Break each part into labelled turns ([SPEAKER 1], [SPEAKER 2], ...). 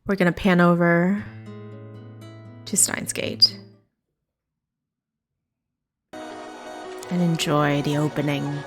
[SPEAKER 1] We're going to pan over to Steins Gate and enjoy the opening.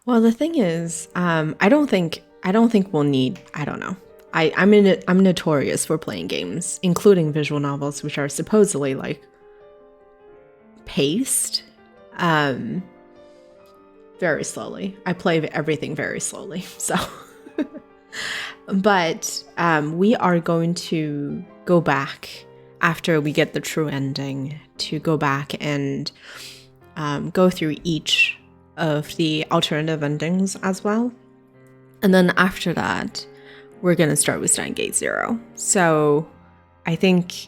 [SPEAKER 1] Well, the thing is, I don't think we'll need. I don't know. I'm notorious for playing games, including visual novels, which are supposedly like paced, very slowly. I play everything very slowly, so. But we are going to go back after we get the true ending to go back and go through each of the alternative endings as well. And then after that, we're going to start with Steins Gate 0. So I think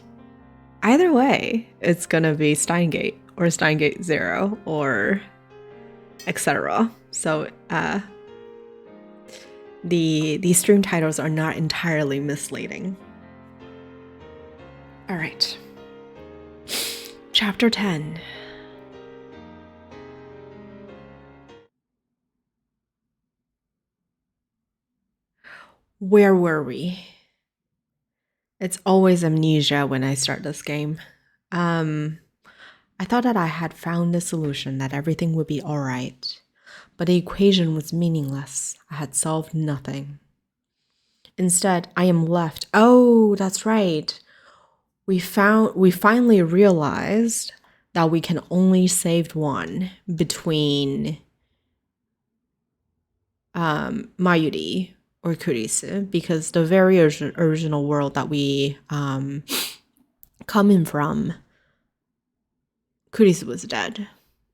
[SPEAKER 1] either way, it's going to be Steins Gate or Steins Gate 0 or etc. So the stream titles are not entirely misleading. All right. Chapter 10. Where were we? It's always amnesia when I start this game. I thought that I had found a solution, that everything would be all right. But the equation was meaningless. I had solved nothing. Instead, I am left. Oh, that's right. We finally realized that we can only save one between Mayuri or Kurisu, because the very original world that we coming from, Kurisu was dead.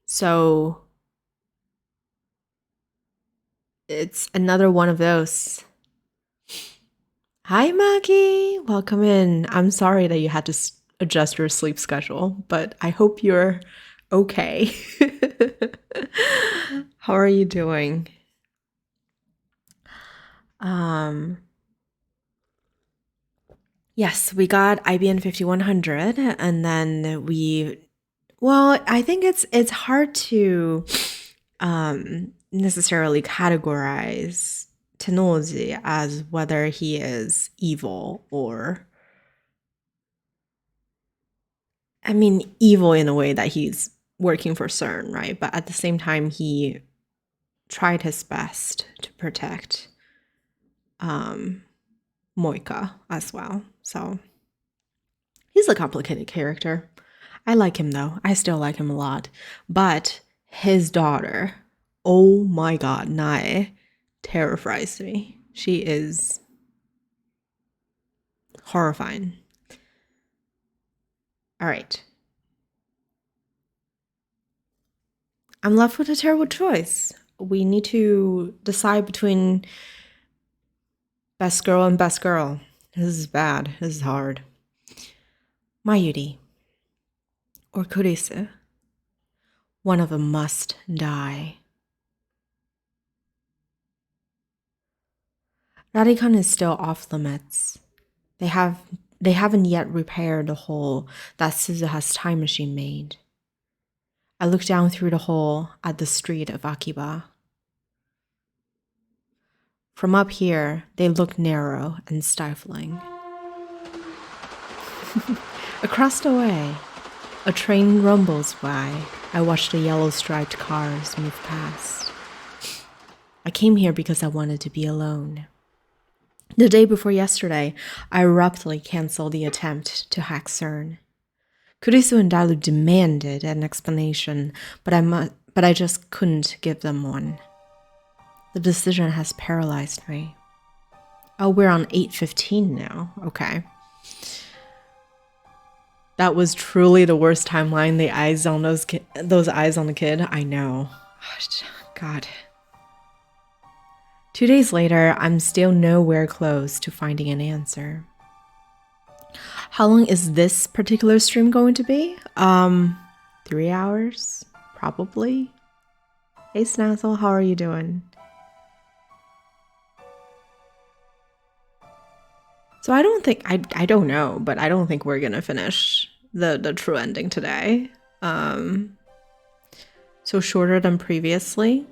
[SPEAKER 1] So it's another one of those. Hi, Maki. Welcome in. I'm sorry that you had to adjust your sleep schedule, but I hope you're okay. How are you doing? Yes, we got IBN 5100, and then I think it's hard to necessarily categorize Tenoji as whether he is evil or, I mean, evil in a way that he's working for CERN, right? But at the same time, he tried his best to protect Moika as well. So he's a complicated character. I like him though. I still like him a lot. But his daughter, oh my god, Nae, terrifies me. She is horrifying. All right. I'm left with a terrible choice. We need to decide between best girl and best girl. This is bad. This is hard. Mayuri, or Kurisu. One of them must die. Rarikan is still off limits. They haven't yet repaired the hole that Suzuha's time machine made. I look down through the hole at the street of Akiba. From up here, they look narrow and stifling. Across the way, a train rumbles by. I watch the yellow-striped cars move past. I came here because I wanted to be alone. The day before yesterday, I abruptly canceled the attempt to hack CERN. Kurisu and Dalu demanded an explanation, but I just couldn't give them one. The decision has paralyzed me. Oh, we're on 8:15 now. Okay. That was truly the worst timeline. The eyes on those eyes on the kid. I know. God. 2 days later, I'm still nowhere close to finding an answer. How long is this particular stream going to be? 3 hours, probably. Hey Snazzle, how are you doing? So I don't know, but I don't think we're gonna finish the true ending today. So shorter than previously.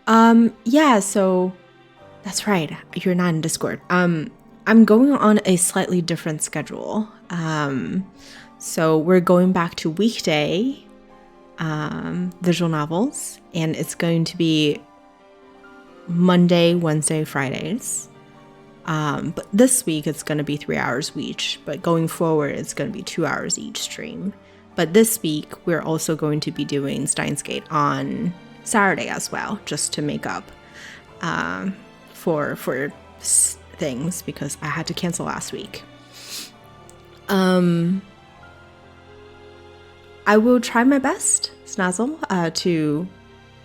[SPEAKER 1] Yeah, so that's right. You're not in Discord. I'm going on a slightly different schedule. So we're going back to weekday visual novels, and it's going to be Monday, Wednesday, Fridays. But this week it's going to be 3 hours each, but going forward it's going to be 2 hours each stream. But this week we're also going to be doing Steins Gate on Saturday as well, just to make up for things, because I had to cancel last week. I will try my best, Snazzle, to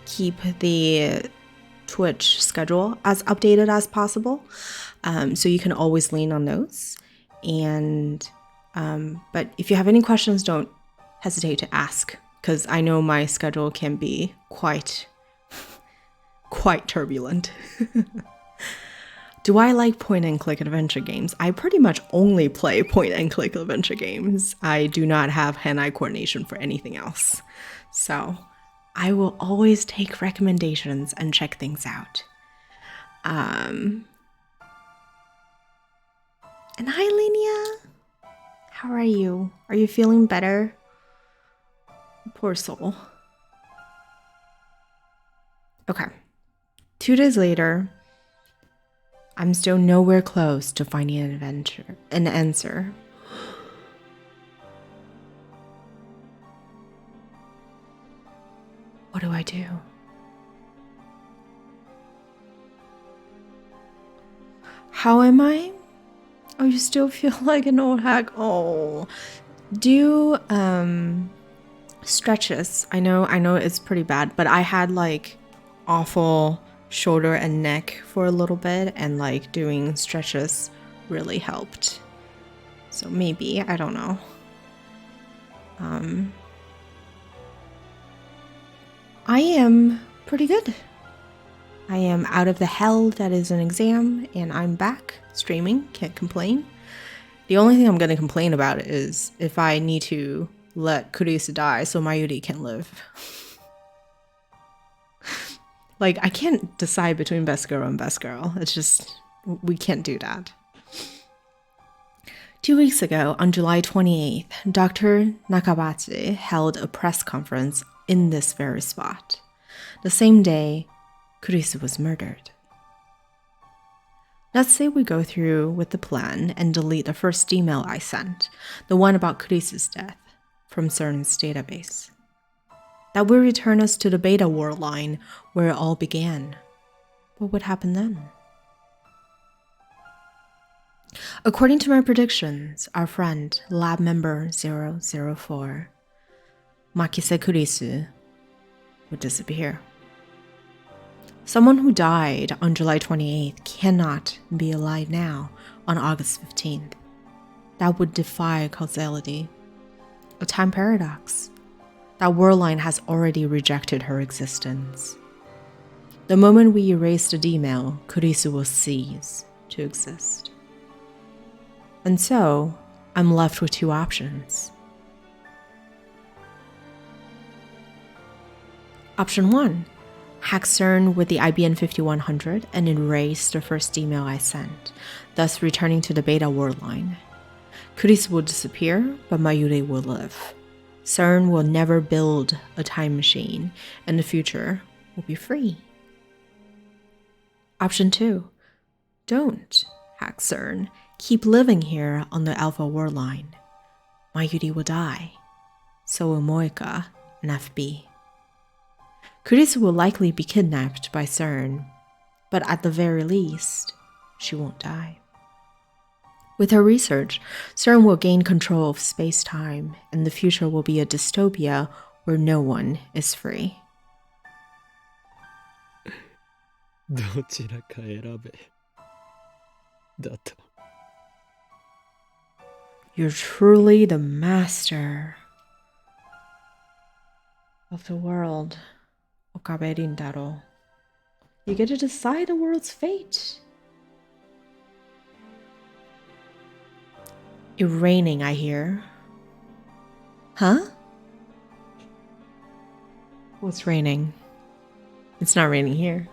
[SPEAKER 1] keep the Twitch schedule as updated as possible. So you can always lean on those. And but if you have any questions, don't hesitate to ask, because I know my schedule can be quite turbulent. Do I like point-and-click adventure games? I pretty much only play point-and-click adventure games. I do not have hand-eye coordination for anything else. So I will always take recommendations and check things out. And hi, Linia. How are you? Are you feeling better? Poor soul. Okay. 2 days later, I'm still nowhere close to finding an answer. What do I do? How am I? Oh, you still feel like an old hack? Oh, do stretches. I know it's pretty bad, but I had like awful shoulder and neck for a little bit, and like doing stretches really helped. So maybe, I don't know. I am pretty good. I am out of the hell that is an exam, and I'm back streaming. Can't complain. The only thing I'm going to complain about is if I need to let Kurisu die so Mayuri can live. Like, I can't decide between best girl and best girl. It's just, we can't do that. 2 weeks ago, on July 28th, Dr. Nakabatsu held a press conference in this very spot. The same day, Kurisu was murdered. Let's say we go through with the plan and delete the first email I sent, the one about Kurisu's death, from CERN's database. That will return us to the Beta War line where it all began. What would happen then? According to my predictions, our friend, lab member 004, Makise Kurisu, would disappear. Someone who died on July 28th cannot be alive now on August 15th. That would defy causality. A time paradox. That world line has already rejected her existence. The moment we erase the D-mail, Kurisu will cease to exist. And so, I'm left with two options. Option 1. Hack CERN with the IBM 5100 and erase the first email I sent, thus returning to the beta world line. Kurisu will disappear, but Mayuri will live. CERN will never build a time machine, and the future will be free. Option 2. Don't hack CERN. Keep living here on the Alpha world line. Mayuri will die. So will Moeka and FB. Kurisu will likely be kidnapped by CERN, but at the very least, she won't die. With her research, CERN will gain control of space-time, and the future will be a dystopia where no one is free.
[SPEAKER 2] どちらか選べ。だと。
[SPEAKER 1] You're truly the master of the world, Okabe Rintaro. You get to decide the world's fate. It's raining, I hear. Huh? What's raining? It's not raining here.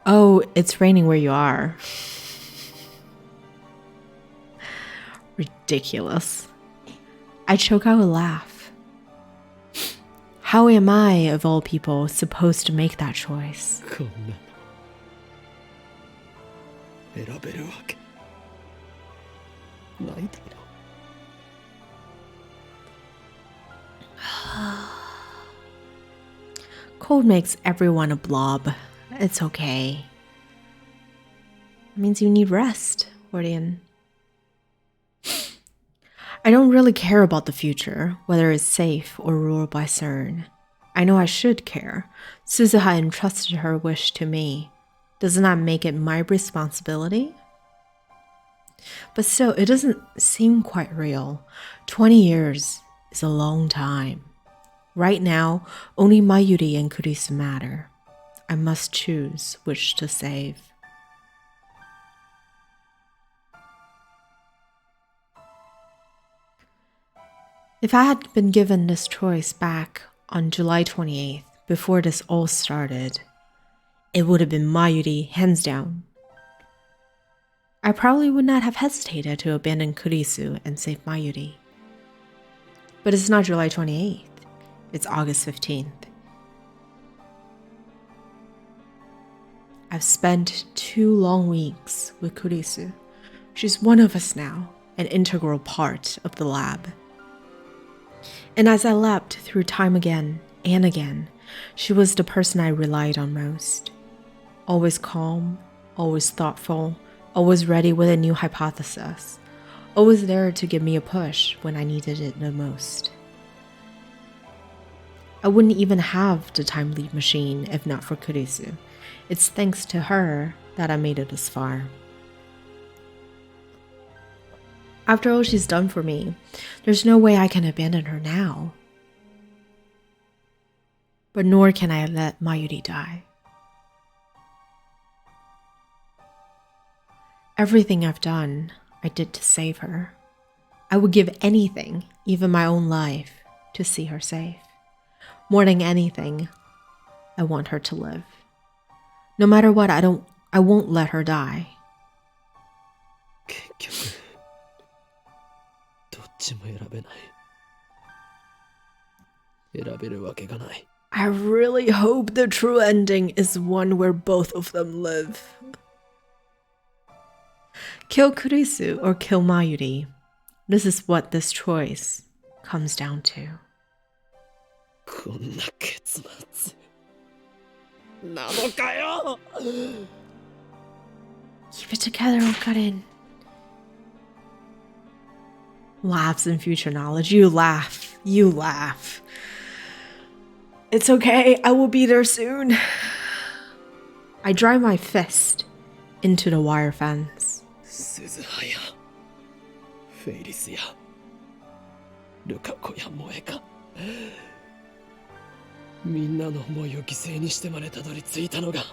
[SPEAKER 1] Oh, it's raining where you are. Ridiculous. I choke out a laugh. How am I, of all people, supposed to make that choice?
[SPEAKER 2] こんなの選べるわけないだろ。
[SPEAKER 1] Cold makes everyone a blob. It's okay. It means you need rest, Hordian. I don't really care about the future, whether it's safe or ruled by CERN. I know I should care. Suzuha entrusted her wish to me. Doesn't that make it my responsibility? But still, it doesn't seem quite real. 20 years is a long time. Right now, only Mayuri and Kurisu matter. I must choose which to save. If I had been given this choice back on July 28th, before this all started, it would have been Mayuri, hands down. I probably would not have hesitated to abandon Kurisu and save Mayuri. But it's not July 28th, it's August 15th. I've spent 2 long weeks with Kurisu. She's one of us now, an integral part of the lab. And as I leapt through time again and again, she was the person I relied on most. Always calm, always thoughtful, always ready with a new hypothesis, always there to give me a push when I needed it the most. I wouldn't even have the time leap machine if not for Kurisu. It's thanks to her that I made it this far. After all she's done for me, there's no way I can abandon her now. But nor can I let Mayuri die. Everything I've done, I did to save her. I would give anything, even my own life, to see her safe. More than anything, I want her to live. No matter what, I won't let her die.
[SPEAKER 2] 結局どっちも選べない。選べるわけがない。
[SPEAKER 1] I really hope the true ending is one where both of them live. Kill Kurisu or kill Mayuri. This is what this choice comes down to.
[SPEAKER 2] こんな結末なのかよ。
[SPEAKER 1] Keep it together, Okarin. Laughs in future knowledge. You laugh. You laugh. It's okay. I will be there soon. I drive my fist into the wire fence.
[SPEAKER 2] 鈴葉やフェイリスやルカ子や萌えか。みんなの思いを犠牲にしてまでたどり着いたのが、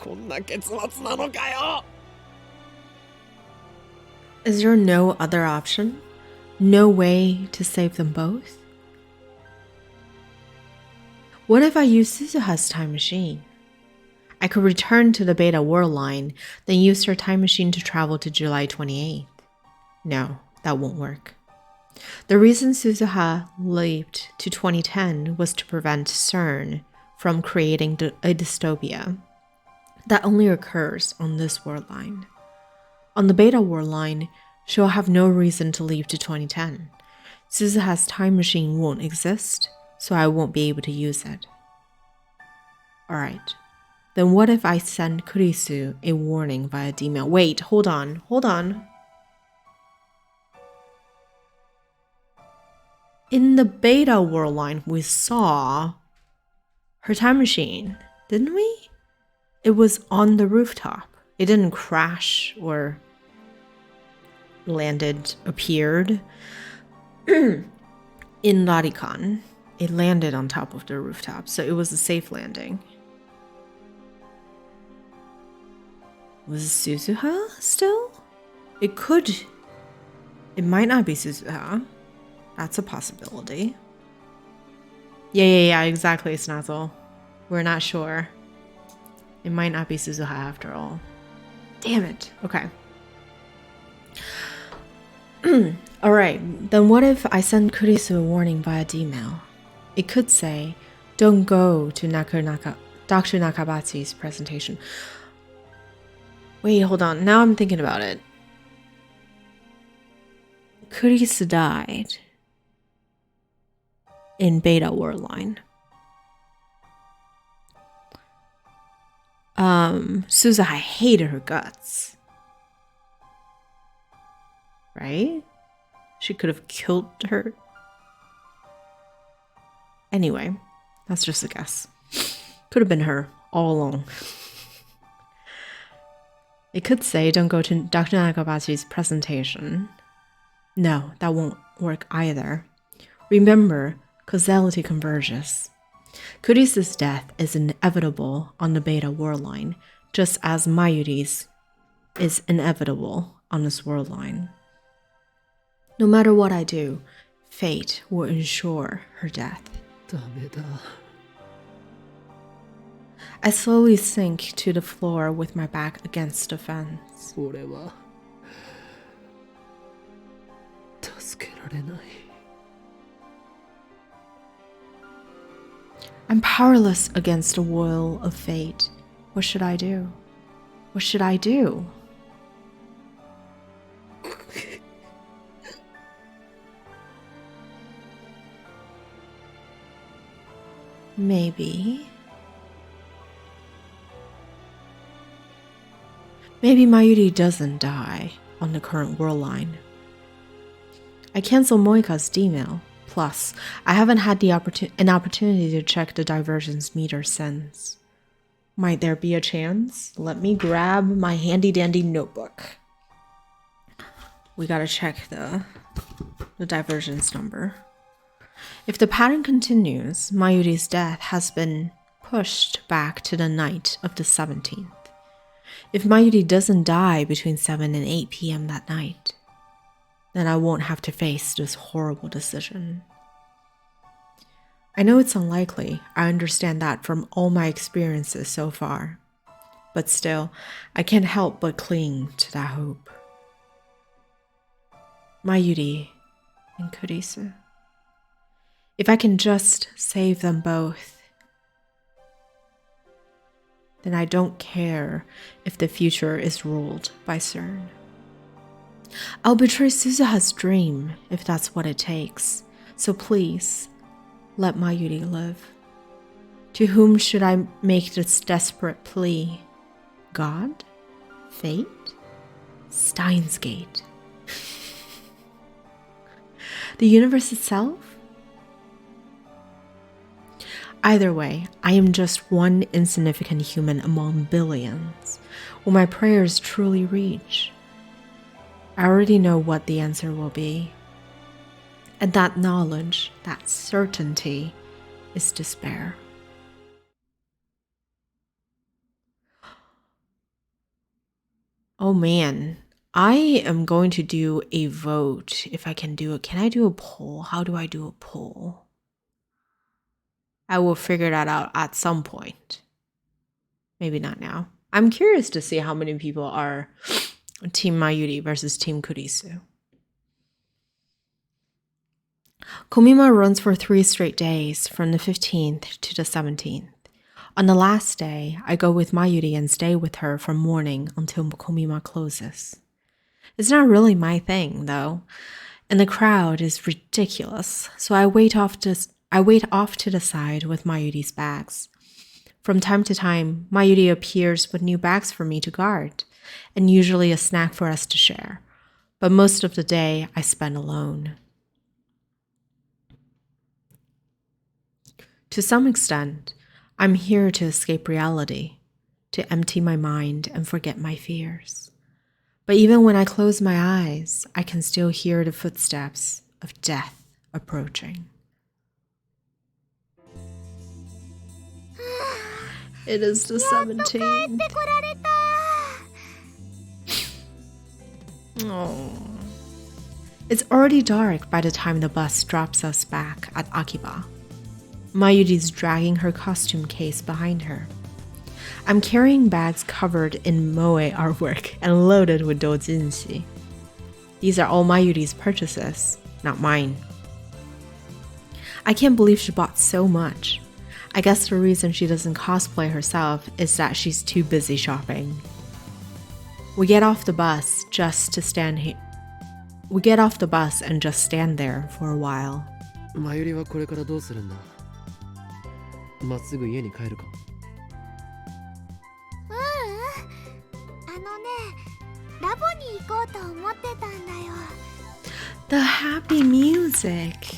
[SPEAKER 2] こんな結末なのかよ。
[SPEAKER 1] Is there no other option? No way to save them both? What if I use Suzuha's time machine? I could return to the Beta World line, then use her time machine to travel to July 28th. No, that won't work. The reason Suzuha leaped to 2010 was to prevent CERN from creating a dystopia that only occurs on this world line. On the Beta World line, she'll have no reason to leap to 2010. Suzuha's time machine won't exist, so I won't be able to use it. Alright, then what if I send Kurisu a warning via D-mail? Wait, hold on. In the Beta World line, we saw her time machine, didn't we? It was on the rooftop. It didn't crash or appeared in Rarikan. It landed on top of the rooftop, so it was a safe landing. Was it Suzuha still? It might not be Suzuha. That's a possibility. Yeah, exactly, Snazzle. We're not sure. It might not be Suzuha after all. Damn it. Okay. Alright, then what if I send Kurisu a warning via D-mail? It could say, don't go to Dr. Nakabatsu's presentation. Wait, hold on. Now I'm thinking about it. Kurisu died in Beta World line. Suzuha hated her guts. Right? She could have killed her. Anyway, that's just a guess. Could have been her all along. It could say, don't go to Dr. Nakabatsu's presentation. No, that won't work either. Remember, causality converges. Kurisu's death is inevitable on the Beta World line, just as Mayuri's is inevitable on this world line. No matter what I do, fate will ensure her death.
[SPEAKER 2] ダメだ。
[SPEAKER 1] I slowly sink to the floor with my back against the fence.
[SPEAKER 2] 俺は助けられない。
[SPEAKER 1] I'm powerless against the will of fate. What should I do? What should I do? Maybe Mayuri doesn't die on the current world line. I cancel Moika's D-mail. Plus, I haven't had an opportunity to check the divergence meter since. Might there be a chance? Let me grab my handy-dandy notebook. We gotta check the divergence number. If the pattern continues, Mayuri's death has been pushed back to the night of the 17th. If Mayuri doesn't die between 7 and 8 p.m. that night, then I won't have to face this horrible decision. I know it's unlikely. I understand that from all my experiences so far. But still, I can't help but cling to that hope. Mayuri and Kurisu. If I can just save them both, then I don't care if the future is ruled by CERN. I'll betray Suzuha's dream if that's what it takes. So please, let Mayuri live. To whom should I make this desperate plea? God? Fate? Steins Gate? The universe itself? Either way, I am just one insignificant human among billions. Will my prayers truly reach? I already know what the answer will be. And that knowledge, that certainty, is despair. Oh man, I am going to do a vote if I can do it. Can I do a poll? How do I do a poll? I will figure that out at some point. Maybe not now. I'm curious to see how many people are Team Mayuri versus Team Kurisu. Komima runs for 3 straight days, from the 15th to the 17th. On the last day, I go with Mayuri and stay with her from morning until Komima closes. It's not really my thing, though, and the crowd is ridiculous, so I wait off to the side with Mayuri's bags. From time to time, Mayuri appears with new bags for me to guard, and usually a snack for us to share. But most of the day, I spend alone. To some extent, I'm here to escape reality, to empty my mind and forget my fears. But even when I close my eyes, I can still hear the footsteps of death approaching. It is the 17th. Oh. It's already dark by the time the bus drops us back at Akiba. Mayuri's dragging her costume case behind her. I'm carrying bags covered in moe artwork and loaded with doujinshi. These are all Mayuri's purchases, not mine. I can't believe she bought so much. I guess the reason she doesn't cosplay herself is that she's too busy shopping. We get off the bus and just stand there for a while.
[SPEAKER 2] マユリはこれからどうするんだ？まっすぐ家に帰るか？
[SPEAKER 3] ラボに行こうと思ってたんだよ。
[SPEAKER 1] The happy music.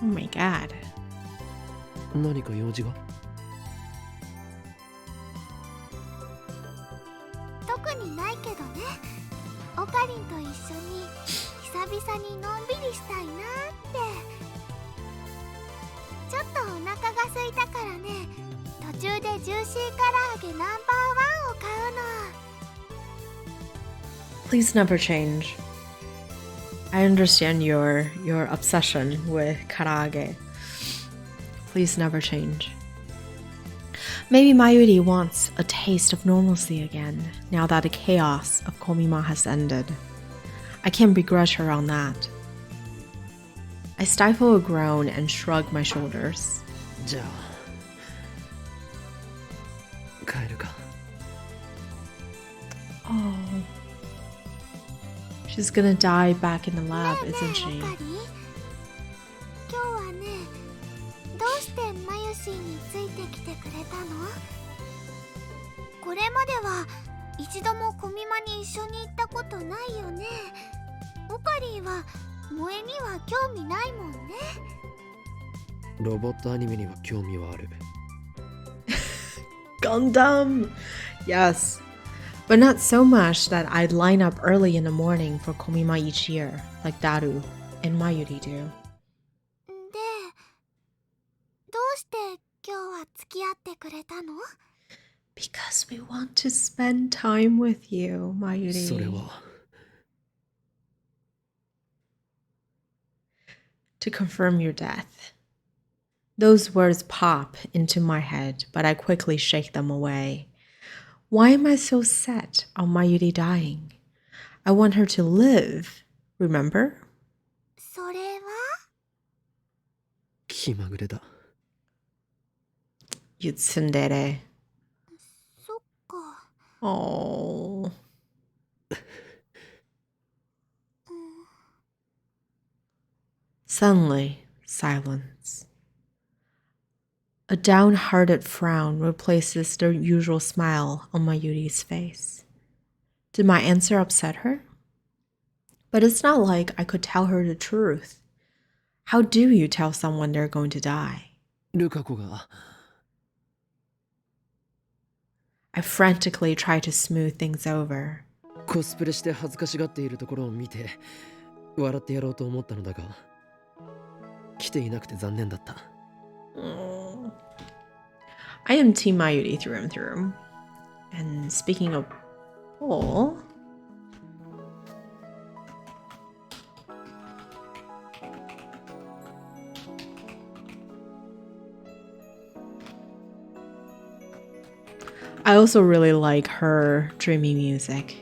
[SPEAKER 1] Oh my god.
[SPEAKER 2] 何か用事が？
[SPEAKER 3] 特にないけどね。オカリンと一緒に久々にのんびりしたいなって。ちょっとお腹が空いたからね。途中でジューシー唐揚げナンバーワンを買うの。
[SPEAKER 1] Please never change. I understand your obsession with karaage. Please never change. Maybe Mayuri wants a taste of normalcy again, now that the chaos of Komima has ended. I can't begrudge her on that. I stifle a groan and shrug my shoulders.
[SPEAKER 2] じゃあ帰るか。
[SPEAKER 1] Oh. She's gonna die back in the lab, isn't she?
[SPEAKER 3] オカリン、今日はね、どうしてマユシーについてきてくれたの？これまでは一度もコミマに一緒に行ったことないよね。オカリンは萌えには興味ないもんね。
[SPEAKER 2] ロボットアニメには興味はある。
[SPEAKER 1] Gundam! Yes. But not so much that I'd line up early in the morning for Komima each year, like Daru and Mayuri do.
[SPEAKER 3] で、どうして今日は付き合ってくれたの？
[SPEAKER 1] Because we want to spend time with you, Mayuri.
[SPEAKER 2] それは。
[SPEAKER 1] To confirm your death. Those words pop into my head, but I quickly shake them away. Why am I so set on Mayuri dying? I want her to live, remember?
[SPEAKER 3] それは？
[SPEAKER 2] 気まぐれだ。
[SPEAKER 1] You tsundere.
[SPEAKER 3] そっか。
[SPEAKER 1] Oh. Suddenly, silence. A downhearted frown replaces the usual smile on Mayuri's face. Did my answer upset her? But it's not like I could tell her the truth. How do you tell someone they're going to die?
[SPEAKER 2] ルカ子が。
[SPEAKER 1] I frantically try to smooth things over.
[SPEAKER 2] コスプレして恥ずかしがっているところを見て笑ってやろうと思ったのだが、来ていなくて残念だった。
[SPEAKER 1] I am Team Mayuri through and through. And speaking of Paul, I also really like her dreamy music.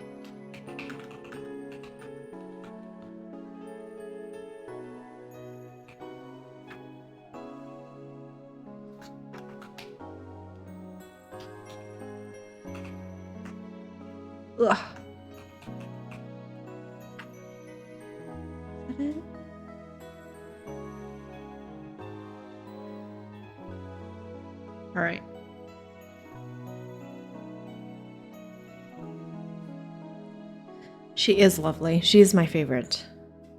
[SPEAKER 1] Ugh. Is that it? All right. She is lovely. She is my favorite.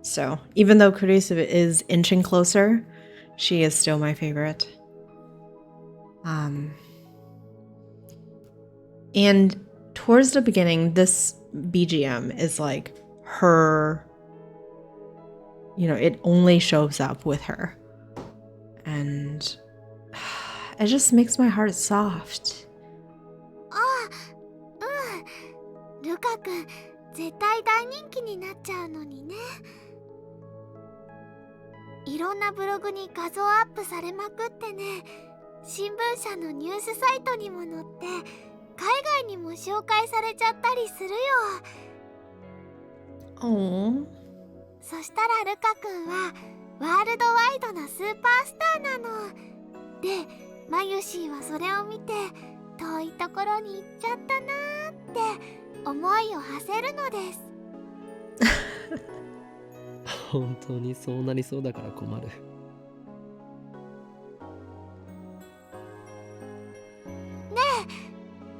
[SPEAKER 1] So even though Kurisu is inching closer, she is still my favorite. And towards the beginning, this BGM is like her, it only shows up with her. And it just makes my heart soft.
[SPEAKER 3] ルカ君、絶対大人気になっちゃうのにね。いろんなブログに画像アップされまくってね、新聞社のニュースサイトにも載って海外にも紹介されちゃったりするよ。そしたらルカ君はワールドワイドなスーパースターなので、マユシーはそれを見て遠いところに行っちゃったなーって思いを馳せるのです。
[SPEAKER 2] 本当にそうなりそうだから困る。
[SPEAKER 3] ね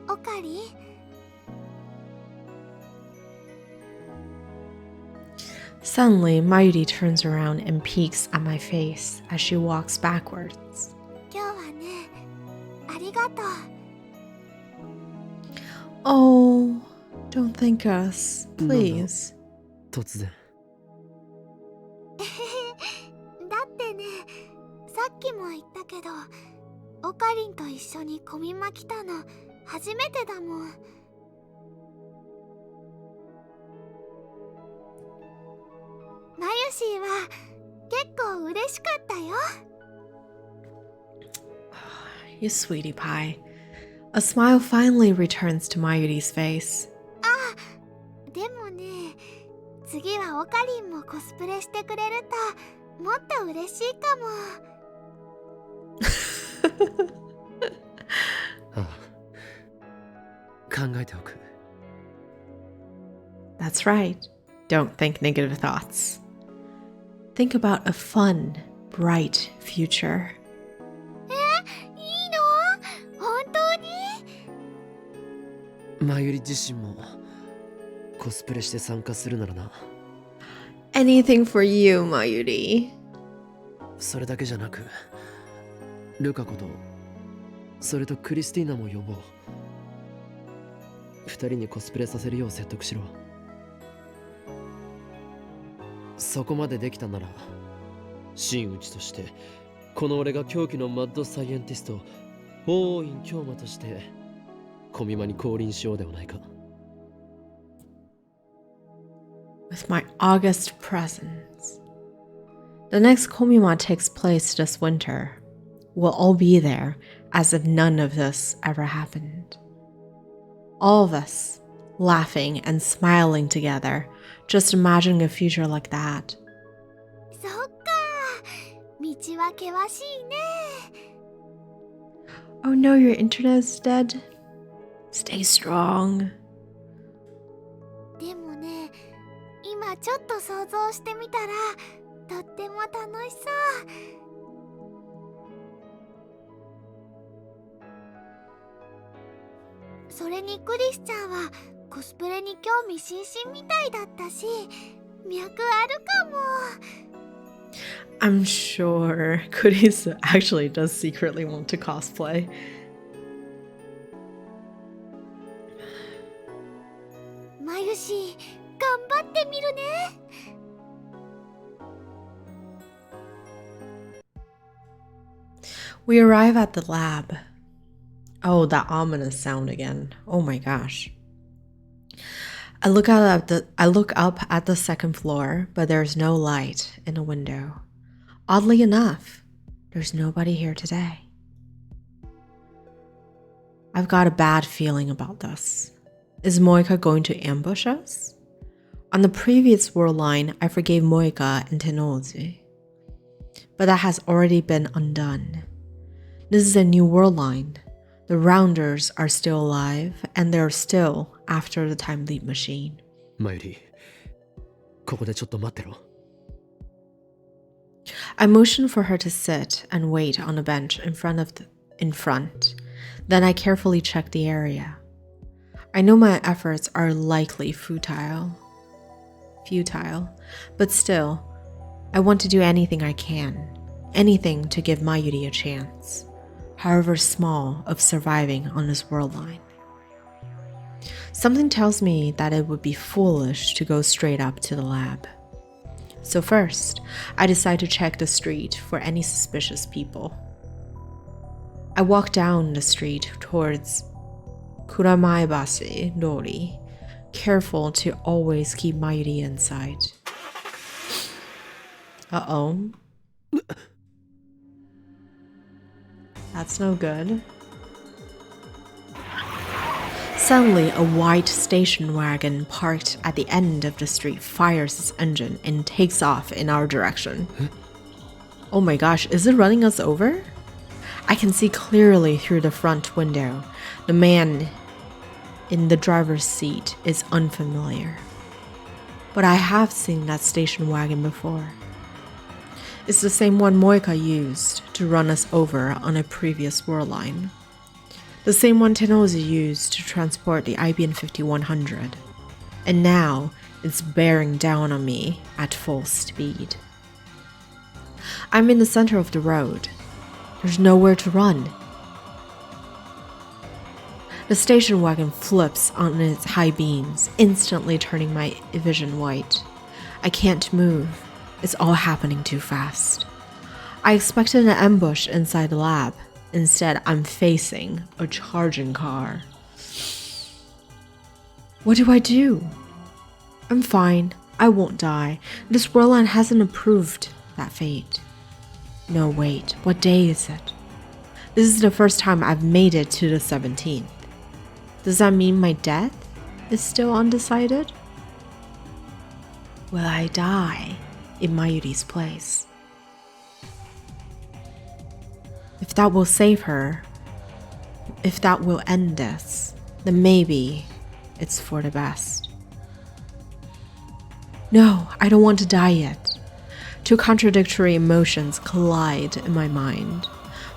[SPEAKER 3] え、オカリ。
[SPEAKER 1] Suddenly, Mayuri turns around and peeks at my face as she walks backwards.
[SPEAKER 3] 今日はね、ありがとう。
[SPEAKER 1] Oh, don't thank us, please.
[SPEAKER 2] 突然。
[SPEAKER 3] だってね、さっきも言ったけど、オカリンと一緒にコミマ来たの初めてだもん。マユシーは結構嬉しかったよ。
[SPEAKER 1] You sweetie pie. A smile finally returns to Mayuri's face.
[SPEAKER 3] あ、でもね、次はオカリンもコスプレしてくれるともっと嬉しいかも。
[SPEAKER 2] ああ、考えておく。
[SPEAKER 1] That's right. Don't think negative thoughts. Think about a fun, bright future.
[SPEAKER 3] いいの？本当に？
[SPEAKER 2] マユリ自身もコスプレして参加するならな。
[SPEAKER 1] Anything for you, Mayuri.
[SPEAKER 2] それだけじゃなく、ルカ子とそれとクリスティーナも呼ぼう。二人にコスプレさせるよう説得しろ。そこまでできたなら、真打ちとしてこの俺が狂気のマッドサイエンティスト王院京馬としてコミマに降臨しようではないか。
[SPEAKER 1] With my August presents. The next Komima takes place this winter. We'll all be there as if none of this ever happened. All of us laughing and smiling together, just imagining a future like that.
[SPEAKER 3] そっか、道は険しいね。
[SPEAKER 1] Oh no, your internet is dead. Stay strong.
[SPEAKER 3] でもね、今ちょっと想像してみたらとっても楽しそう。それにクリスちゃんはコスプレに興味津々みたいだったし、脈あるかも。
[SPEAKER 1] I'm sure Kurisu actually does secretly want to cosplay.
[SPEAKER 3] マまゆし、頑張ってみるね。
[SPEAKER 1] We arrive at the lab. Oh, that ominous sound again. Oh my gosh. I look up at the second floor, but there's no light in the window. Oddly enough, there's nobody here today. I've got a bad feeling about this. Is Moika going to ambush us? On the previous world line, I forgave Moika and Tenouzi, but that has already been undone. This is a new world line. The Rounders are still alive, and they're still after the time leap machine.
[SPEAKER 2] マユリ、ここでちょっと待ってろ。
[SPEAKER 1] I motioned for her to sit and wait on a bench in front. Then I carefully checked the area. I know my efforts are likely futile, but still, I want to do anything I can, anything to give Mayuri a chance, however small, of surviving on this world line. Something tells me that it would be foolish to go straight up to the lab. So first, I decide to check the street for any suspicious people. I walk down the street towards Kuramaebashi Dori, careful to always keep Mayuri in sight. Uh-oh. That's no good. Suddenly, a white station wagon parked at the end of the street fires its engine and takes off in our direction. Oh my gosh, is it running us over? I can see clearly through the front window. The man in the driver's seat is unfamiliar. But I have seen that station wagon before. It's the same one Moika used to run us over on a previous world line. The same one Tenouzi used to transport the IBM 5100. And now it's bearing down on me at full speed. I'm in the center of the road. There's nowhere to run. The station wagon flips on its high beams, instantly turning my vision white. I can't move. It's all happening too fast. I expected an ambush inside the lab. Instead, I'm facing a charging car. What do I do? I'm fine. I won't die. This world line hasn't approved that fate. No, wait. What day is it? This is the first time I've made it to the 17th. Does that mean my death is still undecided? Will I die in Mayuri's place? If that will save her, if that will end this, then maybe it's for the best. No, I don't want to die yet. Two contradictory emotions collide in my mind.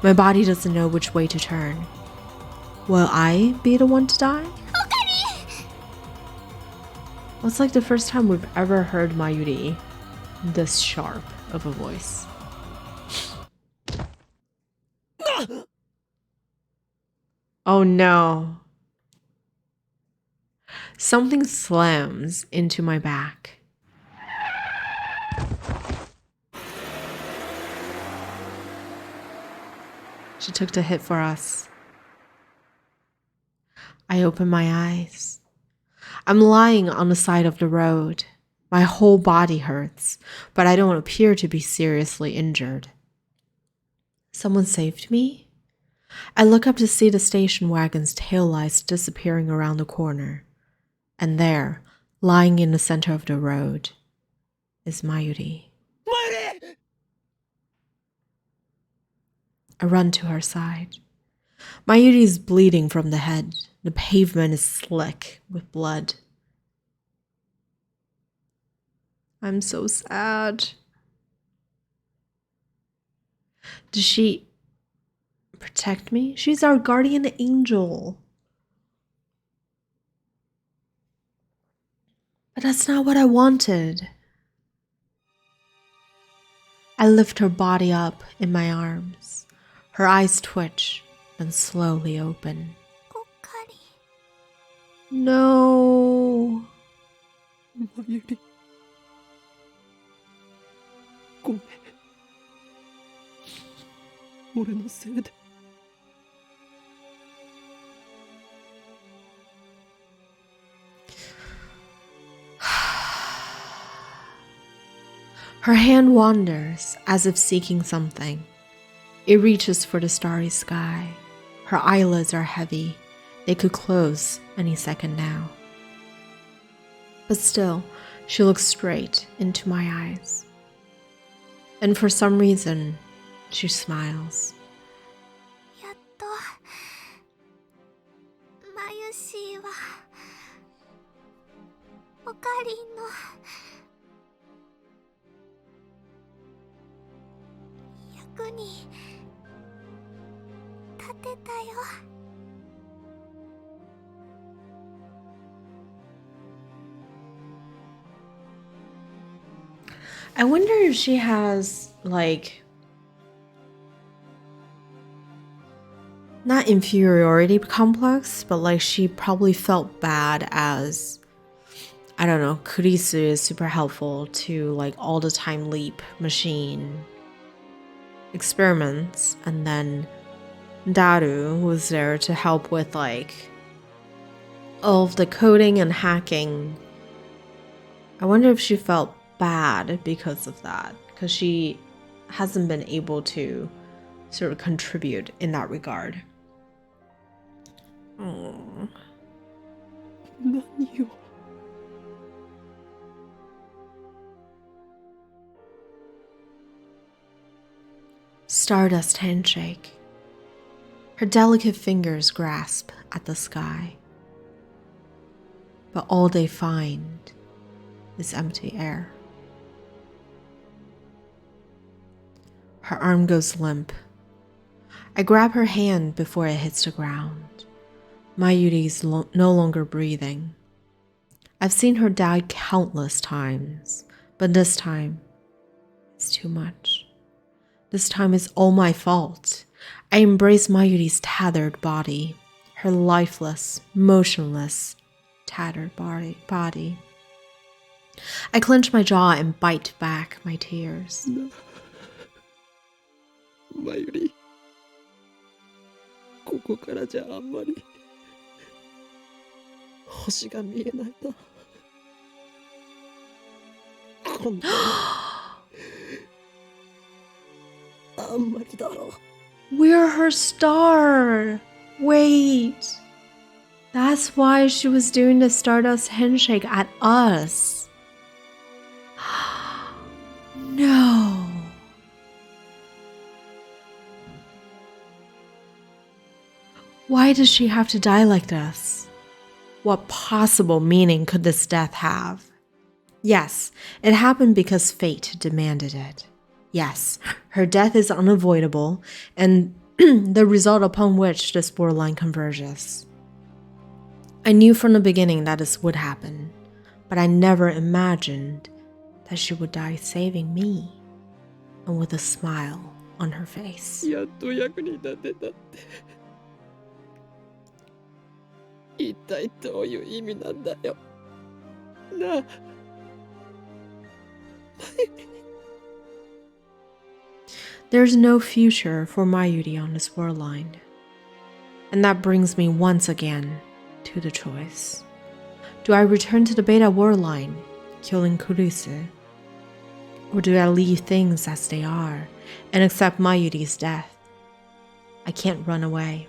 [SPEAKER 1] My body doesn't know which way to turn. Will I be the one to die? Well, it's like the first time we've ever heard Mayuri this sharp of a voice. Oh no. Something slams into my back. She took the hit for us. I open my eyes. I'm lying on the side of the road. My whole body hurts, but I don't appear to be seriously injured. Someone saved me? I look up to see the station wagon's taillights disappearing around the corner. And there, lying in the center of the road, is Mayuri.
[SPEAKER 2] Mayuri!
[SPEAKER 1] I run to her side. Mayuri is bleeding from the head. The pavement is slick with blood. I'm so sad. Does she protect me? She's our guardian angel. But that's not what I wanted. I lift her body up in my arms. Her eyes twitch, then slowly open. No.
[SPEAKER 2] 俺のせいで。
[SPEAKER 1] Her hand wanders as if seeking something. It reaches for the starry sky. Her eyelids are heavy. They could close any second now. But still, she looks straight into my eyes. And for some reason, she smiles.
[SPEAKER 3] やっとマユシーはオカリンの役に立てたよ。
[SPEAKER 1] I wonder if she has, like, not inferiority complex, but like she probably felt bad as, I don't know, Kurisu is super helpful to like all the time leap machine experiments, and then Daru was there to help with like all of the coding and hacking. I wonder if she felt bad because of that, because she hasn't been able to sort of contribute in that regard. Oh.
[SPEAKER 2] 何を。
[SPEAKER 1] Stardust handshake. Her delicate fingers grasp at the sky. But all they find is empty air. Her arm goes limp. I grab her hand before it hits the ground. Mayuri's no longer breathing. I've seen her die countless times, but this time, it's too much. This time is all my fault. I embrace Mayuri's tattered body, her lifeless, motionless, tattered body. I clench my jaw and bite back my tears.
[SPEAKER 2] マユリ、ここからじゃあんまり星が見えないな。今度あんまりだろう。
[SPEAKER 1] We're her star. Wait. That's why she was doing the Stardust handshake at us. No. Why does she have to die like this? What possible meaning could this death have? Yes, it happened because fate demanded it. Yes, her death is unavoidable, and the result upon which this borderline converges. I knew from the beginning that this would happen, but I never imagined that she would die saving me, and with a smile on her face.
[SPEAKER 2] やっと役に立てたって。一体どういう意味なんだよ。なあ。
[SPEAKER 1] There's no future for Mayuri on this world line. And that brings me once again to the choice. Do I return to the Beta world line, killing Kurisu? Or do I leave things as they are and accept Mayuri's death? I can't run away.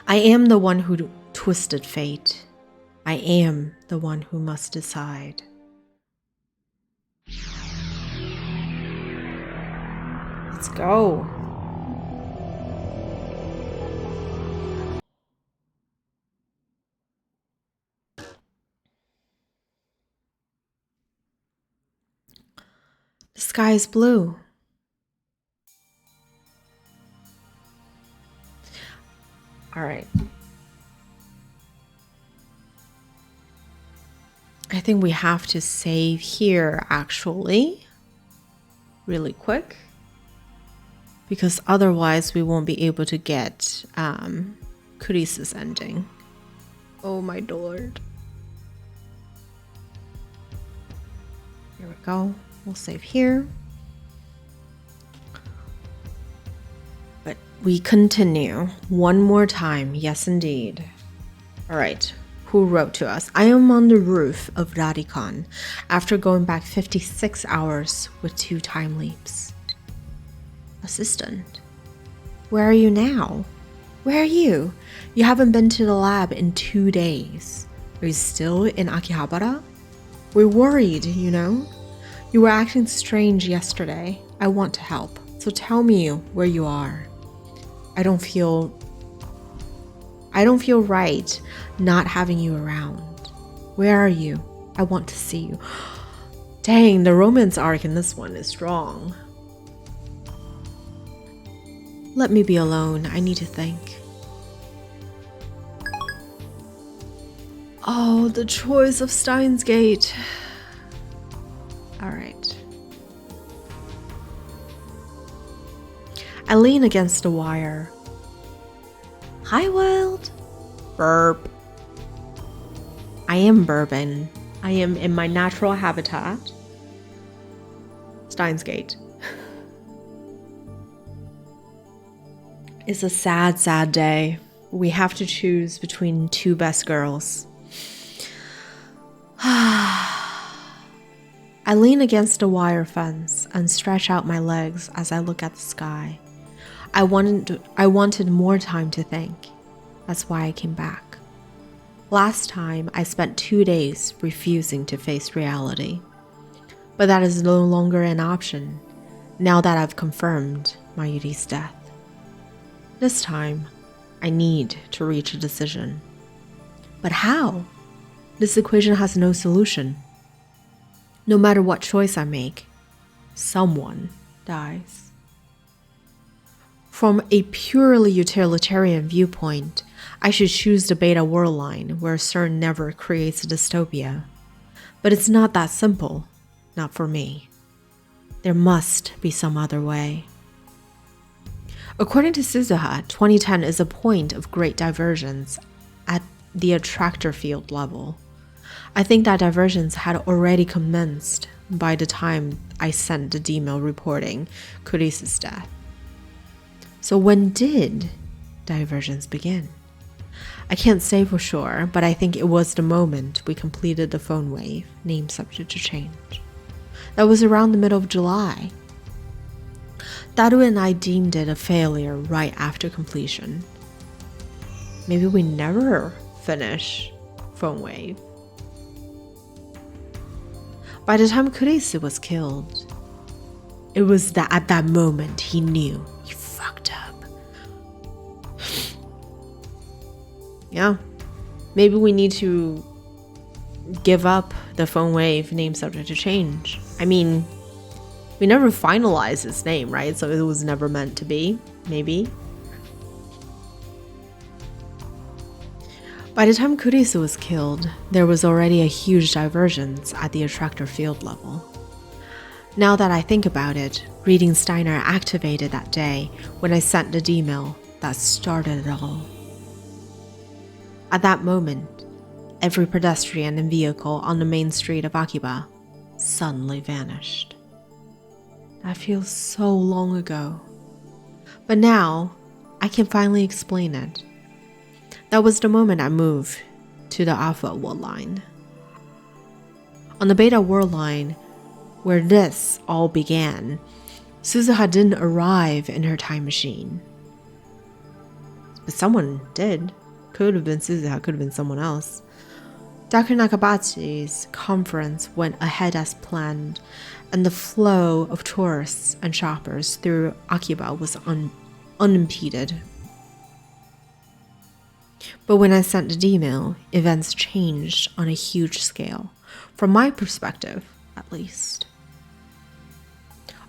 [SPEAKER 1] I am the one who twisted fate. I am the one who must decide. Let's go. The sky is blue. All right. I think we have to save here, actually, really quick, because otherwise we won't be able to get Kurisu's ending. Oh my lord. Here we go. We'll save here. We continue one more time. Yes, indeed. All right. Who wrote to us? I am on the roof of Radikan after going back 56 hours with 2 time leaps. Assistant. Where are you now? Where are you? You haven't been to the lab in 2 days. Are you still in Akihabara? We're worried, you know? You were acting strange yesterday. I want to help. So tell me where you are. I don't feel right not having you around. Where are you? I want to see you. Dang, the romance arc in this one is strong. Let me be alone. I need to think. Oh, the choice of Steins Gate. All right. I lean against the wire. Hi, world. Burp. I am bourbon. I am in my natural habitat. Steins Gate. It's a sad, sad day. We have to choose between 2 best girls. I lean against a wire fence and stretch out my legs as I look at the sky. I wanted more time to think. That's why I came back. Last time, I spent 2 days refusing to face reality. But that is no longer an option, now that I've confirmed Mayuri's death. This time, I need to reach a decision. But how? This equation has no solution. No matter what choice I make, someone dies. From a purely utilitarian viewpoint, I should choose the beta world line where CERN never creates a dystopia. But it's not that simple, not for me. There must be some other way. According to Suzuha, 2010 is a point of great divergence at the attractor field level. I think that divergence had already commenced by the time I sent the email reporting Kurisa's death. So when did divergence begin? I can't say for sure, but I think it was the moment we completed the phone wave, name subject to change. That was around the middle of July. Daru and I deemed it a failure right after completion. Maybe we never finish phone wave. By the time Kurisu was killed, it was that at that moment he knew he fucked up. Yeah, maybe we need to give up the phone wave name subject to change. I mean, we never finalized his name, right? So it was never meant to be, maybe. By the time Kurisu was killed, there was already a huge divergence at the attractor field level. Now that I think about it, reading Steiner activated that day when I sent the email that started it all. At that moment, every pedestrian and vehicle on the main street of Akiba suddenly vanished. That feels so long ago. But now, I can finally explain it. That was the moment I moved to the Alpha world line. On the Beta world line, where this all began, Suzuha didn't arrive in her time machine. But someone did. Could have been Suzuha, could have been someone else. Dr. Nakabachi's conference went ahead as planned, and the flow of tourists and shoppers through Akiba was unimpeded. But when I sent the email, events changed on a huge scale, from my perspective, at least.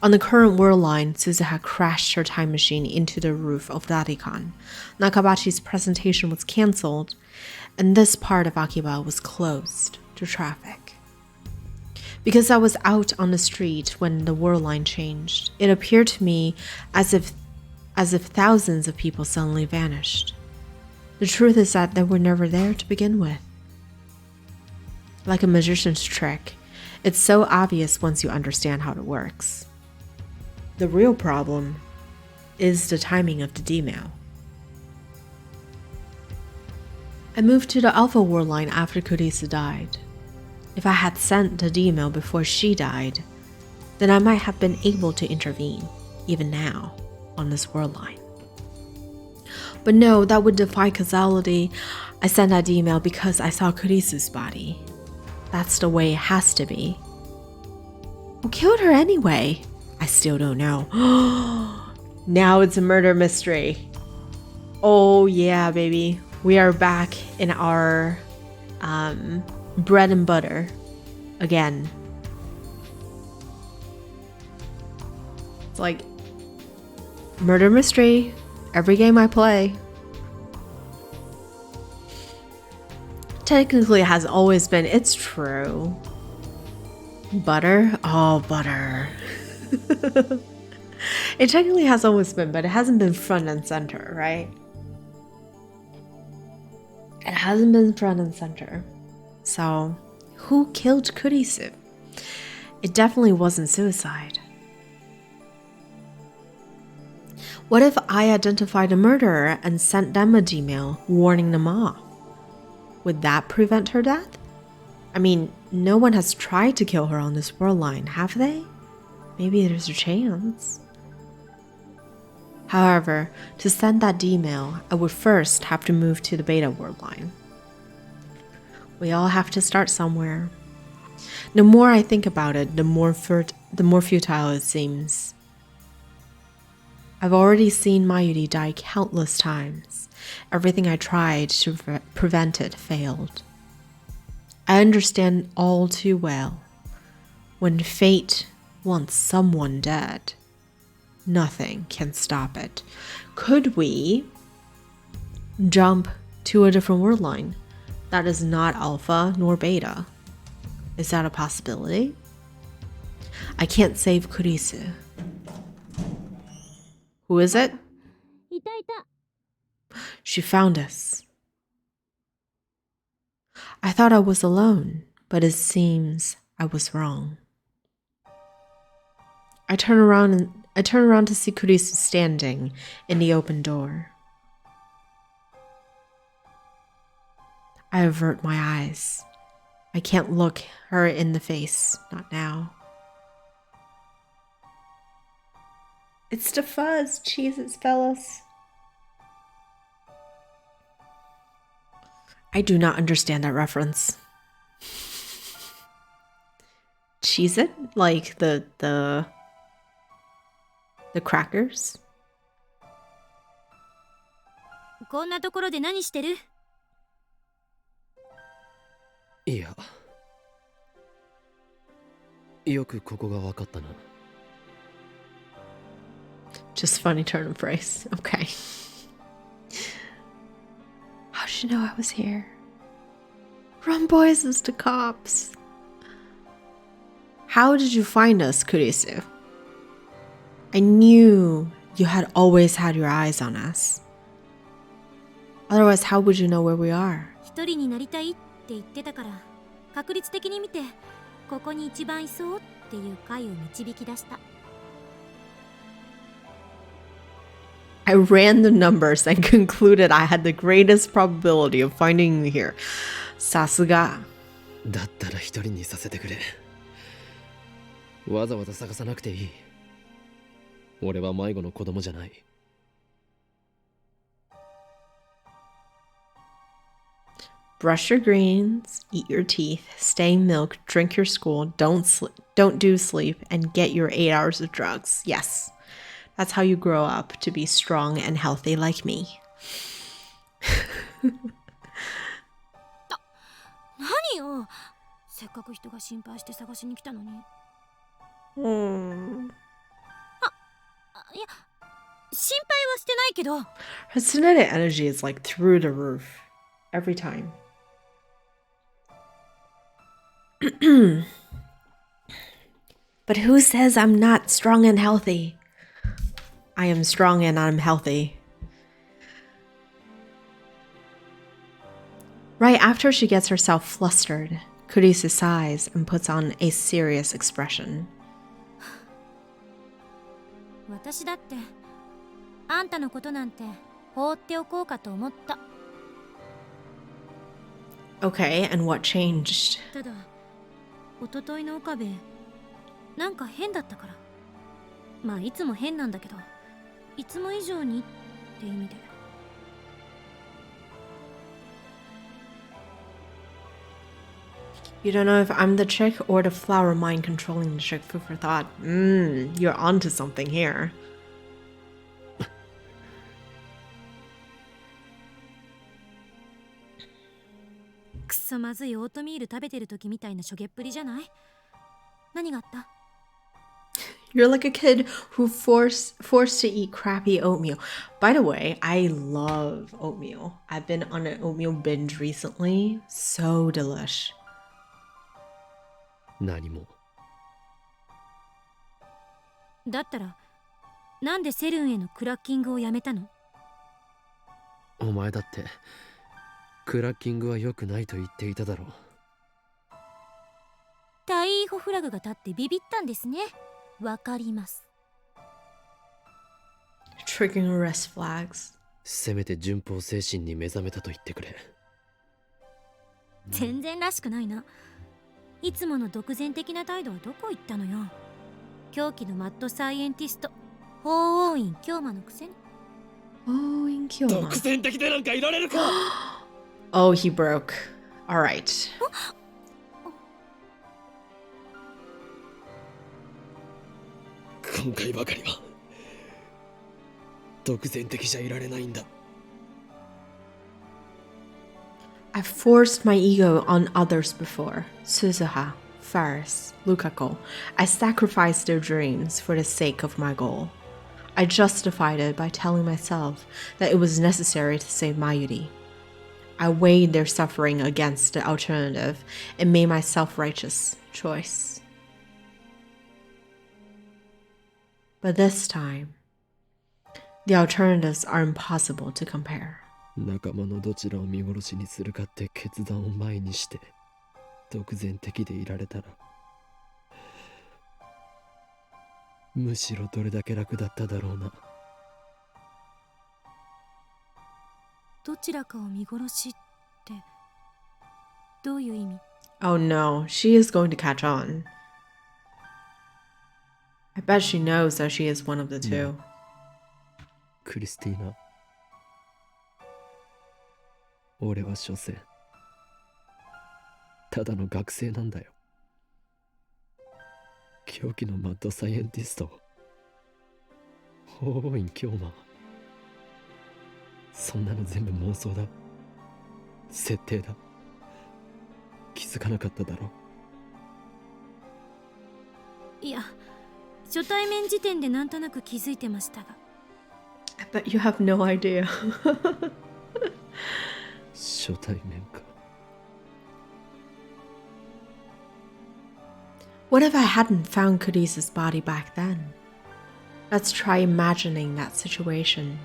[SPEAKER 1] On the current world line, Suzuha crashed her time machine into the roof of Rarikan. Nakabachi's presentation was cancelled, and this part of Akiba was closed to traffic. Because I was out on the street when the world line changed, it appeared to me as if thousands of people suddenly vanished. The truth is that they were never there to begin with. Like a magician's trick, it's so obvious once you understand how it works. The real problem is the timing of the D-mail. I moved to the Alpha War line after Kurisu died. If I had sent the D-mail before she died, then I might have been able to intervene, even now, on this world line. But no, that would defy causality. I sent that email because I saw Kurisu's body. That's the way it has to be. Who killed her anyway? I still don't know. Now it's a murder mystery. Oh yeah, baby. We are back in our bread and butter again. It's like murder mystery every game I play. Technically, it has always been. It's true. Butter? Oh, butter. It technically has always been, but it hasn't been front and center, right? It hasn't been front and center. So, who killed Kurisu? It definitely wasn't suicide. What if I identified a murderer and sent them a Gmail warning them off? Would that prevent her death? I mean, no one has tried to kill her on this world line, have they? Maybe there's a chance. However, to send that Gmail, I would first have to move to the beta world line. We all have to start somewhere. The more I think about it, the more futile it seems. I've already seen Mayuri die countless times. Everything I tried to prevent it failed. I understand all too well. When fate wants someone dead, nothing can stop it. Could we jump to a different world line that is not alpha nor beta? Is that a possibility? I can't save Kurisu. Who is it? She found us. I thought I was alone, but it seems I was wrong. I turn around to see Kurisu standing in the open door. I avert my eyes. I can't look her in the face, not now. It's the fuzz, Jesus, fellas. I do not understand that reference. Cheese it? Like the crackers?
[SPEAKER 3] こんなところで何してる?
[SPEAKER 2] いや、よくここが分かったな。
[SPEAKER 1] Just funny turn of phrase. Okay. How did you know I was here? Run, boys, it's the cops. How did you find us, Kurisu? I knew you had always had your eyes on us. Otherwise, how would you know where we are?
[SPEAKER 3] 一人になりたいって言ってたから、確率的に見て、ここに一番いそうっていう回を導き出した。
[SPEAKER 1] I ran the numbers and concluded I had the greatest probability of finding you here. さすが。
[SPEAKER 2] だったら一人にさせてくれ。わざわざ探さなくていい。俺は迷子の子供じゃない。
[SPEAKER 1] Brush your greens, eat your teeth, stay milk, drink your school, don't do sleep, and get your 8 hours of drugs. Yes. That's how you grow up to be strong and healthy like me.
[SPEAKER 3] 何よ。せっかく人が心配して探しに来たのに。いや、心配はしてないけど。
[SPEAKER 1] Her kinetic energy is like through the roof every time. But who says I'm not strong and healthy? I am strong and I'm healthy. Right after she gets herself flustered, Kurisu sighs and puts on a serious expression.
[SPEAKER 3] 私だって
[SPEAKER 4] あんたのことなんて放っておこうかと思った。
[SPEAKER 1] Okay, and what changed?
[SPEAKER 4] ただ一昨日の岡部なんか変だったから。まあいつも変なんだけど、いつも以上にって意味で。
[SPEAKER 1] You don't know if I'm the chick or the flower mind controlling the chick. Food for thought. You're onto something here.
[SPEAKER 4] くそまずいオートミール食べてる時みたいなしょげっぷりじゃない？何があった？
[SPEAKER 1] You're like a kid who forced to eat crappy oatmeal. By the way, I love oatmeal. I've been on an oatmeal binge recently. So delish.
[SPEAKER 2] 何も。
[SPEAKER 4] だったらなんでセルンへのクラッキングをやめたの？
[SPEAKER 2] お前だってクラッキングは良くないと言っていただろう。
[SPEAKER 4] 大イーホフラグが立ってビビったんですね。わかります。
[SPEAKER 1] Triggering arrest flags.
[SPEAKER 2] せめて順法精神に目覚めたと言ってくれ。
[SPEAKER 4] 全然らしくないな。いつもの独善的な態度はどこ行ったのよ。狂気のマッドサイエンティスト法王院京馬のくせに。
[SPEAKER 1] Oh, in Kyoma.
[SPEAKER 2] 独善的でなんかいられるか。
[SPEAKER 1] Oh, he broke. All right.
[SPEAKER 2] 今回ばかりは独善的じゃいられないんだ。
[SPEAKER 1] I've forced my ego on others before. Suzuha, Faris, Lukako. I sacrificed their dreams for the sake of my goal. I justified it by telling myself that it was necessary to save Mayuri. I weighed their suffering against the alternative and made my self-righteous choice. But this time, the alternatives are impossible to compare.
[SPEAKER 2] 仲間のどちらを見殺しにするかって決断を前にして独善的でいられたら、むしろどれだけ楽だっただろうな。
[SPEAKER 4] どちらかを見殺しってどういう意味？
[SPEAKER 1] Oh no, she is going to catch on. I bet she knows that she is one of the two.
[SPEAKER 2] クリスティーナ、俺は所詮ただの学生なんだよ。狂気のマッドサイエンティスト法王院京馬、そんなの全部妄想だ、設定だ。気づかなかっただろ。
[SPEAKER 4] いや、初対面時点でなんとなく気づいてましたが。
[SPEAKER 1] I bet you have no idea.
[SPEAKER 2] 初対面か。
[SPEAKER 1] What if I hadn't found Cadise's body back then? Let's try imagining that situation.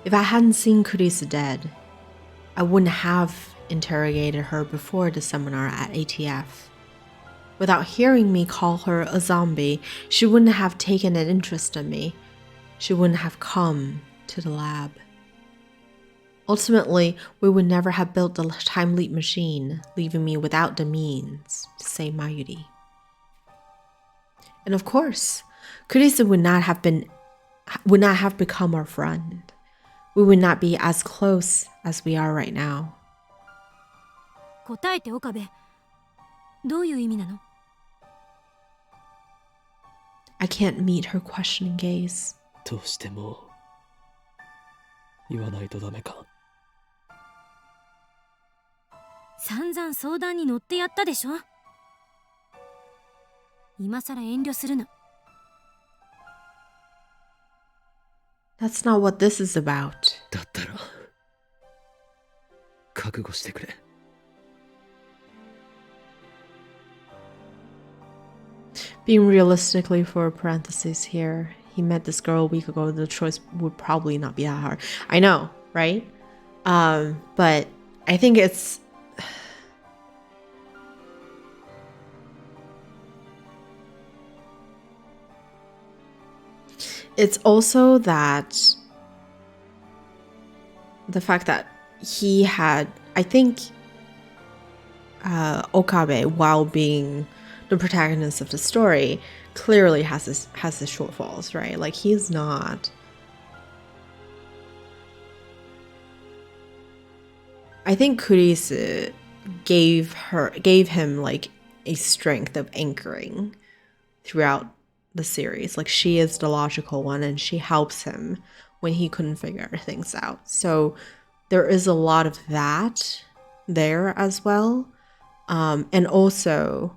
[SPEAKER 1] If I hadn't seen Cadise dead, I wouldn't have interrogated her before the seminar at ATF. Without hearing me call her a zombie, she wouldn't have taken an interest in me. She wouldn't have come to the lab. Ultimately, we would never have built the time leap machine, leaving me without the means to save Mayuri. And of course, Cadize would not have become our friend. We would not be as close as we are right now.
[SPEAKER 4] 答えて岡部、どういう意味なの？
[SPEAKER 1] I can't meet her questioning gaze.
[SPEAKER 2] どうしても言わないとダメか。
[SPEAKER 4] 散々相談に乗ってやったでしょ。今さら遠慮するな。
[SPEAKER 1] That's not what this is about.
[SPEAKER 2] だったら覚悟してくれ。
[SPEAKER 1] Being realistically for parentheses here, he met this girl a week ago. The choice would probably not be that hard. I know, right? But I think it's also that the fact that he had, I think, Okabe, while being the protagonist of the story, clearly has his shortfalls, right? Like, he's not. I think Kurisu gave him like a strength of anchoring throughout the series. Like, she is the logical one, and she helps him when he couldn't figure things out. So there is a lot of that there as well. And also,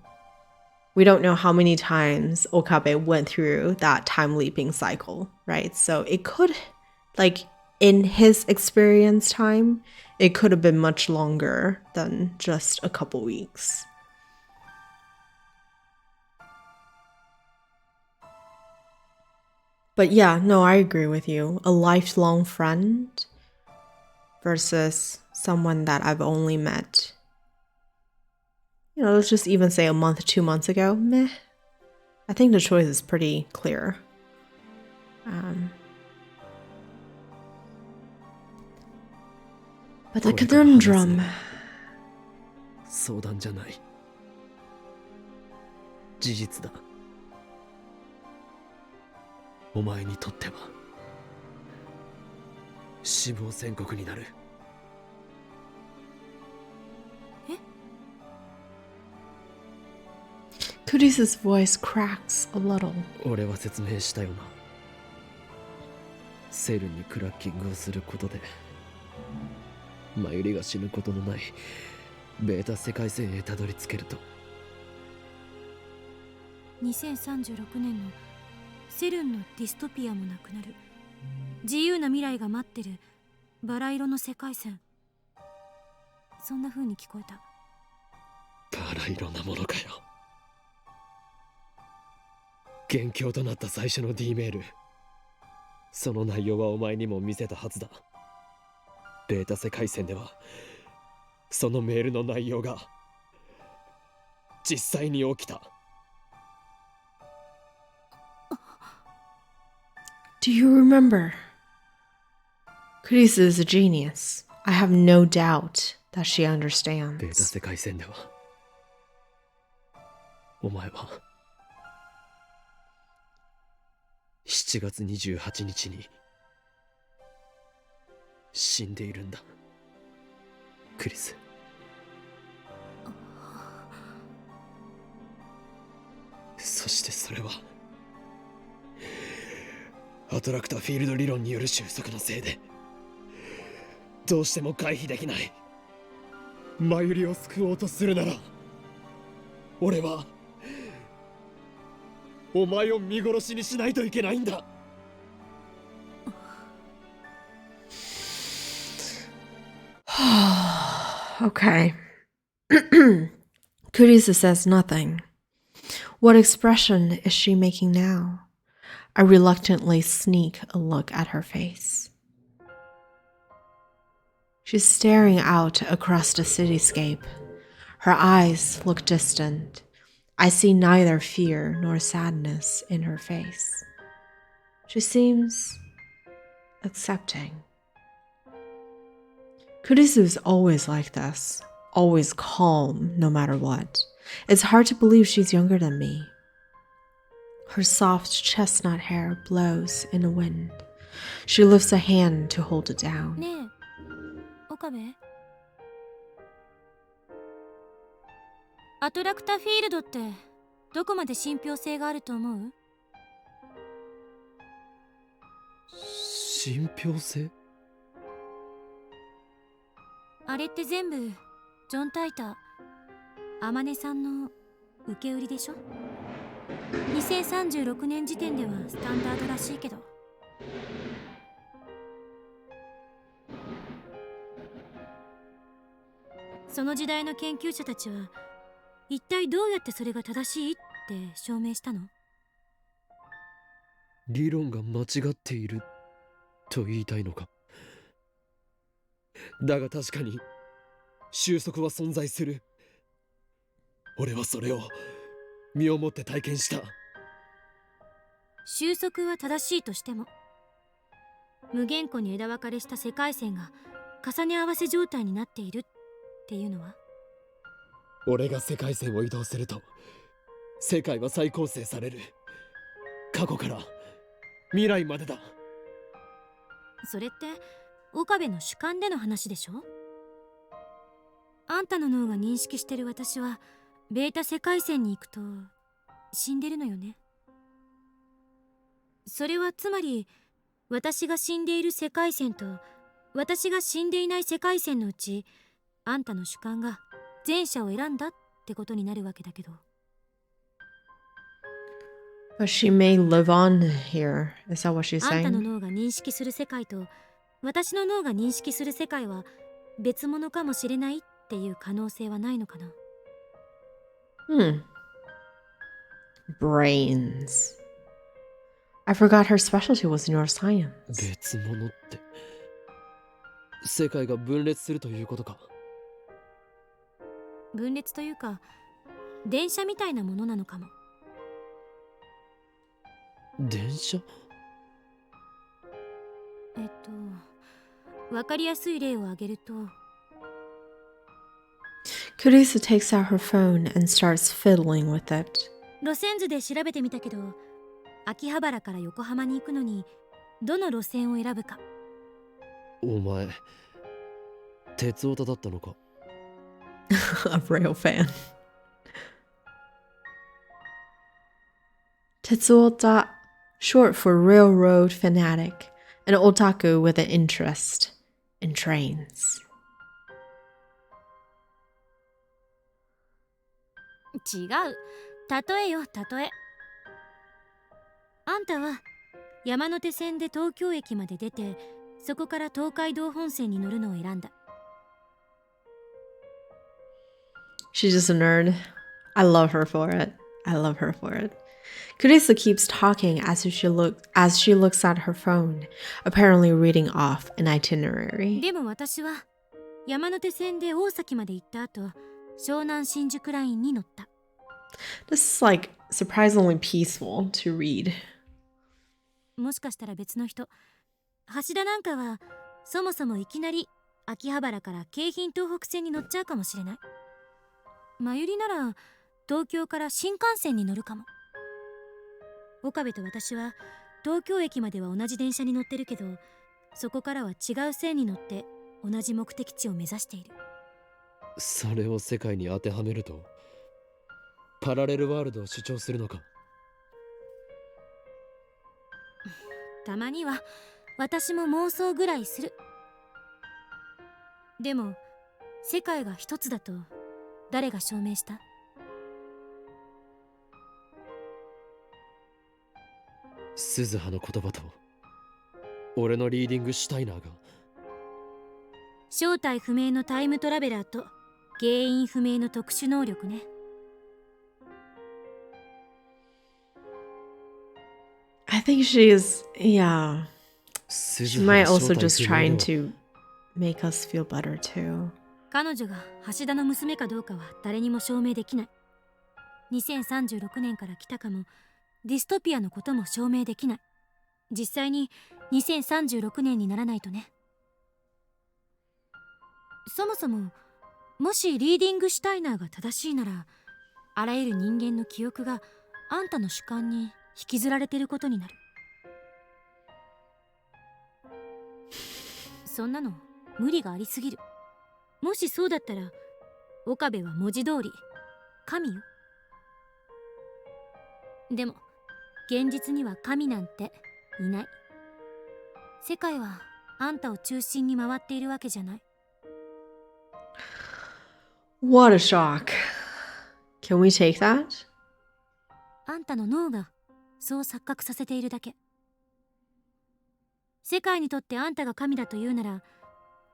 [SPEAKER 1] we don't know how many times Okabe went through that time leaping cycle, right? So it could, like, in his experience time, it could have been much longer than just a couple weeks. But yeah, no, I agree with you. A lifelong friend versus someone that I've only met, you know, let's just even say a month, 2 months ago. Meh. I think the choice is pretty clear. But the conundrum.
[SPEAKER 2] 相談じゃない。事実だ。お前にとっては死亡宣告になる。
[SPEAKER 1] Kurisu's voice cracks a little.
[SPEAKER 2] 俺は説明したよな。セルにクラッキングをすることでマユリが死ぬことのないベータ世界線へたどり着けると。
[SPEAKER 4] 2036年のセルンのディストピアもなくなる自由な未来が待ってるバラ色の世界線、そんな風に聞こえた。
[SPEAKER 2] バラ色なものかよ。元凶となった最初の D メール、その内容はお前にも見せたはずだ。ベータ世界線ではそのメールの内容が実際に起きた。
[SPEAKER 1] Do you remember? Kurisu is a genius. I have no doubt that she
[SPEAKER 2] ベータ
[SPEAKER 1] understands.
[SPEAKER 2] 世界線ではお前は7月28日に死んでいるんだ、クリス。そしてそれはアトラクターフィールド理論による収束のせいでどうしても回避できない。マユリを救おうとするなら俺はお前を見殺しにしないといけないんだ。
[SPEAKER 1] Okay. Kurisu says nothing. What expression is she making now? I reluctantly sneak a look at her face. She's staring out across the cityscape. Her eyes look distant. I see neither fear nor sadness in her face. She seems accepting. Kurisu is always like this, always calm no matter what. It's hard to believe she's younger than me. Her soft chestnut hair blows in the wind. She lifts a hand to hold it down.
[SPEAKER 4] ねえ、岡部。アトラクタフィールドってどこまで信憑性があると思う？
[SPEAKER 2] 信憑性？
[SPEAKER 4] あれって全部ジョン・タイター、天音さんの受け売りでしょ。2036年時点ではスタンダードらしいけど。その時代の研究者たちは一体どうやってそれが正しいって証明したの？
[SPEAKER 2] 理論が間違っていると言いたいのか。だが確かに収束は存在する。俺はそれを身をもって体験した。
[SPEAKER 4] 収束は正しいとしても無限個に枝分かれした世界線が重ね合わせ状態になっているっていうのは？
[SPEAKER 2] 俺が世界線を移動すると世界は再構成される。過去から未来までだ。
[SPEAKER 4] それって岡部の主観での話でしょ？あんたの脳が認識してる私はベータ世界線に行くと死んでるのよね。それはつまり私が死んでいる世界線と私が死んでいない世界線のうちあんたの主観が前者を選んだってことになるわけだけど。
[SPEAKER 1] But she may live on here. Is that what she's
[SPEAKER 4] あんたの
[SPEAKER 1] saying?
[SPEAKER 4] 脳が認識する世界と私の脳が認識する世界は別物かもしれないっていう可能性はないのかな。
[SPEAKER 1] Brains. I forgot her specialty was neuroscience.
[SPEAKER 2] 別物って世界が分裂するということか。
[SPEAKER 4] 分裂というか電車みたいなものなのかも。
[SPEAKER 2] 電車？
[SPEAKER 4] わかりやすい例を挙げると、
[SPEAKER 1] Kurisa takes out her phone and starts fiddling with it.
[SPEAKER 4] 路線図で調べてみたけど秋葉原から横浜に行くのにどの路線を選ぶか。
[SPEAKER 2] お前鉄オタだったのか。
[SPEAKER 1] A real fan. Tetsuota, short for railroad fanatic, an otaku with an interest in trains.
[SPEAKER 4] 違う、例えよ例え。あんたは山手線で東京駅まで出てそこから東海道本線に乗るのを選んだ。
[SPEAKER 1] She's just a nerd. I love her for it. I love her for it. Kurisa keeps talking as she looks at her phone, apparently reading off an itinerary.
[SPEAKER 4] でも私は山手線で大崎まで行った後湘南新宿ラインに乗った。
[SPEAKER 1] This is like surprisingly peaceful to read.
[SPEAKER 4] もしかしたら別の人、橋田なんかはそもそもいきなり秋葉原から京浜東北線に乗っちゃうかもしれない。真由里なら東京から新幹線に乗るかも。岡部と私は東京駅までは同じ電車に乗ってるけどそこからは違う線に乗って同じ目的地を目指している。
[SPEAKER 2] それを世界に当てはめるとパラレルワールドを主張するのか。
[SPEAKER 4] たまには私も妄想ぐらいする。でも世界が一つだと誰が証明した？
[SPEAKER 2] 鈴葉の言葉と俺のリーディングシュタイナーが。
[SPEAKER 4] 正体不明のタイムトラベラーと原因不明の特殊能力ね。
[SPEAKER 1] I think she is, yeah. She
[SPEAKER 2] 鈴葉
[SPEAKER 1] might
[SPEAKER 2] の
[SPEAKER 1] also
[SPEAKER 2] 正体
[SPEAKER 1] just
[SPEAKER 2] 不明
[SPEAKER 1] trying
[SPEAKER 2] では
[SPEAKER 1] to make us feel better too.
[SPEAKER 4] 彼女が橋田の娘かどうかは誰にも証明できない。2036年から来たかもディストピアのことも証明できない。実際に2036年にならないとね。そもそももしリーディングシュタイナーが正しいならあらゆる人間の記憶があんたの主観に引きずられてることになる。そんなの無理がありすぎる。もしそうだったら岡部は文字通り神よ。でも現実には神なんていない。世界はあんたを中心に回っているわけじゃない。
[SPEAKER 1] What a shock. Can we take that?
[SPEAKER 4] あんたの脳がそう錯覚させているだけ。世界にとってあんたが神だというなら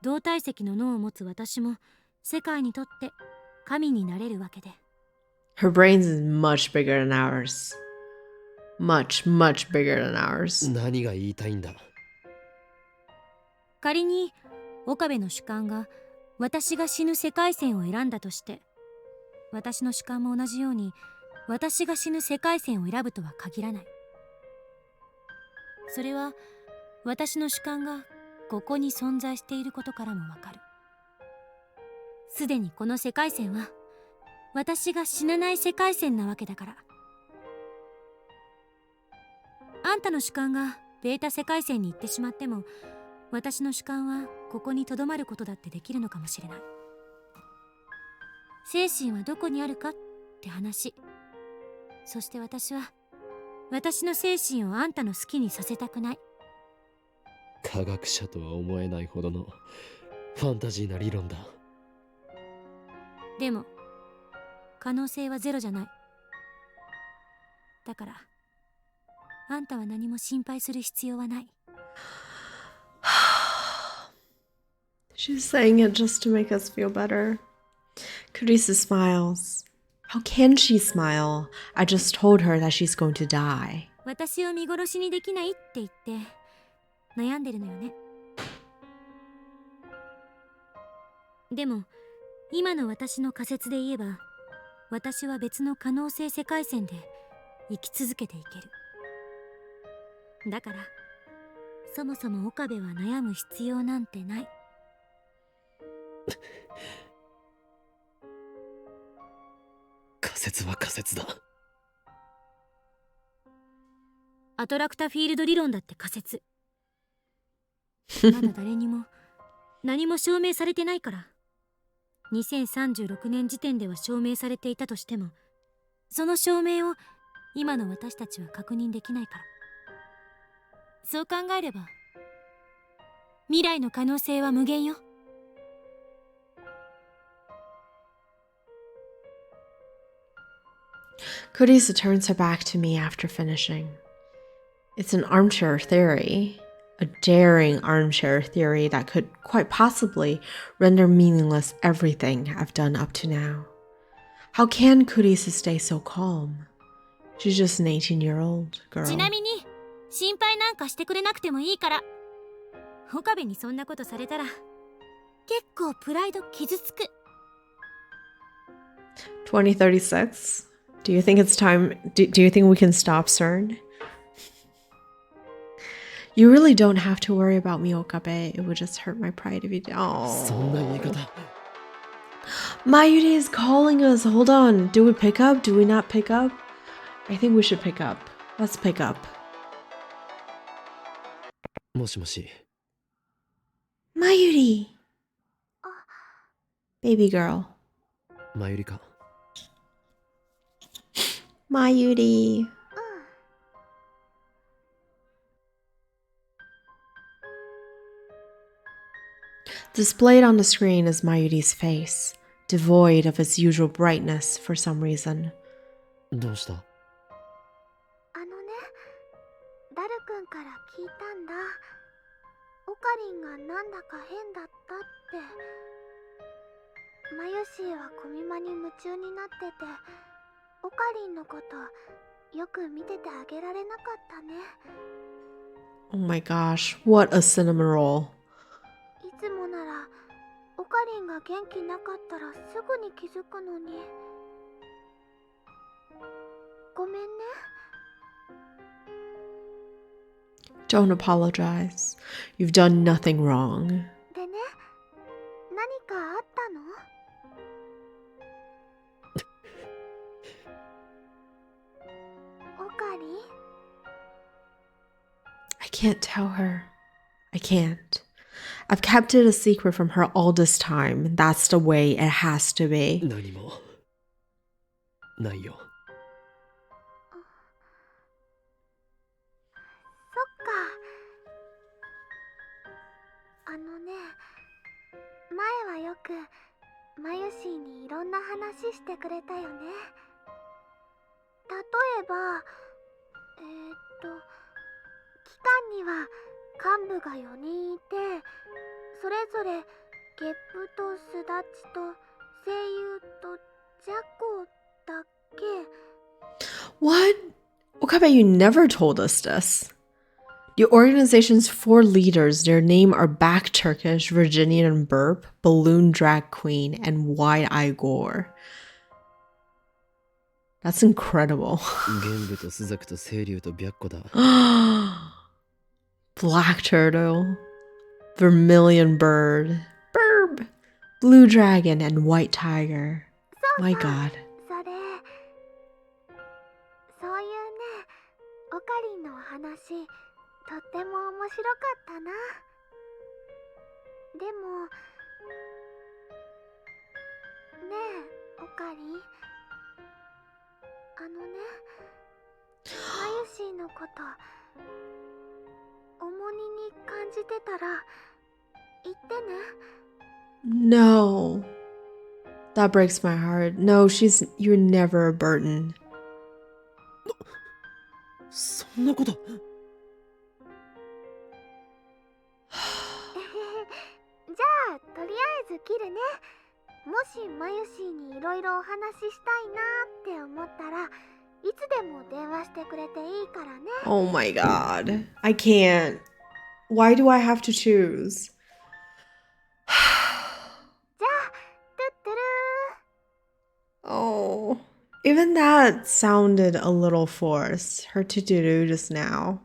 [SPEAKER 4] 同体積の脳を持つ私も世界にとって神になれるわけで。
[SPEAKER 1] Her brains is much bigger than ours. Much, much bigger than ours.
[SPEAKER 2] 何が言いたいんだ。
[SPEAKER 4] 仮に岡部の主観が私が死ぬ世界線を選んだとして私の主観も同じように私が死ぬ世界線を選ぶとは限らない。それは私の主観がここに存在していることからもわかる。すでにこの世界線は私が死なない世界線なわけだから。あんたの主観がベータ世界線に行ってしまっても、私の主観はここに留まることだってできるのかもしれない。精神はどこにあるかって話。そして私は私の精神をあんたの好きにさせたくない。
[SPEAKER 2] 科学者とは思えないほどのファンタジーな理論だ。
[SPEAKER 4] でも可能性はゼロじゃない。だからあんたは何も心配する必要はない。
[SPEAKER 1] She's saying it just to make us feel better. Carissa smiles. How can she smile? I just told her that she's going to die.
[SPEAKER 4] 私を見殺しにできないって言って悩んでるのよね。でも今の私の仮説で言えば、私は別の可能性世界線で生き続けていける。だからそもそも岡部は悩む必要なんてない。
[SPEAKER 2] 仮説は仮説だ。
[SPEAKER 4] アトラクタフィールド理論だって仮説。まだ誰にも何も証明されてないから。2036年時点では証明されていたとしても、その証明を今の私たちは確認できないから。そう考えれば未来の可能性は無限よ。
[SPEAKER 1] Carissa turns her back to me after finishing. It's an armchair theory, a daring armchair theory that could quite possibly render meaningless everything I've done up to now. How can Carissa stay so calm? She's just an 18-year-old girl.
[SPEAKER 4] ちなみに心配なんかしてくれなくてもいいから。岡部にそんなことされたら結構プライド傷つく。
[SPEAKER 1] 2036? Do you think it's time? Do you think we can stop CERN? You really don't have to worry about me, Okabe. It would just hurt my pride if you did.
[SPEAKER 2] そんな言い方。
[SPEAKER 1] Mayuri is calling us. Hold on. Do we pick up? Do we not pick up? I think we should pick up. Let's pick up.
[SPEAKER 2] もしもし。
[SPEAKER 1] Mayuri. Baby girl.
[SPEAKER 2] マユリか。
[SPEAKER 1] Mayuri. Displayed on the screen is Mayuri's face, devoid of its usual brightness for some reason.
[SPEAKER 2] どうした？
[SPEAKER 3] あのね、ダル君から聞いたんだ。オカリンがなんだか変だったって。マユシーはコミマに夢中になってて、オカリンのことよく見ててあげられなかったね。
[SPEAKER 1] Oh my gosh, what a cinema roll.
[SPEAKER 3] いつもならオカリンが元気なかったらすぐに気づくのに。ごめんね。
[SPEAKER 1] Don't apologize. You've done nothing wrong.
[SPEAKER 3] でね、何かあったの？オカリン？
[SPEAKER 1] I can't tell her. I can't. I've kept it a secret from her all this time. That's the way it has to be.
[SPEAKER 2] 何もないよ。
[SPEAKER 3] そっか。あのね、前はよくマユシーにいろんな話してくれたよね。例えば機関には幹部が4人いて、それぞれゲップとスダチと声優とジャコだっけ。
[SPEAKER 1] What? Okabe, you never told us this. The organization's 4 leaders, their name are Back Turkish, Virginian and Burp, Balloon Drag Queen, and Wide-Eye Gore. That's incredible.
[SPEAKER 2] 玄武とスザクと清流と白虎だ。
[SPEAKER 1] Black Turtle. vermilion bird, burb, blue dragon, and white tiger. My god.
[SPEAKER 3] そういうね、オカリンのお話、とっても面白かったな。でも、ねえ、オカリン。マユシーのこと、重荷に感じてたら、言ってね。
[SPEAKER 1] No. That breaks my heart. No, you're never a burden.
[SPEAKER 2] そんなこと。
[SPEAKER 3] じゃあ、とりあえず切るね。もしマユシーにいろいろお話ししたいなって思ったら、いつでも電話してくれていいからね。
[SPEAKER 1] Oh my god. I can't. Why do I have to choose?
[SPEAKER 3] じゃあ、トゥットゥルー。
[SPEAKER 1] Oh, even that sounded a little forced. Her to-do just now.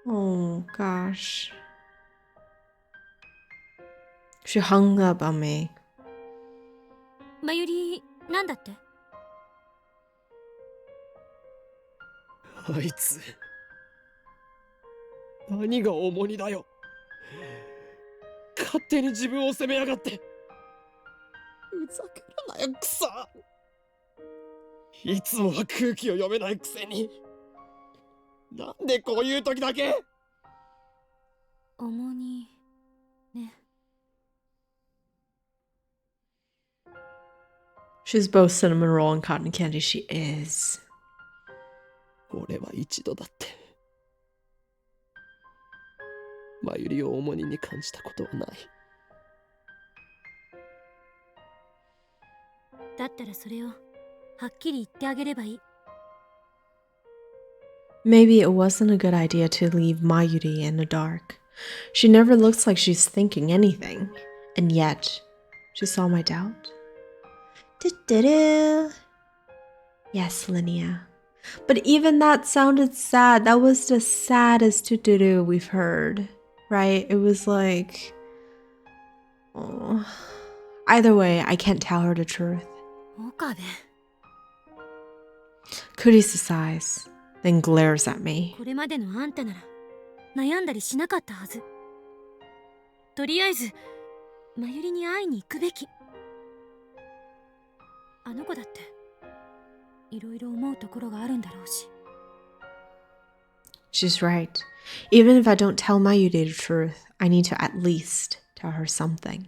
[SPEAKER 1] Oh gosh. She hung up on me.
[SPEAKER 4] まゆり、なんだって？
[SPEAKER 2] あいつ何が重荷だよ。勝手に自分を責めやがって。ふざけるなよ、くそ。いつもは空気を読めないくせに、なんでこういう時だけ。
[SPEAKER 4] 重荷ね。
[SPEAKER 1] She's both cinnamon roll and cotton candy. She is.
[SPEAKER 2] 俺は一度だってまゆりを重荷に感じたことはない。
[SPEAKER 4] だったらそれをはっきり言ってあげればいい。
[SPEAKER 1] Maybe it wasn't a good idea to leave Mayuri in the dark. She never looks like she's thinking anything. And yet, she saw my doubt. Do-do-do. Yes, Linnea. But even that sounded sad. That was the saddest do-do-do we've heard. Right? It was like... Oh. Either way, I can't tell her the truth.
[SPEAKER 4] 岡部。
[SPEAKER 1] Kurisu sighs, then glares at me.
[SPEAKER 4] これまでのあんたなら悩んだりしなかったはず。とりあえずまゆりに会いに行くべき。あの子だっていろいろ思うところがあるんだろうし。
[SPEAKER 1] She's right. Even if I don't tell Mayuri the truth, I need to at least tell her something.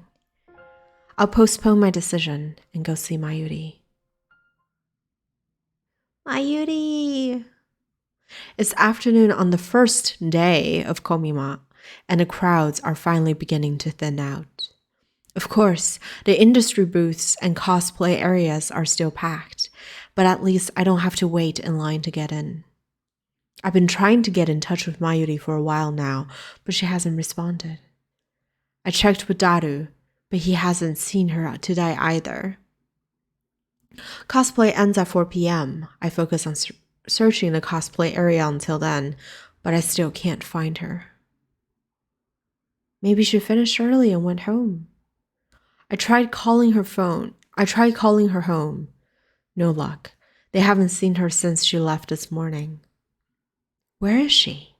[SPEAKER 1] I'll postpone my decision and go see Mayuri. Mayuri! It's afternoon on the first day of Komima, and the crowds are finally beginning to thin out. Of course, the industry booths and cosplay areas are still packed, but at least I don't have to wait in line to get in. I've been trying to get in touch with Mayuri for a while now, but she hasn't responded. I checked with Daru, but he hasn't seen her today either. Cosplay ends at 4 p.m. I focus on searching the cosplay area until then, but I still can't find her. Maybe she finished early and went home. I tried calling her home. No luck. They haven't seen her since she left this morning. Where is she?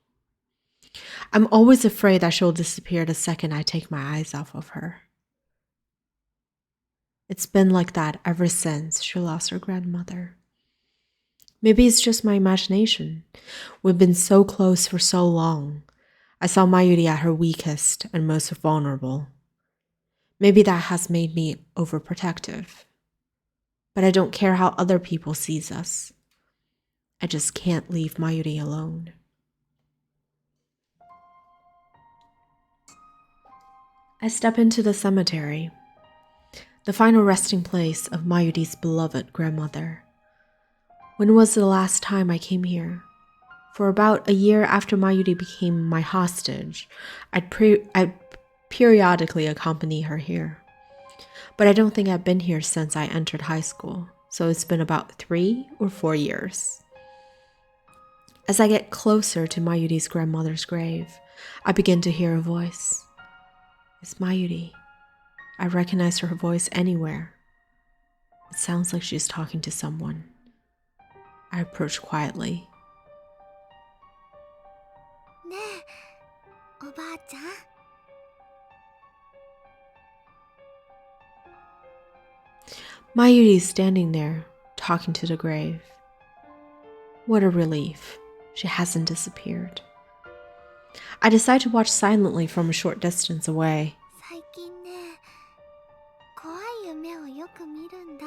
[SPEAKER 1] I'm always afraid that she'll disappear the second I take my eyes off of her. It's been like that ever since she lost her grandmother. Maybe it's just my imagination. We've been so close for so long. I saw Mayuri at her weakest and most vulnerable. Maybe that has made me overprotective. But I don't care how other people sees us. I just can't leave Mayuri alone. I step into the cemetery, the final resting place of Mayuri's beloved grandmother. When was the last time I came here? For about a year after Mayuri became my hostage, I'd periodically accompany her here. But I don't think I've been here since I entered high school, so it's been about 3 or 4 years. As I get closer to Mayuri's grandmother's grave, I begin to hear a voice. It's Mayuri. I recognize her voice anywhere. It sounds like she's talking to someone. I approach quietly.
[SPEAKER 3] ねえ、おばあちゃん。
[SPEAKER 1] Mayuri is standing there, talking to the grave. What a relief. She hasn't disappeared. I decide to watch silently from a short distance away.
[SPEAKER 3] 最近ね、怖い夢をよく見るんだ。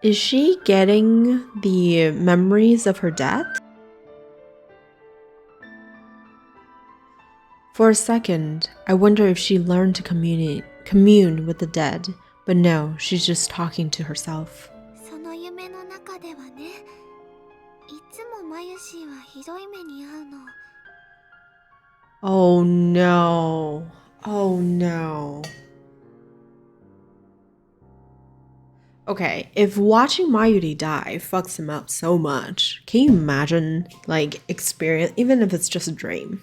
[SPEAKER 1] Is she getting the memories of her death? For a second, I wonder if she learned to commune with the dead, but no, she's just talking to herself.
[SPEAKER 3] その夢の中ではね、いつもマユシーはひどい目に遭うの。
[SPEAKER 1] Oh no. Oh no. Okay, if watching Mayuri die fucks him up so much, can you imagine, like, experience, even if it's just a dream?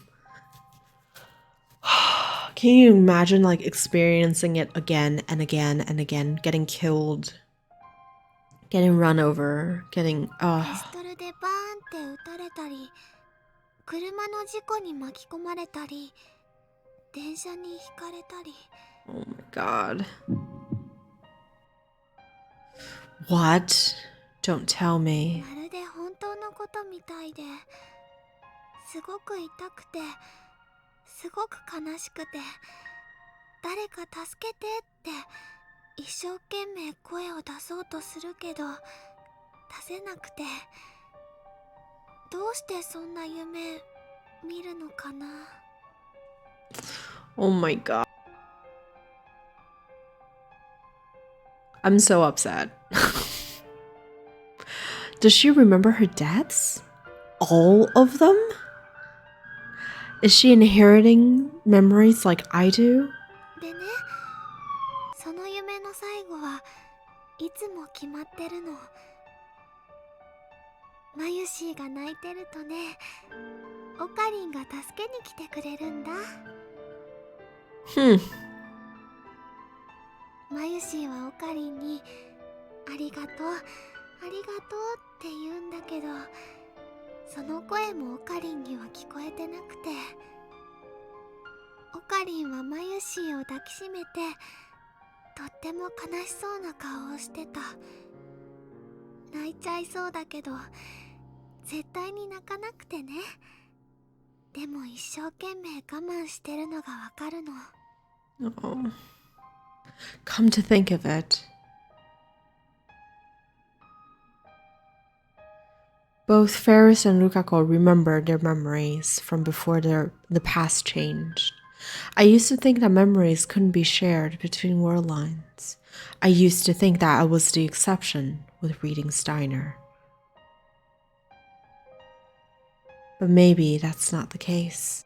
[SPEAKER 1] Can you imagine, like, experiencing it again and again and again, getting killed, getting run over, getting,
[SPEAKER 3] ピストルでバーンって撃たれたり、車の事故に巻き込まれたり、電車にひかれたり。
[SPEAKER 1] Oh my god. What? Don't tell me.
[SPEAKER 3] まるで本当のことみたいで、すごく痛くて、すごく悲しくて、誰か助けてって一生懸命声を出そうとするけど出せなくて、どうしてそんな夢見るのかな。
[SPEAKER 1] Oh my god. I'm so upset. Does she remember her deaths? All of them? Is she inheriting memories like I do?
[SPEAKER 3] でね、その夢の最後はいつも決まってるの。マユシーが泣いてるとね、オカリンが助けに来てくれるんだ。マユシーはオカリンにありがとう、ありがとうって言うんだけど、その声もオカリンには聞こえてなくて、オカリンはマユシーを抱きしめてとっても悲しそうな顔をしてた。泣いちゃいそうだけど絶対に泣かなくてね。でも一生懸命我慢してるのがわかるの。
[SPEAKER 1] Oh. Come to think of it, both Ferris and Rukako remember their memories from before the past changed. I used to think that memories couldn't be shared between world lines. I used to think that I was the exception with reading Steiner. But maybe that's not the case.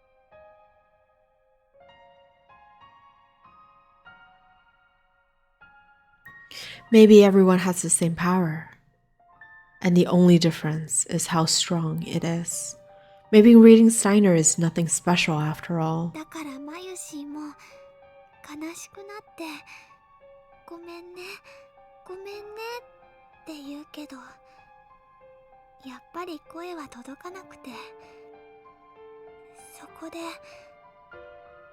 [SPEAKER 1] Maybe everyone has the same power, and the only difference is how strong it is. Maybe reading Steiner is nothing special after all.
[SPEAKER 3] だからマユシーも悲しくなってごめんね、ごめんねって言うけど、やっぱり声は届かなくて、そこで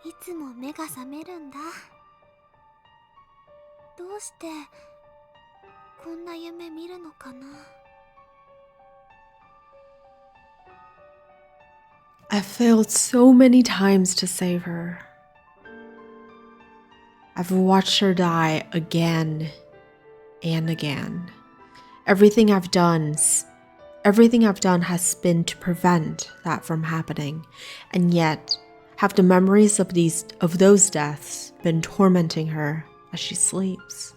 [SPEAKER 3] いつも目が覚めるんだ。どうしてこんな夢見るのかな。
[SPEAKER 1] I've failed so many times to save her. I've watched her die again and again. Everything I've done has been to prevent that from happening, and yet have the memories of those deaths been tormenting her as she sleeps.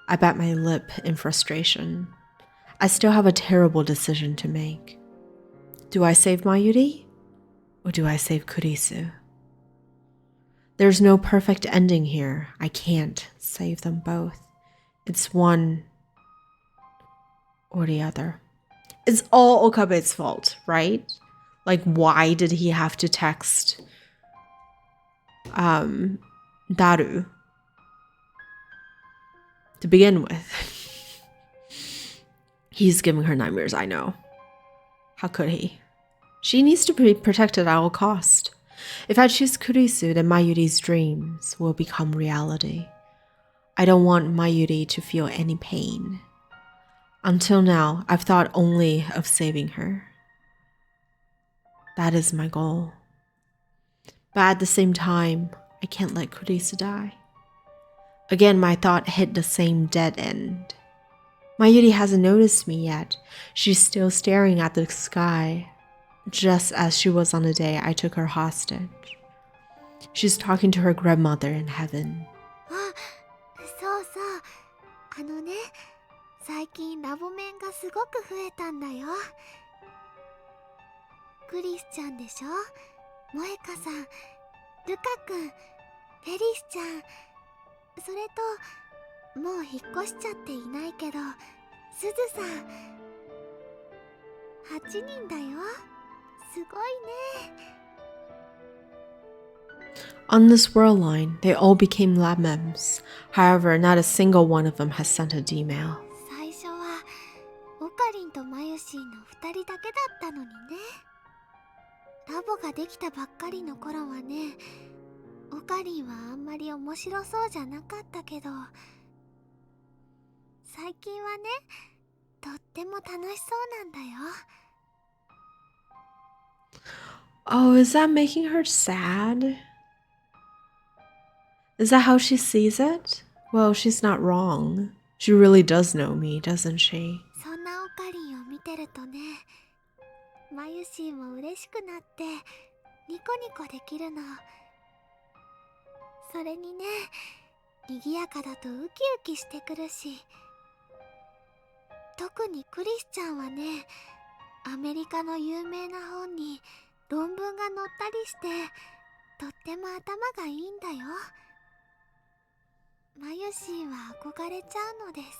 [SPEAKER 1] I bite my lip in frustration. I still have a terrible decision to make. Do I save Mayuri? Or do I save Kurisu? There's no perfect ending here. I can't save them both. It's one or the other. It's all Okabe's fault, right? Like, why did he have to text Daru to begin with? He's giving her nightmares, I know. How could he? She needs to be protected at all cost. If I choose Kurisu, then Mayuri's dreams will become reality. I don't want Mayuri to feel any pain. Until now, I've thought only of saving her. That is my goal. But at the same time, I can't let Kurisu die. Again, my thought hit the same dead end. Mayuri hasn't noticed me yet. She's still staring at the sky, just as she was on the day I took her hostage. She's talking to her grandmother in heaven.
[SPEAKER 3] そうそう。最近ラボメンがすごく増えたんだよ。クリスちゃんでしょ、萌香さん、ルカくん、フェリスちゃん、それともう引っ越しちゃっていないけどすずさん。8人だよ。すごいね。
[SPEAKER 1] On this world line, they all became lab mems. However, not a single one of them has sent a D-mail.
[SPEAKER 3] 最初はオカリンとマユシーの2人だけだったのにね。ラボができたばっかりの頃はね、オカリンはあんまり面白そうじゃなかったけど、最近はね、とっても楽しそうなんだよ。
[SPEAKER 1] Oh, is that making her sad? Is that how she sees it? Well, she's not wrong. She really does know me, doesn't she?
[SPEAKER 3] そんなオカリンを見てるとね、マユシーも嬉しくなってニコニコできるの。それにね、賑やかだとウキウキしてくるし、特にクリスちゃんはね、アメリカの有名な本に論文が載ったりしてとっても頭がいいんだよ。マユシーは憧れちゃうのです。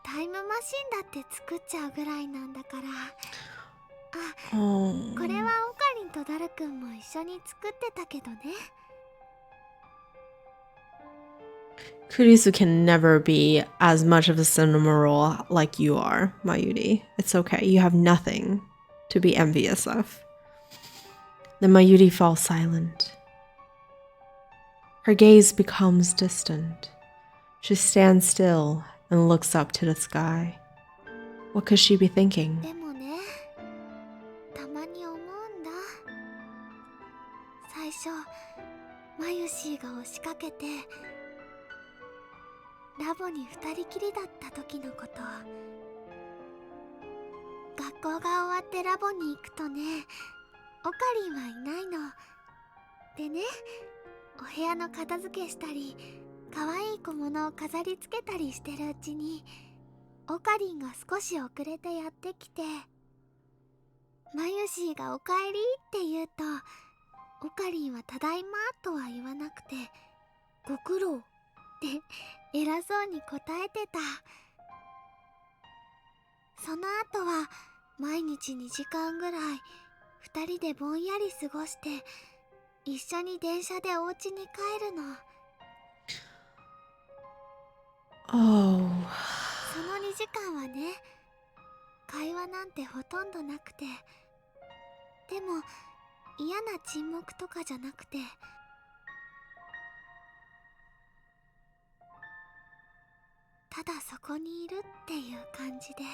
[SPEAKER 3] タイムマシンだって作っちゃうぐらいなんだから。あ、これはオカリンとダルくんも一緒に作ってたけどね。
[SPEAKER 1] Kurisu can never be as much of a cinema role like you are, Mayuri. It's okay. You have nothing to be envious of. Then Mayuri falls silent. Her gaze becomes distant. She stands still and looks up to the sky. What could she be thinking?
[SPEAKER 3] でもね、たまに思うんだ。最初マユシーが押しかけてラボに2人きりだった時のこと。学校が終わってラボに行くとね、オカリンはいないの。でね、お部屋の片付けしたり、可愛い小物を飾り付けたりしてるうちに、オカリンが少し遅れてやってきて、マユシーがおかえりって言うと、オカリンはただいまとは言わなくて、ご苦労って偉そうに答えてた。その後は毎日2時間ぐらい2人でぼんやり過ごして、一緒に電車でお家に帰るの。
[SPEAKER 1] Oh.
[SPEAKER 3] その2時間はね、会話なんてほとんどなくて、でも嫌な沈黙とかじゃなくて、ただそこにいるっていう感じで。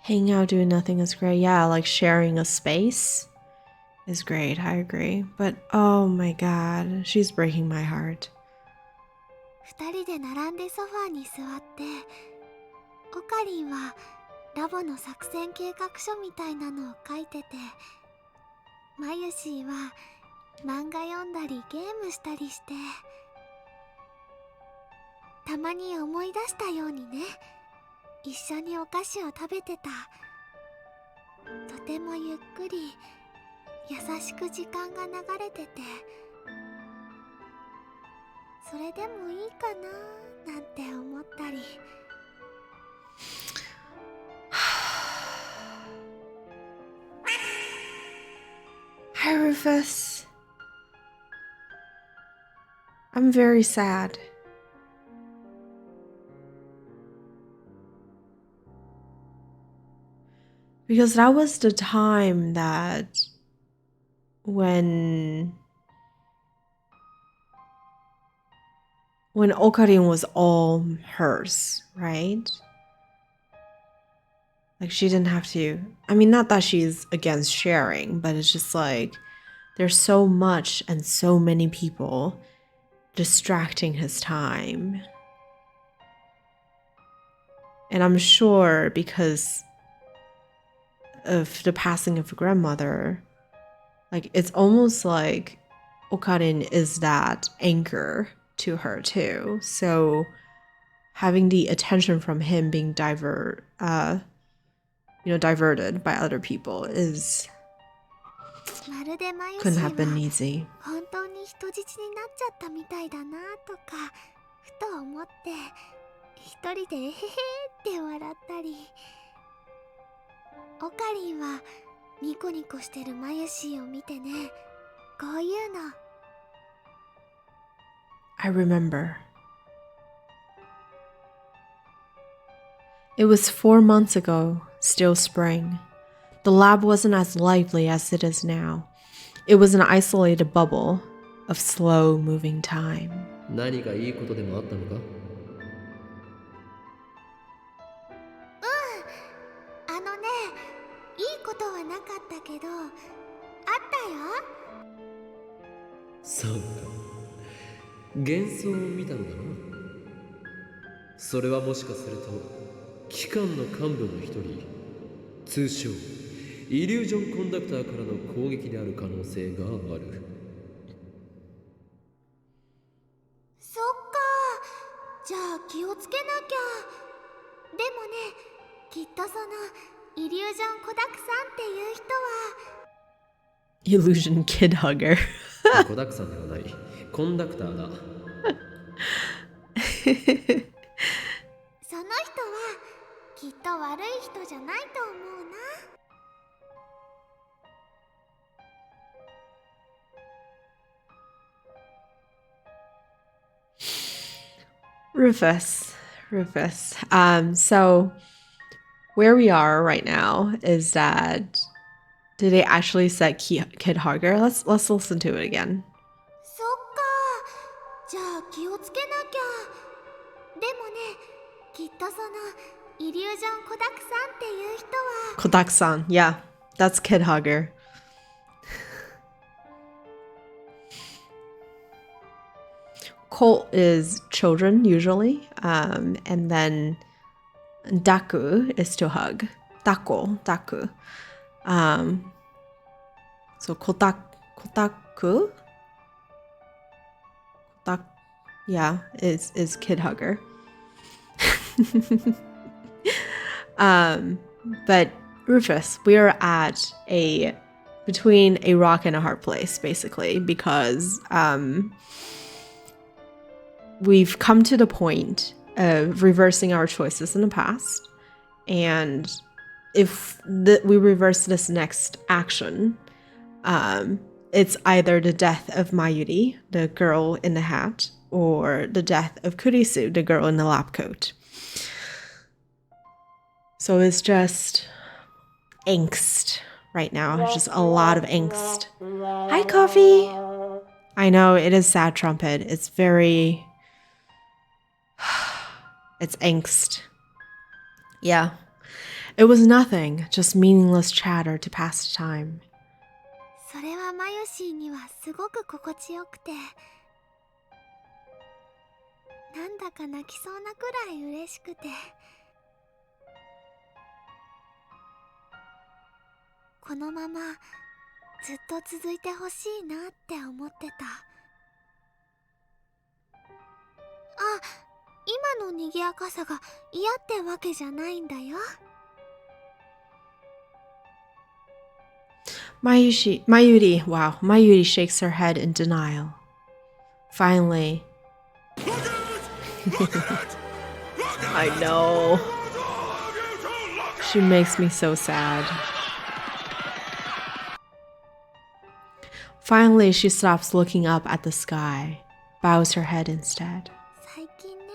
[SPEAKER 1] Hanging out doing nothing is great. Yeah, like sharing a space is great. I agree. But oh my god, she's breaking my heart.
[SPEAKER 3] 2人で並んでソファーに座って、オカリンはラボの作戦計画書みたいなのを書いてて、マユシーは漫画読んだりゲームしたりして、たまに思い出したようにね、一緒にお菓子を食べてた。とてもゆっくり優しく時間が流れてて、それでもいいかななんて思ったり。
[SPEAKER 1] Hi, Rufus. I'm very sad. Because that was the time that when Okarin was all hers, right? Like she didn't have to, I mean, not that she's against sharing, but it's just like there's so much and so many people distracting his time. And I'm sure because of the passing of a grandmother, like it's almost like Okarin is that anchor to her too. So having the attention from him being diverted by other people is
[SPEAKER 3] まるでマユシ
[SPEAKER 1] couldn't
[SPEAKER 3] ー
[SPEAKER 1] have been
[SPEAKER 3] は
[SPEAKER 1] easy.
[SPEAKER 3] 本当に人質になっちゃったみたいだなとかふと思って一人でえへへって笑ったり、オカリンはニコニコしてるマユシーを見てね、こういうの。
[SPEAKER 1] I remember. It was 4 months ago, still spring. The lab wasn't as lively as it is now. It was an isolated bubble of slow-moving time.
[SPEAKER 2] 何かいいことでもあったのか？
[SPEAKER 3] あのね、いいことはなかったけど、あったよ。
[SPEAKER 2] そうか。幻想を見たのだろう。それはもしかすると機関の幹部の一人、通称イリュージョンコンダクターからの攻撃である可能性がある。
[SPEAKER 3] そっか、じゃあ気をつけなきゃ。でもね、きっとそのイリュージョンコダクさんっていう人は
[SPEAKER 1] Illusion kid hugger.
[SPEAKER 2] コダクさんではない、コンダクターだ。
[SPEAKER 3] その人はきっと悪い人じゃないと思うな。
[SPEAKER 1] Rufus. So where we are right now is that did they actually set kid hugger? Let's listen to it again.
[SPEAKER 3] そっか、じゃあ気をつけなきゃ。でもね、きっとそのイリュージョンコダクさんっていう人は
[SPEAKER 1] Kodak-san, yeah, that's kid hugger. Cult is children usually, and then daku is to hug. Daku. So kotaku, yeah, is kid hugger. But Rufus, we are at between a rock and a hard place, basically, because we've come to the point of reversing our choices in the past, and if we reverse this next action, it's either the death of Mayuri, the girl in the hat, or the death of Kurisu, the girl in the lab coat. So it's just angst right now. It's just a lot of angst. Hi, Coffee. I know it is sad trumpet. It's very... it's angst. Yeah. It was nothing, just meaningless chatter to pass the time.
[SPEAKER 3] それはマヨシーにはすごく心地よくて、なんだか泣きそうなくらい嬉しくて、このままずっと続いてほしいなって思ってた。あ、今の賑やかさが嫌ってわけじゃないんだよ。
[SPEAKER 1] Mayuri shakes her head in denial. Finally, I know. She makes me so sad. Finally, she stops looking up at the sky, bows her head instead.
[SPEAKER 3] 最近ね、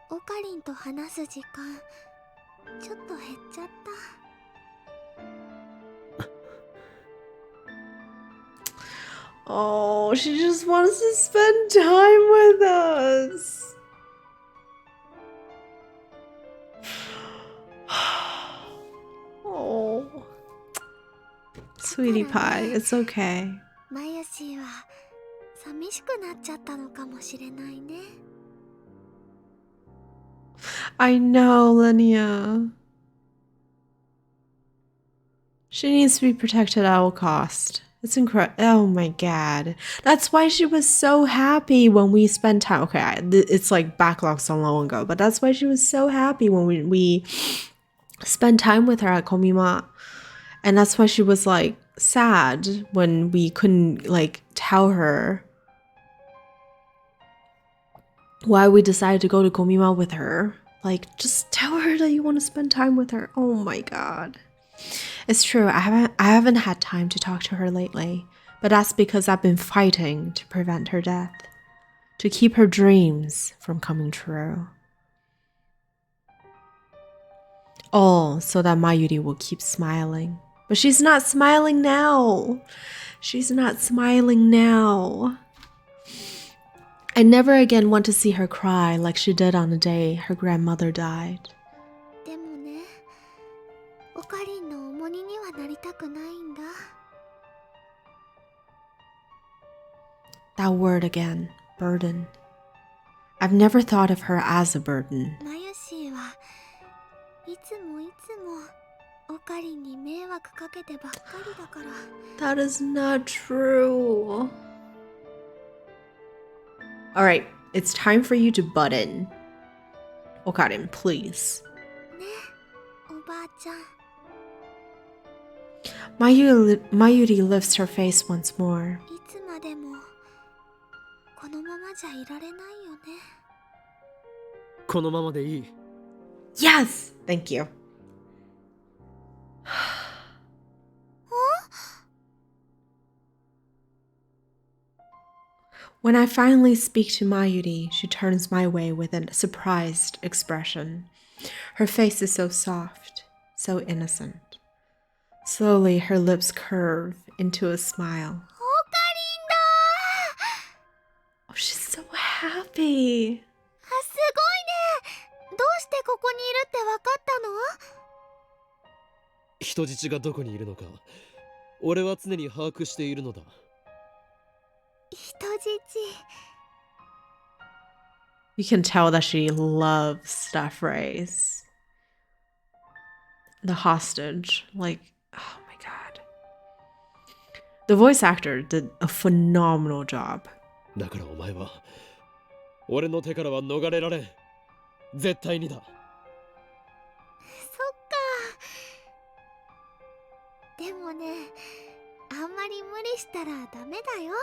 [SPEAKER 3] オカリンと話す時間ちょっと減っちゃった。
[SPEAKER 1] Oh, she just wants to spend time with us. Oh, sweetie pie, it's okay.
[SPEAKER 3] マユシーは寂しくなっちゃったのかもしれないね。
[SPEAKER 1] I know, Linnea. She needs to be protected at all cost. It's incredible. Oh my god. That's why she was so happy when we spent time. Okay, it's like backlogged so long ago, but that's why she was so happy when we spent time with her at Komima. And that's why she was like sad when we couldn't like tell her why we decided to go to Komima with her. Like, just tell her that you want to spend time with her. Oh my god. It's true, I haven't had time to talk to her lately, but that's because I've been fighting to prevent her death, to keep her dreams from coming true. All so that Mayuri will keep smiling. But she's not smiling now. She's not smiling now. I never again want to see her cry like she did on the day her grandmother died.
[SPEAKER 3] でもね、オカリンの重荷にはなりたくないんだ。
[SPEAKER 1] That word again, burden. I've never thought of her as a burden.
[SPEAKER 3] マユシーはいつもオカリンに迷惑かけてばっかりだから。
[SPEAKER 1] That is not true. Alright, it's time for you to butt in. Okarin, please.
[SPEAKER 3] ね、おばあちゃん。
[SPEAKER 1] Mayuri lifts her face once more.
[SPEAKER 3] いつまでもこのままじゃいられないよね。
[SPEAKER 2] このままでいい。
[SPEAKER 1] Yes! Thank you. When I finally speak to Mayuri, she turns my way with a surprised expression. Her face is so soft, so innocent. Slowly, her lips curve into a smile.
[SPEAKER 3] オカリンだー。
[SPEAKER 1] Oh, she's so happy.
[SPEAKER 3] あ、すごいね。どうしてここにいるってわかったの？
[SPEAKER 2] 人質がどこにいるのか、俺は常に把握しているのだ。
[SPEAKER 3] 人質。
[SPEAKER 1] You can tell that she loves that phrase. The hostage. Like, oh my god. The voice actor did a phenomenal job.
[SPEAKER 2] だからお前は俺の手からは逃れられん。絶対にだ。
[SPEAKER 3] そっか。でもね、あんまり無理したらダメだよ。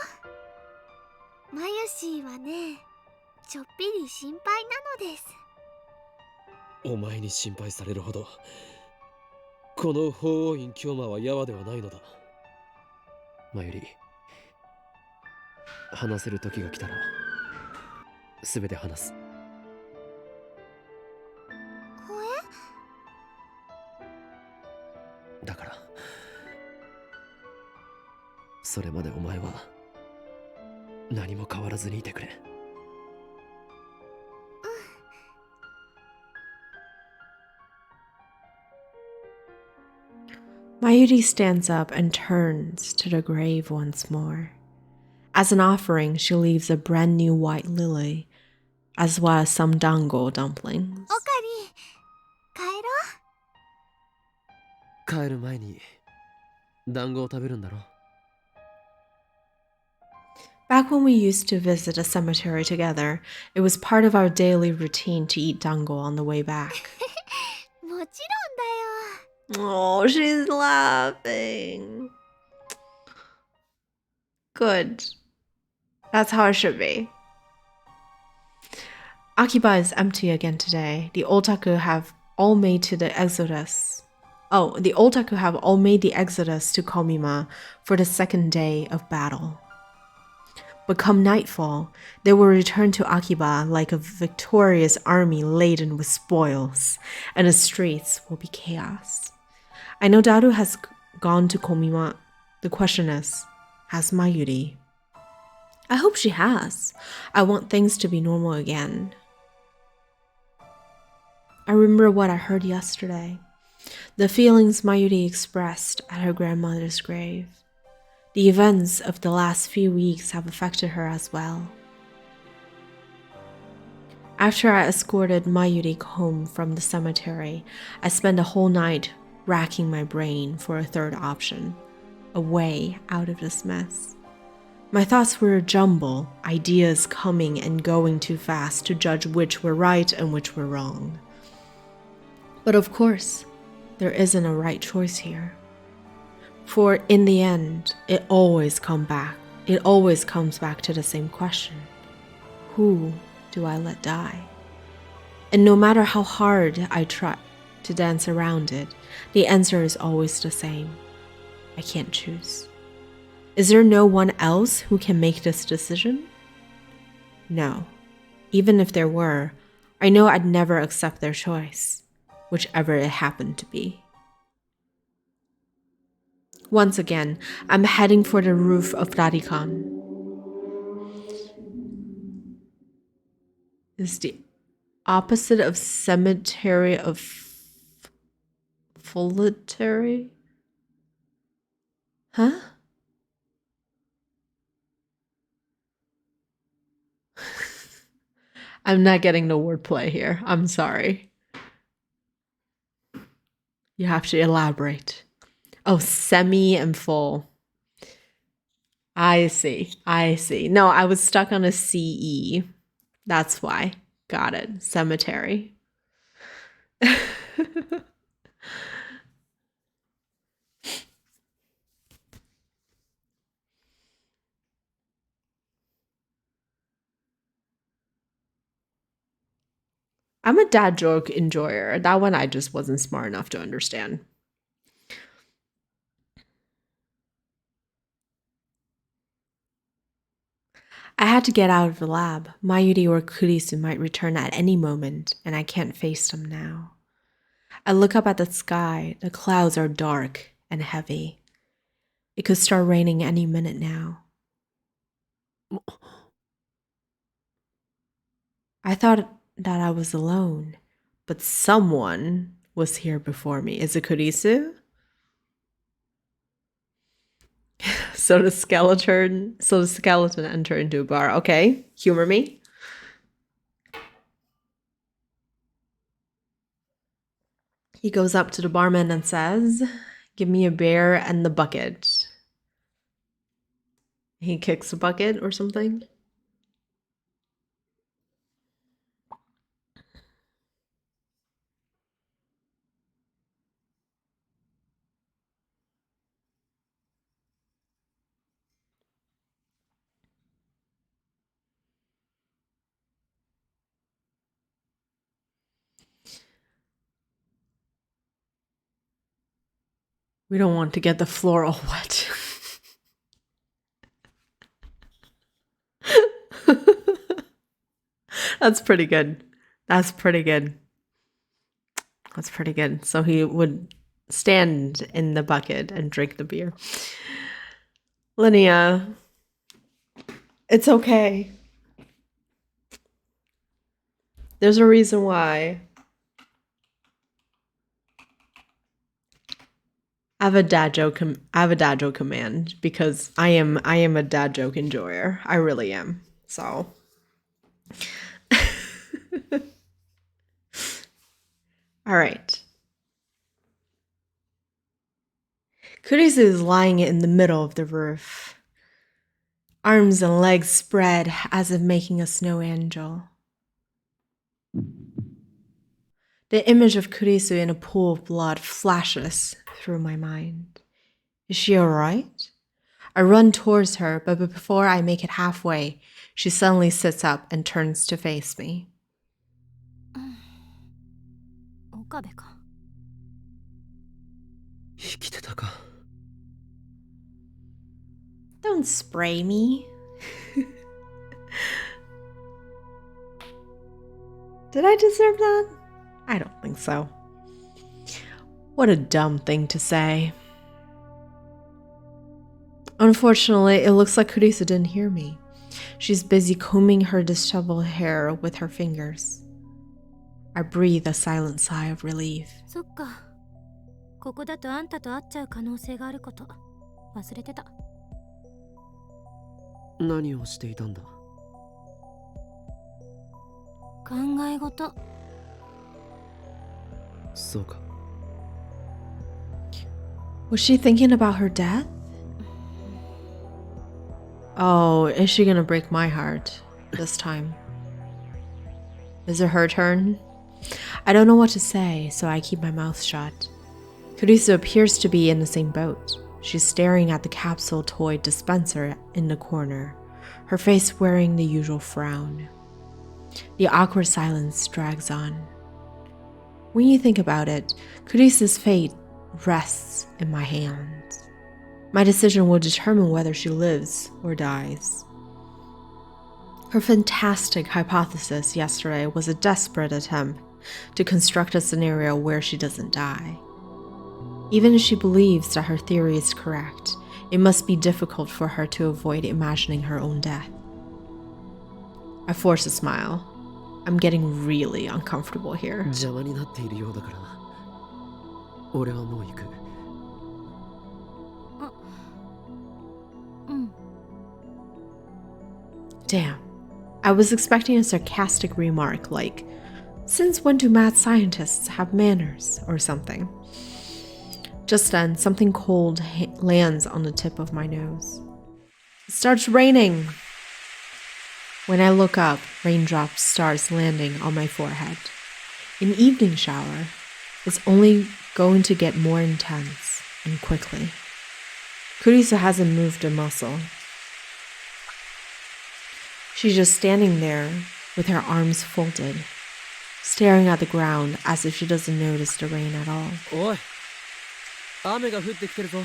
[SPEAKER 3] マユシーはね、ちょっぴり心配なのです。
[SPEAKER 2] お前に心配されるほどこの法王院京馬はヤワではないのだ。マユリ、話せる時が来たら全て話す。だからそれまでお前は何も変わらずにいてくれ。
[SPEAKER 1] Mayuri stands up and turns to the grave once more. As an offering, she leaves a brand new white lily, as well as some dango dumplings.
[SPEAKER 3] オカリン、帰ろう。
[SPEAKER 2] 帰る前に団子を食べるんだろ。
[SPEAKER 1] Back when we used to visit a cemetery together, it was part of our daily routine to eat dango on the way back.
[SPEAKER 3] もちろんだよ。
[SPEAKER 1] Oh, she's laughing. Good. That's how it should be. Akiba is empty again today. The otaku have all made the exodus to Komima for the second day of battle. But come nightfall, they will return to Akiba like a victorious army laden with spoils, and the streets will be chaos. I know Daru has gone to Komima. The question is, has Mayuri? I hope she has. I want things to be normal again. I remember what I heard yesterday. The feelings Mayuri expressed at her grandmother's grave. The events of the last few weeks have affected her as well. After I escorted Mayuri home from the cemetery, I spent the whole night racking my brain for a third option, a way out of this mess. My thoughts were a jumble, ideas coming and going too fast to judge which were right and which were wrong. But of course, there isn't a right choice here. For in the end, it always comes back to the same question. Who do I let die? And no matter how hard I try to dance around it, the answer is always the same. I can't choose. Is there no one else who can make this decision? No. Even if there were, I know I'd never accept their choice, whichever it happened to be. Once again, I'm heading for the roof of Rarikan. It's the opposite of cemetery of Fulitary? Huh? I'm not getting the wordplay here. I'm sorry. You have to elaborate. Oh, semi and full. I see. No, I was stuck on a CE. That's why. Got it. Cemetery. I'm a dad joke enjoyer. That one I just wasn't smart enough to understand. I had to get out of the lab. Mayuri or Kurisu might return at any moment, and I can't face them now. I look up at the sky. The clouds are dark and heavy. It could start raining any minute now. I thought that I was alone, but someone was here before me. Is it Kurisu? So the skeleton entered into a bar. Okay, humor me. He goes up to the barman and says, "Give me a beer and the bucket." He kicks the bucket or something. We don't want to get the floor all wet. That's pretty good. So he would stand in the bucket and drink the beer. Linnea, it's okay. There's a reason why. I have a dad joke command because I am a dad joke enjoyer. I really am. So all right. Kurisu is lying in the middle of the roof. Arms and legs spread as if making a snow angel. The image of Kurisu in a pool of blood flashes through my mind. Is she alright? I run towards her, but before I make it halfway, she suddenly sits up and turns to face me.
[SPEAKER 4] 岡部か。
[SPEAKER 2] 生きてたか。
[SPEAKER 1] Don't spray me. Did I deserve that? I don't think so. What a dumb thing to say. Unfortunately, it looks like Kurisa didn't hear me. She's busy combing her disheveled hair with her fingers. I breathe a silent sigh of relief.
[SPEAKER 4] そっか。ここだとあんたと会っちゃう可能性があること忘れてた。
[SPEAKER 2] 何をしていたんだ。
[SPEAKER 4] 考え事。
[SPEAKER 2] そうか。
[SPEAKER 1] Was she thinking about her death? Oh, is she gonna break my heart this time? Is it her turn? I don't know what to say, so I keep my mouth shut. Kurisa appears to be in the same boat. She's staring at the capsule toy dispenser in the corner, her face wearing the usual frown. The awkward silence drags on. When you think about it, Kurisa's fate rests in my hands. My decision will determine whether she lives or dies. Her fantastic hypothesis yesterday was a desperate attempt to construct a scenario where she doesn't die. Even if she believes that her theory is correct, it must be difficult for her to avoid imagining her own death. I force a smile. I'm getting really uncomfortable here.
[SPEAKER 2] 邪魔になっているようだからな。俺はもう行く。
[SPEAKER 1] Damn. I was expecting a sarcastic remark like, "Since when do mad scientists have manners?" or something. Just then, something cold lands on the tip of my nose. It starts raining. When I look up, raindrops starts landing on my forehead. An evening shower is only going to get more intense and quickly. Kurisa hasn't moved a muscle. She's just standing there with her arms folded, staring at the ground as if she doesn't notice the rain at all.
[SPEAKER 2] おい、雨が降ってきてるぞ。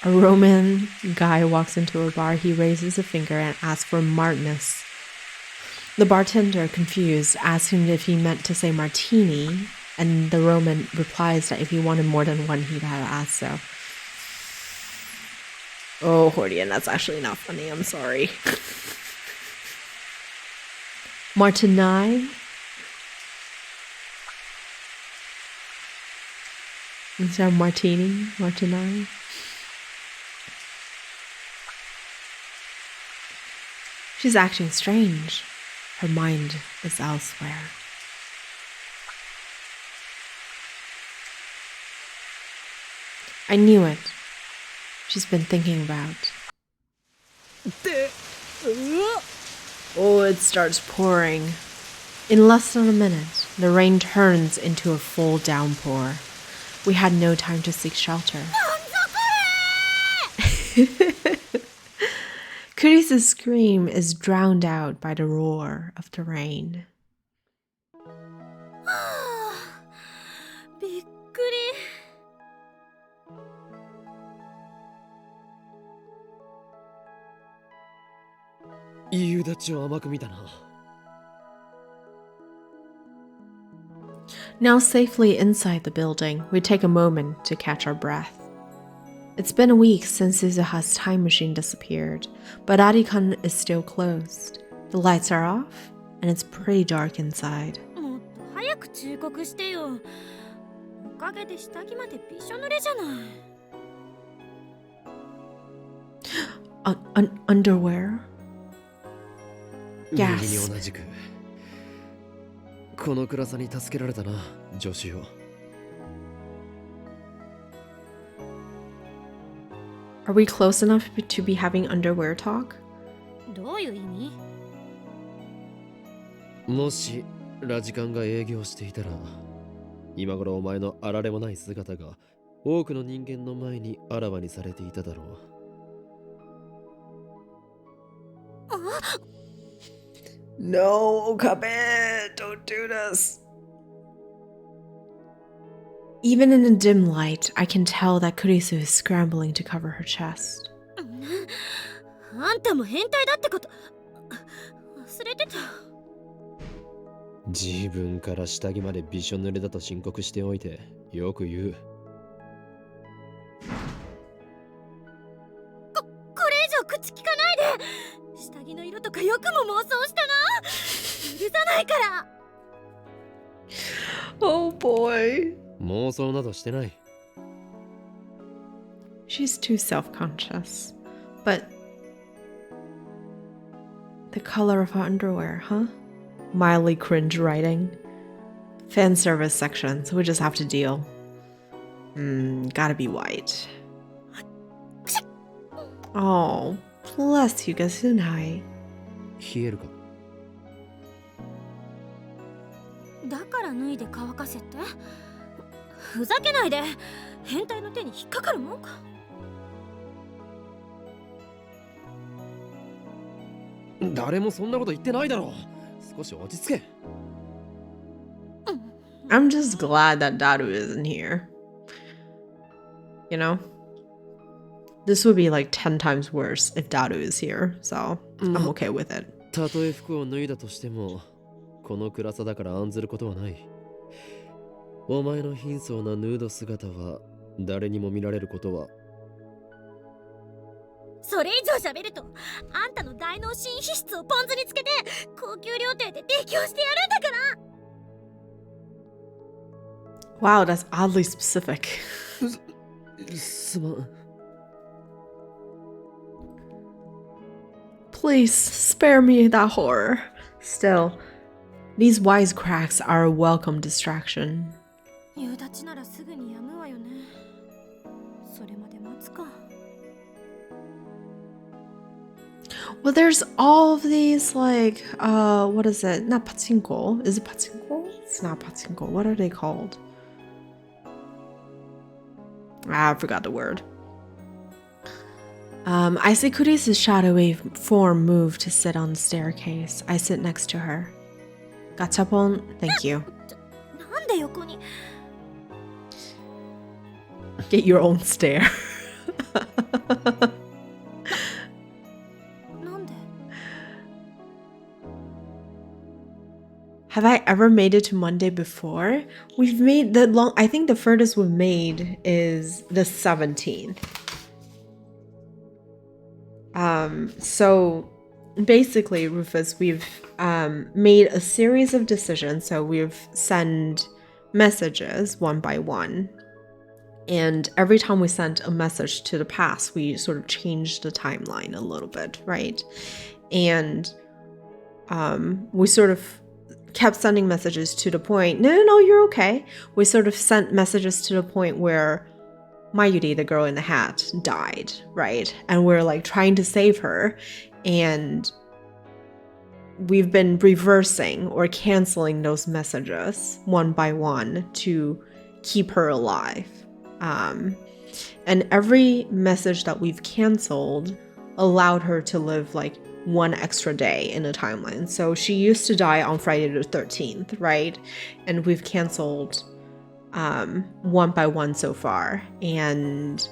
[SPEAKER 1] A Roman guy walks into a bar. He raises a finger and asks for Martinus. The bartender, confused, asks him if he meant to say martini, and the Roman replies that if he wanted more than one, he'd have asked so. Oh, Hordian, that's actually not funny. I'm sorry. Martini? Instead of martini? Martini? She's acting strange. Her mind is elsewhere. I knew it. She's been thinking about. Oh, it starts pouring. In less than a minute, the rain turns into a full downpour. We had no time to seek shelter. Kurisa's scream is drowned out by the roar of the rain.
[SPEAKER 4] びっくり。
[SPEAKER 2] 夕立を甘く見たな。
[SPEAKER 1] Now safely inside the building, we take a moment to catch our breath. It's been a week since Suzuha's time machine disappeared, but Arikan is still closed. The lights are off, and it's pretty dark inside.
[SPEAKER 4] もっと早く忠告してよ。おかげで下着までびしょ濡れじゃない。
[SPEAKER 1] Underwear?
[SPEAKER 2] 右に同じく。この暗さに助けられたな、助手よ。
[SPEAKER 1] Are we close enough to be having underwear talk?
[SPEAKER 4] どういう意味？
[SPEAKER 2] もしラジカンが営業していたら今頃お前のあられもない姿が多くの人間の前にあらわにされていただろう。
[SPEAKER 1] No, Okabe, don't do this. Even in the dim light, I can tell that Kurisu is scrambling to cover her chest.
[SPEAKER 4] あんたも変態だってこと忘れてた。
[SPEAKER 2] 自分から下着までびしょ濡れだと申告しておいてよく言う。
[SPEAKER 4] これ以上口聞かないで。下着の色とかよくも妄想したな。許さないから。
[SPEAKER 1] Oh boy.
[SPEAKER 2] 妄想などしてない。
[SPEAKER 1] She's too self-conscious. But the color of her underwear, huh? Mildly cringe writing. Fan service section, so we just have to deal. Gotta be white. Oh, bless you, Gasunai.
[SPEAKER 2] 冷えるか。
[SPEAKER 4] だから脱いで乾かせって。ふざけないで。変態の手に引っかかるもんか。
[SPEAKER 2] 誰もそんなこと言ってないだろう。少し落ち着け。
[SPEAKER 1] I'm just glad that Daru isn't here. You know? This would be like 10 times worse if Daru is here, so I'm okay with it.
[SPEAKER 2] たとえ服を脱いだとしても、この暗さだから案ずることはない。お前の貧相なヌード姿は誰にも見られることは。
[SPEAKER 4] それ以上喋ると、あんたの大脳新皮質をポン酢につけて高級料亭で提供してやるんだから。
[SPEAKER 1] Wow, that's oddly specific.
[SPEAKER 2] すまん。
[SPEAKER 1] Please spare me that horror. Still, these wisecracks are a welcome distraction.
[SPEAKER 4] 夕立ちならすぐに止むわよね。それまで待つか。
[SPEAKER 1] Well, there's all of these, like, what is it? Not pachinko. Is it pachinko? It's not pachinko. What are they called? I forgot the word. I see Kuri's shadowy form move to sit on the staircase. I sit next to her. Gachapon, thank you.
[SPEAKER 4] なんで横に。
[SPEAKER 1] Get your own stair.
[SPEAKER 4] なんで。
[SPEAKER 1] Have I ever made it to Monday before? We've made I think the furthest we've made is the 17th. So basically, Rufus, we've made a series of decisions. So we've sent messages one by one. And every time we sent a message to the past, we sort of changed the timeline a little bit, right? And we sort of kept sending messages to the point, no, you're okay. We sort of sent messages to the point where Mayuri, the girl in the hat, died, right? And we're like trying to save her. And we've been reversing or canceling those messages one by one to keep her alive. And every message that we've canceled allowed her to live like one extra day in a timeline. So she used to die on Friday the 13th, right? And we've canceled one by one so far. And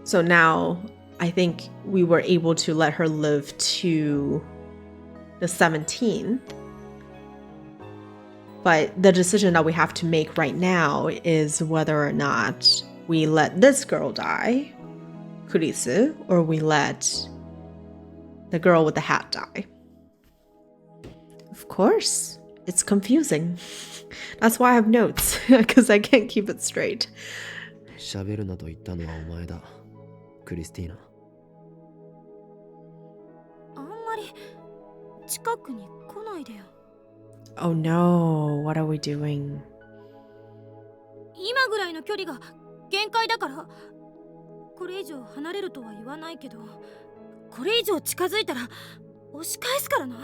[SPEAKER 1] so now I think we were able to let her live to the 17th. But the decision that we have to make right now is whether or not we let this girl die, Kurisu, or we let the girl with the hat die. Of course, it's confusing. That's why I have notes, because I can't keep it straight.
[SPEAKER 2] 喋るなと言ったのはお前だ、クリスティーナ。
[SPEAKER 4] あんまり近くに来ないでよ。
[SPEAKER 1] Oh no, what are we doing?
[SPEAKER 4] 今ぐらいの距離が限界だから。これ以上離れるとは言わないけど、これ以上近づいたら押し返すからな。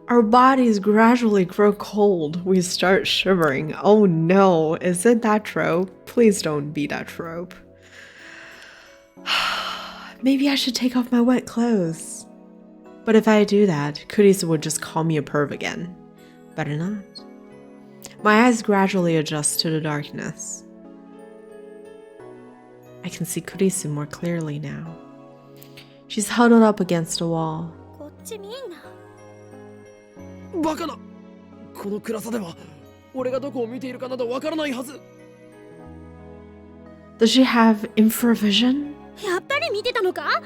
[SPEAKER 1] Our bodies gradually grow cold. We start shivering. Oh no, is it that trope? Please don't be that trope. Maybe I should take off my wet clothes. But if I do that, Kurisu would just call me a perv again. Better not. My eyes gradually adjust to the darkness. I can see Kurisu more clearly now. She's huddled up against a wall.
[SPEAKER 4] こっち見んな。
[SPEAKER 2] バカな。この暗さでは俺がどこを見ているかなどわからないはず。
[SPEAKER 1] Does she have infravision?
[SPEAKER 4] やっぱり見てたのか？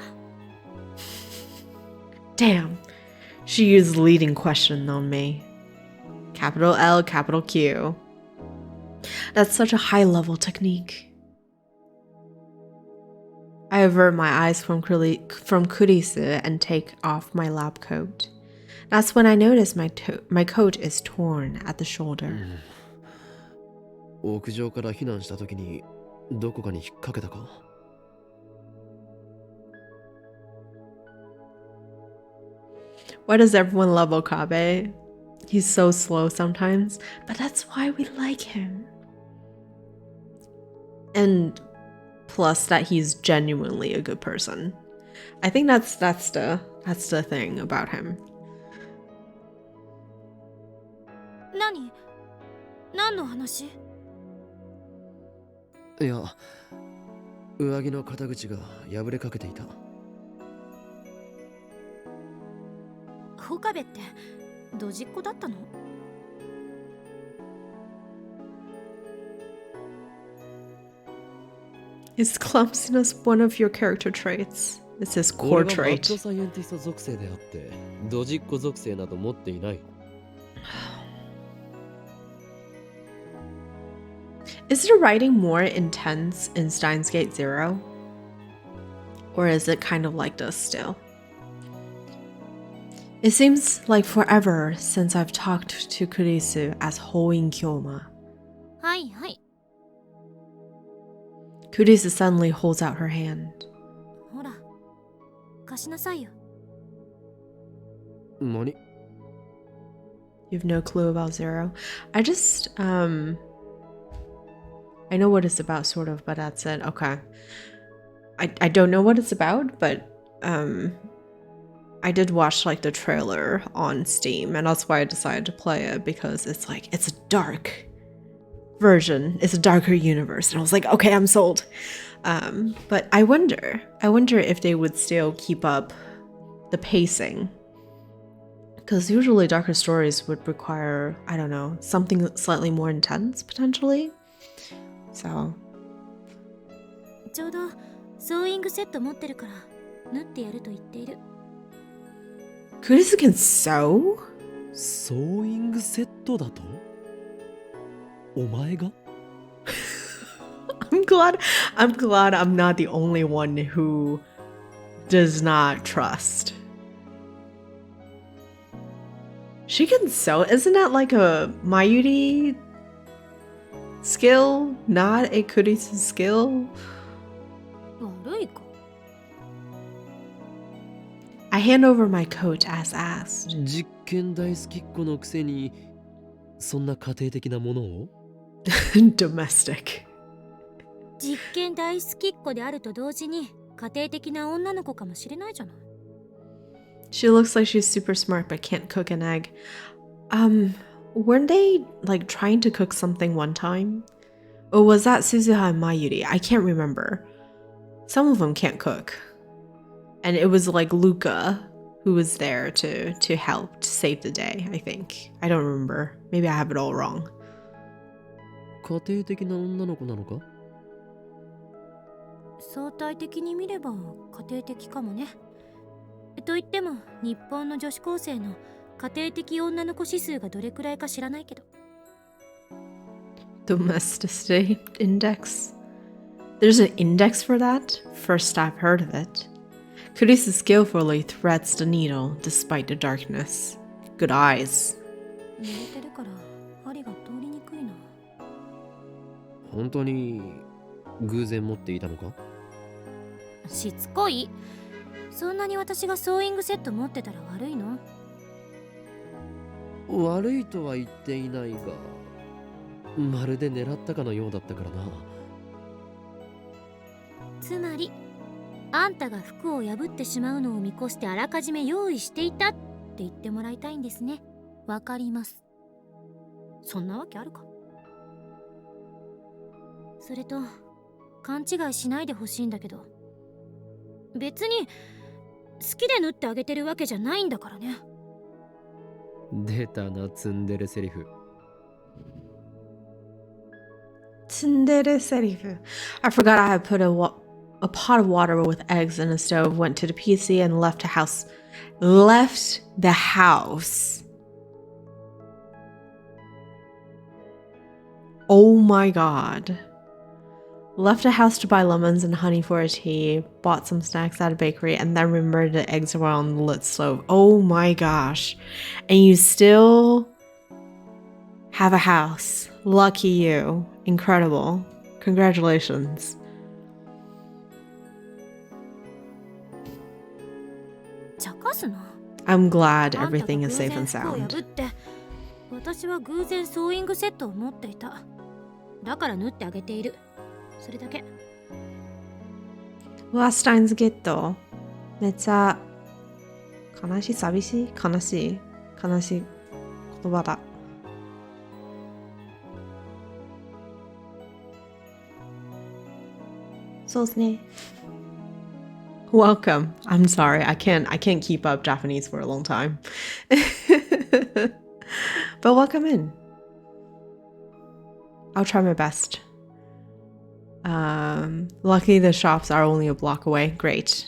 [SPEAKER 1] Damn. She used leading question on me. Capital L, capital Q. That's such a high-level technique. I avert my eyes from Kurisu and take off my lab coat. That's when I notice my coat is torn at the shoulder.
[SPEAKER 2] 屋上から避難した時にどこかに引っ掛けたか？
[SPEAKER 1] Why does everyone love Okabe? He's so slow sometimes, but that's why we like him. And plus that he's genuinely a good person. I think that's the thing about him.
[SPEAKER 4] 何の話？
[SPEAKER 2] いや、上着の肩口が破れかけていた。
[SPEAKER 4] 岡部ってドジっ子だったの？
[SPEAKER 1] Is clumsiness one of your character traits? It's his core
[SPEAKER 2] 俺はマッ
[SPEAKER 1] trait.
[SPEAKER 2] ドサイエンティスト属性であって、ドジっ子属性など持っていない。
[SPEAKER 1] Is the writing more intense in Steins Gate Zero? Or is it kind of like this still? It seems like forever since I've talked to Kurisu as Hoin Kyoma.
[SPEAKER 4] はいはい。
[SPEAKER 1] Kurisu suddenly holds out her hand.
[SPEAKER 4] ほら、貸しなさいよ。
[SPEAKER 2] 何？
[SPEAKER 1] You have no clue about Zero? I just, I know what it's about, sort of, but that's it. Okay. I don't know what it's about, but, I did watch, like, the trailer on Steam, and that's why I decided to play it, because it's, like, it's a dark version. It's a darker universe, and I was like, okay, I'm sold. But I wonder if they would still keep up the pacing. Because usually darker stories would require, I don't know, something slightly more intense, potentially. So.
[SPEAKER 4] ちょうどソーイングセット持ってるから縫ってやると言っている。
[SPEAKER 1] Kurisu can sew?
[SPEAKER 2] ソーイングセットだと？お前が？
[SPEAKER 1] I'm glad I'm not the only one who does not trust. She can sew? Isn't that like a Mayuri skill? Not a Kurisu skill?
[SPEAKER 4] 悪いか。
[SPEAKER 1] I hand over my coat as asked.
[SPEAKER 2] 実験大好きっ子のくせにそんな家庭的なものを？
[SPEAKER 1] Domestic.
[SPEAKER 4] 実験大好きっ子であると同時に家庭的な女の子かもしれないじゃない。
[SPEAKER 1] She looks like she's super smart but can't cook an egg. Weren't they like trying to cook something one time? Or was that Suzuha and Mayuri? I can't remember. Some of them can't cook. And it was like Luca who was there to help to save the day, I think. I don't remember. Maybe I have it all wrong.
[SPEAKER 2] 家庭的な女の子なのか？
[SPEAKER 4] 相対的に見れば家庭的かもね。と言っても日本の女子高生の家庭的女の子指数がどれくらいか知らないけど。
[SPEAKER 1] Domesticity index. There's an index for that? First I've heard of it. Kurisu skillfully threads the needle despite the darkness. Good eyes.
[SPEAKER 4] 濡れてるから針が通りにくいな。
[SPEAKER 2] 本当に偶然持っていたのか？
[SPEAKER 4] しつこい。そんなに私がソーイングセット持ってたら悪いの？
[SPEAKER 2] 悪いとは言っていないが、まるで狙ったかのようだったからな。
[SPEAKER 4] つまりあんたが服を破ってしまうのを見越してあらかじめ用意していたって言ってもらいたいんですね。わかります。そんなわけあるか。それと勘違いしないでほしいんだけど、別に好きで縫ってあげてるわけじゃないんだからね。
[SPEAKER 2] 出たな、ツンデレセリフ。
[SPEAKER 1] Tsundere serifu. I forgot I had put a pot of water with eggs in a stove, went to the PC and left the house. Left the house. Oh my god. Left the house to buy lemons and honey for a tea, bought some snacks at a bakery, and then remembered the eggs were on the lit stove. Oh my gosh. And you still have a house. Lucky you. Incredible. Congratulations.
[SPEAKER 4] 茶化すな。
[SPEAKER 1] I'm glad
[SPEAKER 4] あんたが
[SPEAKER 1] everything
[SPEAKER 4] 偶
[SPEAKER 1] is safe
[SPEAKER 4] 然
[SPEAKER 1] and
[SPEAKER 4] 服を
[SPEAKER 1] sound.
[SPEAKER 4] 破って、私は偶然ソーイングセットを持っていた。だから縫ってあげている。それだけ。
[SPEAKER 1] うわ、Steins Ghetto. めっちゃ悲しい、寂しい、悲しい言葉だ。そうですね。Welcome. I'm sorry. I can't keep up Japanese for a long time. But welcome in. I'll try my best. Luckily the shops are only a block away. Great.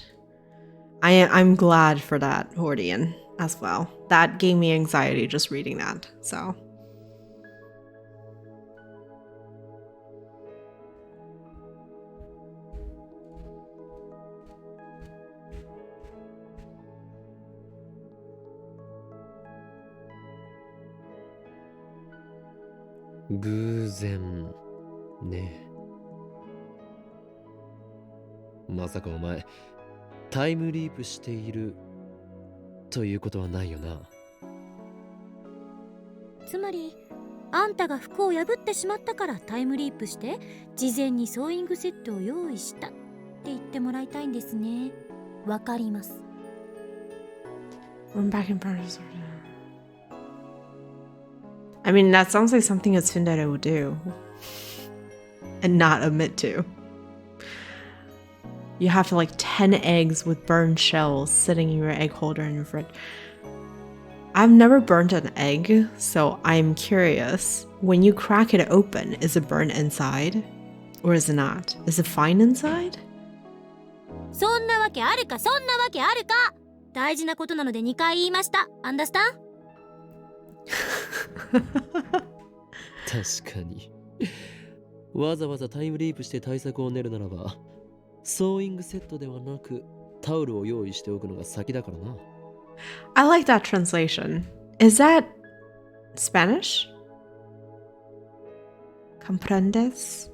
[SPEAKER 1] I'm glad for that, Hordian, as well. That gave me anxiety just reading that. So
[SPEAKER 2] 偶然ね。まさかお前タイムリープしているということはないよな。
[SPEAKER 4] つまりあんたが服を破ってしまったからタイムリープして事前にソーイングセットを用意したって言ってもらいたいんですね。わかります。
[SPEAKER 1] I'm back in Paris. I mean, that sounds like something a tsundere would do. And not admit to. You have like 10 eggs with burned shells sitting in your egg holder in your fridge. I've never burnt an egg, so I'm curious. When you crack it open, is it burnt inside? Or is it not? Is it fine inside?
[SPEAKER 4] そんなわけあるか、そんなわけあるか。大事なことなので2回言いました。アンダースタン？
[SPEAKER 2] 確かに。わざわざタイムリープして対策を練るならば、ソーイングセットではなくタオルを用意しておくのが先だからな。
[SPEAKER 1] I like that translation. Is that Spanish? ¿Comprendes?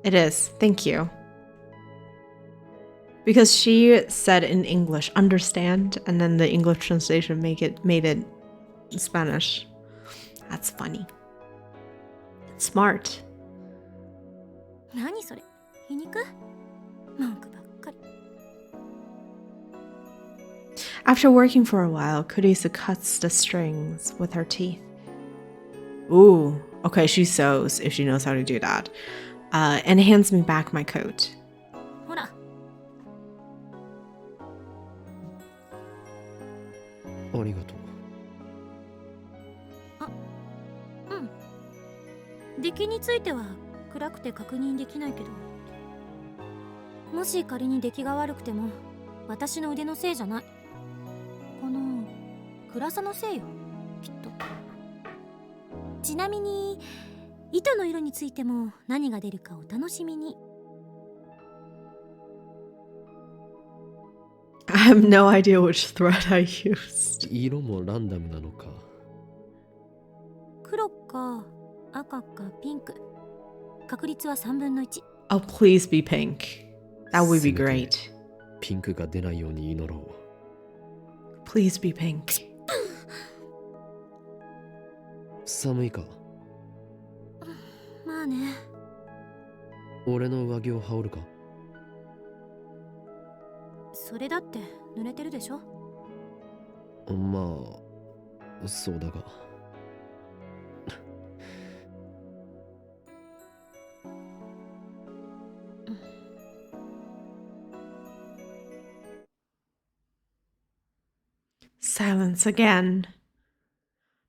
[SPEAKER 1] It is. Thank you. Because she said in English, understand, and then the English translation made it Spanish. That's funny. Smart.
[SPEAKER 4] 何それ？皮肉？文句ばっかり。
[SPEAKER 1] After working for a while, Kurisa cuts the strings with her teeth. Ooh, okay, she sews if she knows how to do that. And hands me back my coat.
[SPEAKER 4] ほら。
[SPEAKER 2] ありがとう。
[SPEAKER 4] うん。出来については暗くて確認できないけど、もし仮に出来が悪くても私の腕のせいじゃない。この暗さのせいよ、きっと。ちなみに糸の色についても何が出るかお楽しみに。
[SPEAKER 1] I have no idea which thread I used.
[SPEAKER 2] 色もランダムなのか。
[SPEAKER 4] 黒か赤かピンク。確率は3分の1。
[SPEAKER 1] Oh, please be pink. That would be great.
[SPEAKER 2] ピンクが出ないように祈ろう。
[SPEAKER 1] Please be pink.
[SPEAKER 2] 寒いか？
[SPEAKER 4] まあね。
[SPEAKER 2] 俺の上着を羽織るか？
[SPEAKER 4] それだって濡れてるでしょ。
[SPEAKER 2] まあそうだが。
[SPEAKER 1] Silence again.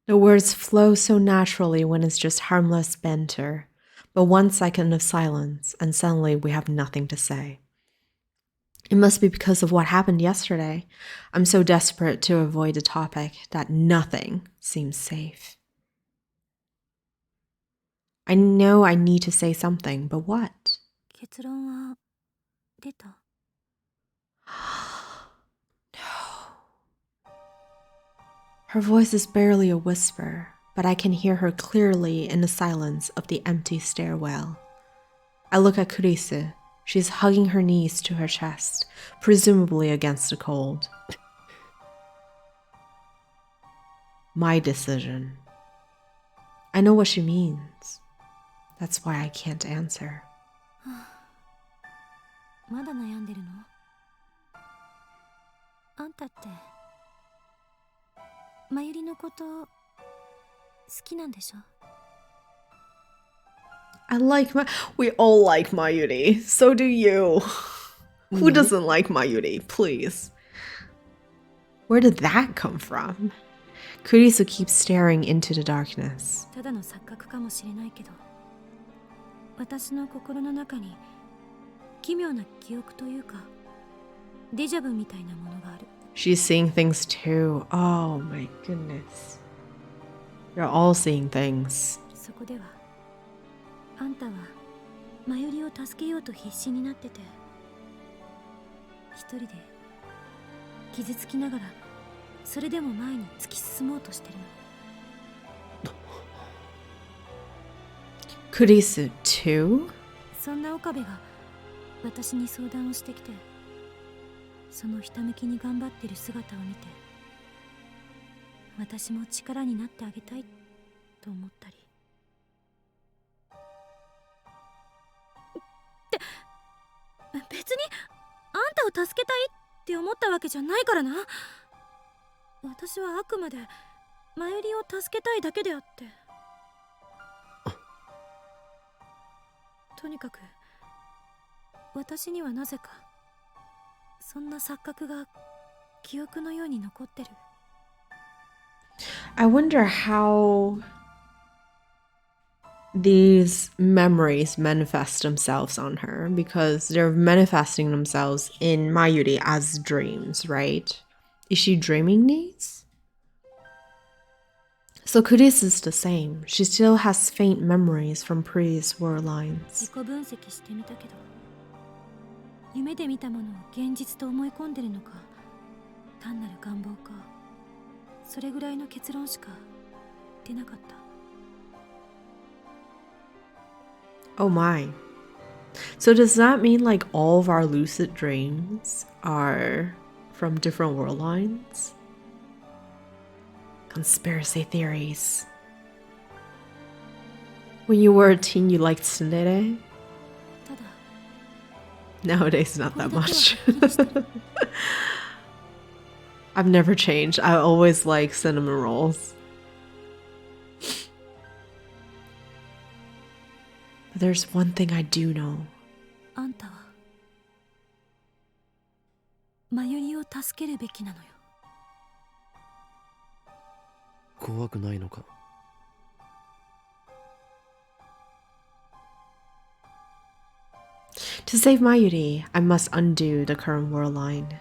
[SPEAKER 1] The words flow so naturally when it's just harmless banter, but 1 second of silence and suddenly we have nothing to say. It must be because of what happened yesterday. I'm so desperate to avoid the topic that nothing seems safe. I know I need to say something, but what?
[SPEAKER 4] 結論は出た。
[SPEAKER 1] Her voice is barely a whisper, but I can hear her clearly in the silence of the empty stairwell. I look at Kurisu. She's hugging her knees to her chest, presumably against the cold. My decision. I know what she means. That's why I can't answer.
[SPEAKER 4] まだ悩んでるの？あんたってまゆりのこと好きなんでしょ？
[SPEAKER 1] We all like Mayuri. So do you. Who doesn't like Mayuri, please? Where did that come from? Kurisu keeps staring into the darkness.
[SPEAKER 4] ただの錯覚かもしれないけど、私の心の中に奇妙な記憶というか、デジャブみたいなものがある。
[SPEAKER 1] She's seeing things too. Oh my goodness. You're all seeing things.
[SPEAKER 4] そこでは、あんたはまゆりを助けようと必死になってて、一人で傷つきながら、それでも前に突き進もうとしてるの。
[SPEAKER 1] Kurisu too?
[SPEAKER 4] そんな岡部が私に相談をしてきて、そのひたむきに頑張ってる姿を見て、私も力になってあげたいと思ったり。って別にあんたを助けたいって思ったわけじゃないからな。私はあくまでまゆりを助けたいだけであって。とにかく私にはなぜかそんな錯覚が記憶のように残ってる。
[SPEAKER 1] I wonder how these memories manifest themselves on her, because they're manifesting themselves in Mayuri as dreams, right? Is she dreaming these? So Kurisu is the same. She still has faint memories from previous war
[SPEAKER 4] 自
[SPEAKER 1] lines.
[SPEAKER 4] 己分析してみたけど、夢で見たものを現実と思い込んでるのか、単なる願望か、それぐらいの結論しか出なかった。
[SPEAKER 1] Oh my. So does that mean like all of our lucid dreams are from different world lines? Conspiracy theories. When you were a teen, you liked tsundere?
[SPEAKER 4] ただ
[SPEAKER 1] Nowadays, not that
[SPEAKER 4] これだけは
[SPEAKER 1] much.
[SPEAKER 4] はっきりしてる。
[SPEAKER 1] I've never changed. I always like cinnamon rolls. But there's one thing I do know.
[SPEAKER 4] あんたはまゆりを助けるべきなのよ。
[SPEAKER 2] 怖くないのか？
[SPEAKER 1] To save Mayuri, I must undo the current world line.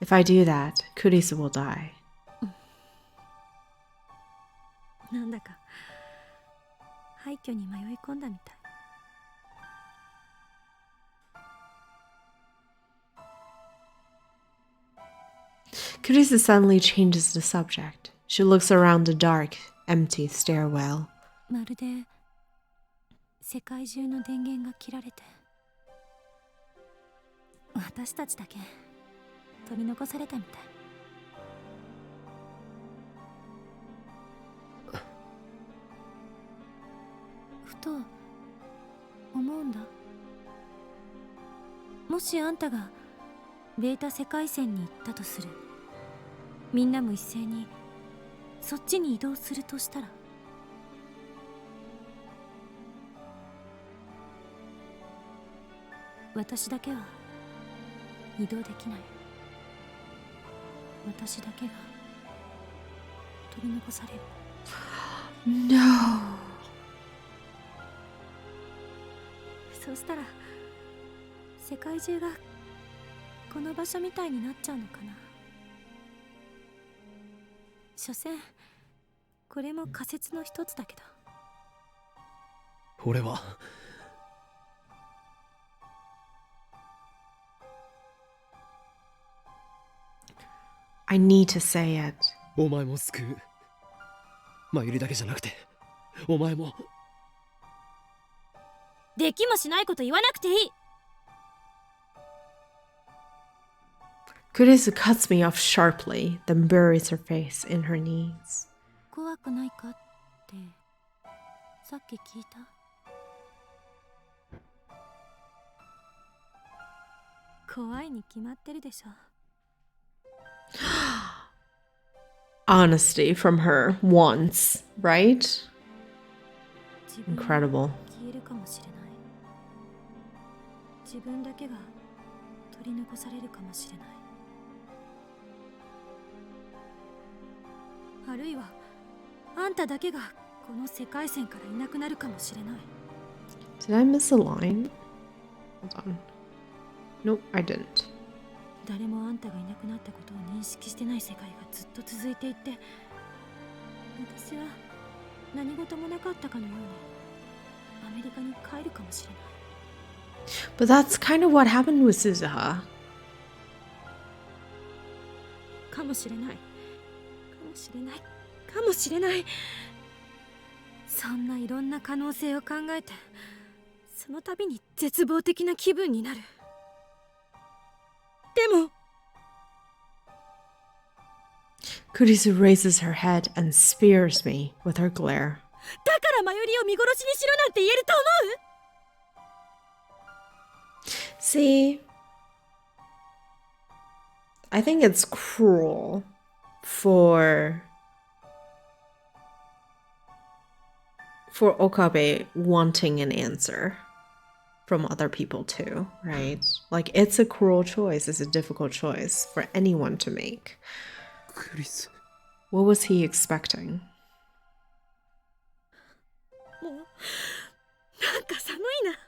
[SPEAKER 1] If I do that, Kurisu will die.
[SPEAKER 4] なんだか廃墟に迷い込んだみたい。
[SPEAKER 1] Kurisu suddenly changes the subject. She looks around the dark, empty stairwell.
[SPEAKER 4] まるで世界中の電源が切られて、私たちだけ取り残されたみたい。ふと思うんだ。もしあんたがベータ世界線に行ったとする。みんなも一斉にそっちに移動するとしたら、私だけは移動できない。私だけが取り残される。
[SPEAKER 1] No.
[SPEAKER 4] そうしたら世界中がこの場所みたいになっちゃうのかな。所詮これも仮説の一つだけど。
[SPEAKER 2] 俺は
[SPEAKER 1] I need to say it.
[SPEAKER 2] お前も救う。まゆりだけじゃなくてお前も。
[SPEAKER 4] できもしないこと言わなくていい。
[SPEAKER 1] Kurisu cuts me off sharply, then buries her face in her knees.
[SPEAKER 4] 怖くないかってさっき聞いた。怖いに決まってるでしょ。
[SPEAKER 1] Honesty from her once, right? Incredible.
[SPEAKER 4] 消えるかもしれない。自分だけが取り残されるかもしれない。あるいはあんただけがこの世界線からいなくなるかもしれない。
[SPEAKER 1] Did I miss a line? Hold on. Nope, I didn't.
[SPEAKER 4] 誰もあんたがいなくなったことを認識してない世界がずっと続いていて、私は何事もなかったかのようにアメリカに帰るかもしれない。
[SPEAKER 1] But that's kind of what happened with Suzuha.
[SPEAKER 4] かもしれない。かもしれない。かもしれない。そんないろんな可能性を考えて、その度に絶望的な気分になる。でも
[SPEAKER 1] Kurisu raises her head and spears me with her glare.
[SPEAKER 4] だからマユリを見殺しにしろなんて言えると思う？
[SPEAKER 1] See, I think it's cruel for Okabe wanting an answer from other people too, right? Like, it's a cruel choice, it's a difficult choice for anyone to make.
[SPEAKER 2] クリス。
[SPEAKER 1] What was he expecting?
[SPEAKER 4] もうなんか寒いな。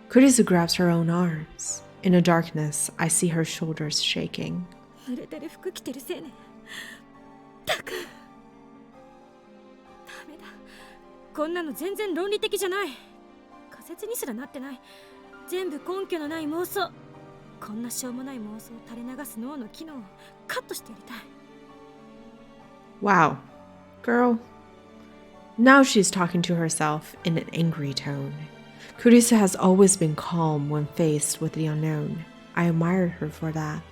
[SPEAKER 1] Kurisu grabs her own arms. In the darkness, I see her shoulders shaking.
[SPEAKER 4] 濡れてる服着てる青年。たく。ダメだ。こんなの全然論理的じゃない。仮説にすらなってない。全部根拠のない妄想。こんなしょうもない妄想を垂れ流す脳の機能をカットしてやりたい。
[SPEAKER 1] Wow, girl. Now she's talking to herself in an angry tone. Kurisu has always been calm when faced with the unknown. I admired her for that.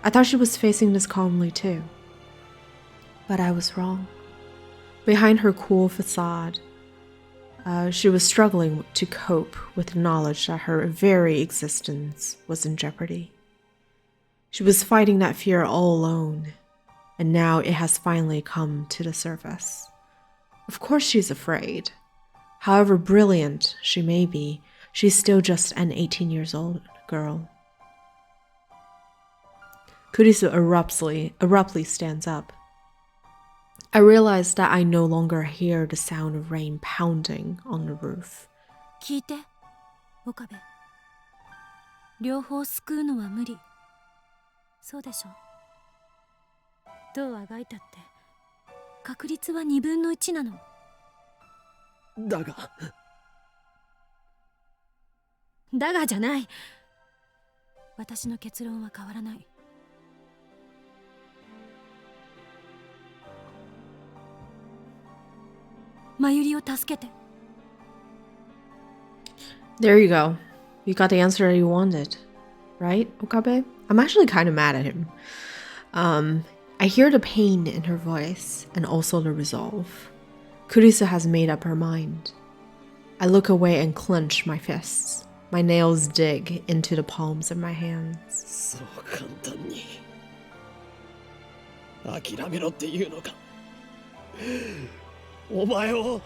[SPEAKER 1] I thought she was facing this calmly too. But I was wrong. Behind her cool facade, she was struggling to cope with the knowledge that her very existence was in jeopardy. She was fighting that fear all alone, and now it has finally come to the surface. Of course she's afraid. However brilliant she may be, she's still just an 18 years old girl. Kurisu abruptly stands up. I realize that I no longer hear the sound of rain pounding on the roof.
[SPEAKER 4] 聞いて、岡部。両方救うのは無理。そうでしょ。どうあがいたって確率は2分の1なの。
[SPEAKER 2] だが
[SPEAKER 4] だがじゃない。私の結論は変わらない。マユリを助けて。
[SPEAKER 1] There you go. You got the answer you wanted, right, Okabe? I'm actually kind of mad at him. I hear the pain in her voice and also the resolve. Kurisu has made up her mind. I look away and clench my fists. My nails dig into the palms of my hands.
[SPEAKER 2] そう簡単に諦めろっていうのかお前を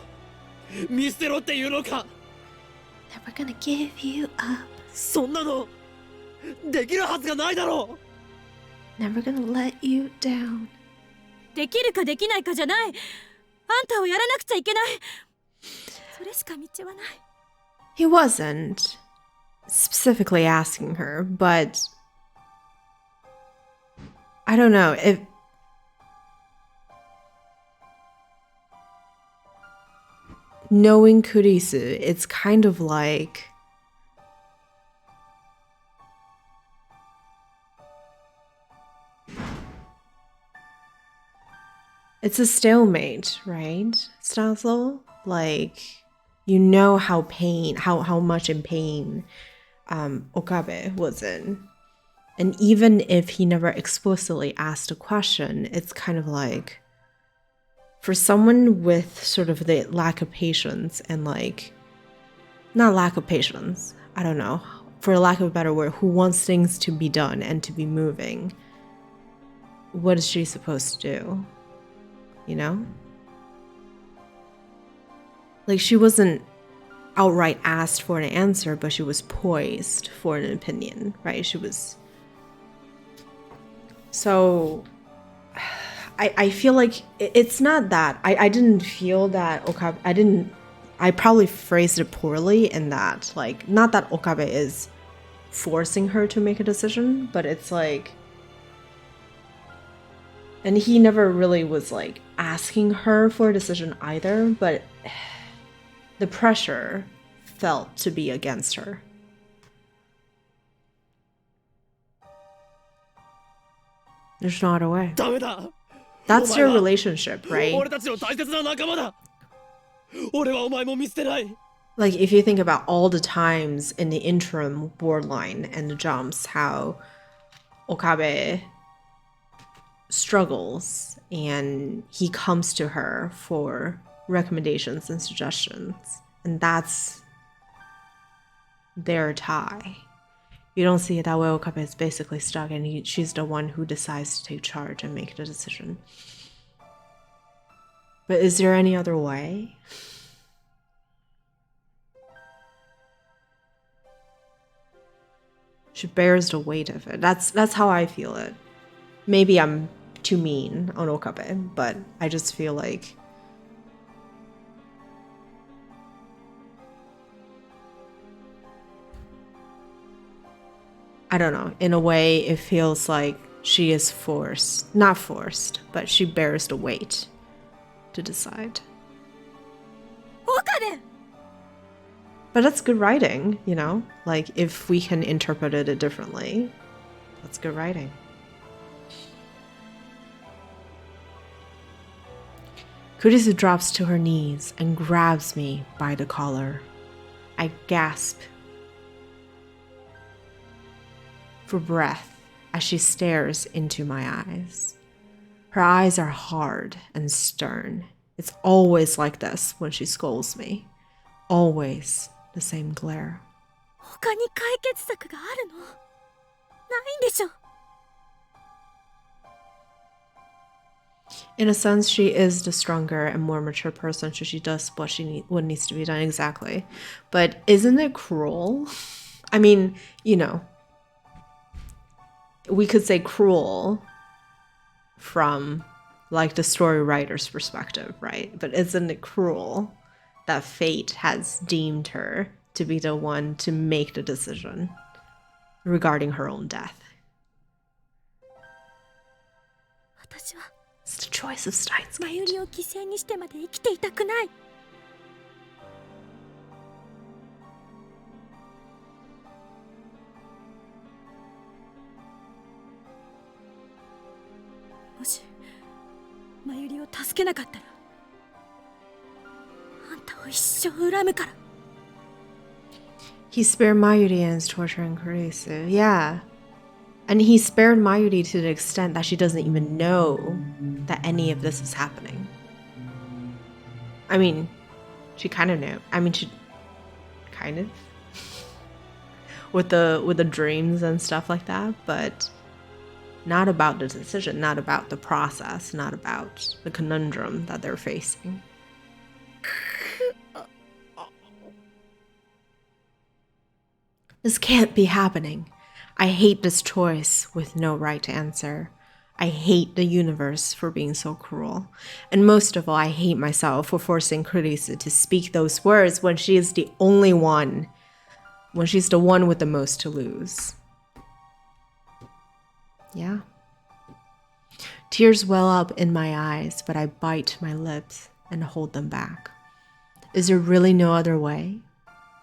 [SPEAKER 2] 見捨てろっていうのか
[SPEAKER 1] Never gonna give you up.
[SPEAKER 2] そんなのできるはずがないだろう
[SPEAKER 1] Never gonna let you down.
[SPEAKER 4] できるかできないかじゃない。あんたをやらなくちゃいけない。それしか道はない。
[SPEAKER 1] He wasn't specifically asking her, but I don't know if knowing Kurisu, it's kind of like it's a stalemate, right? Stanislaw? Like, you know how much in pain Okabe was in. And even if he never explicitly asked a question, it's kind of like, for someone with sort of the lack of patience and like, not lack of patience, I don't know, for lack of a better word, who wants things to be done and to be moving, what is she supposed to do? You know? Like, she wasn't outright asked for an answer, but she was poised for an opinion, right? She was... So, I feel like it's not that. I didn't feel that Okabe... I probably phrased it poorly in that, like, not that Okabe is forcing her to make a decision, but it's like... And he never really was, like, asking her for a decision either, but the pressure felt to be against her. There's not a way.
[SPEAKER 2] ダメだ
[SPEAKER 1] That's your relationship, right?
[SPEAKER 2] 俺たちの大切な仲間だ俺はお前も見捨てない
[SPEAKER 1] Like, if you think about all the times in the interim board line and the jumps, how Okabe struggles and he comes to her for recommendations and suggestions, and that's their tie. You don't see it that way. Okabe is basically stuck and she's the one who decides to take charge and make the decision. But is there any other way? She bears the weight of it. That's how I feel it. Maybe I'm too mean on Okabe, but I just feel like I don't know. In a way, it feels like she is forced. Not forced, but she bears the weight to decide.
[SPEAKER 4] Okabe!
[SPEAKER 1] But that's good writing, you know? Like, if we can interpret it differently, that's good writing. Kurisu drops to her knees and grabs me by the collar. I gasp for breath as she stares into my eyes. Her eyes are hard and stern. It's always like this when she scolds me. Always the same glare.
[SPEAKER 4] 他に解決策があるの？ないんでしょ？
[SPEAKER 1] In a sense, she is the stronger and more mature person, so she does what needs to be done exactly. But isn't it cruel? I mean, you know, we could say cruel from like the story writer's perspective, right? But isn't it cruel that fate has deemed her to be the one to make the decision regarding her own death?
[SPEAKER 4] 私は
[SPEAKER 1] It's the choice of Steins.
[SPEAKER 4] マユリを犠牲にしてまで生きていたくない。もしマユリを助けなかったら、あんたを一生恨むから。
[SPEAKER 1] He spared Mayuri and is torturing Kurisu. Yeah. And he spared Mayuri to the extent that she doesn't even know that any of this is happening. I mean, she kind of knew. I mean, she kind of with the dreams and stuff like that, but not about the decision, not about the process, not about the conundrum that they're facing. This can't be happening. I hate this choice with no right answer. I hate the universe for being so cruel. And most of all, I hate myself for forcing Kurisu to speak those words when she is the only one, when she's the one with the most to lose. Yeah. Tears well up in my eyes, but I bite my lips and hold them back. Is there really no other way?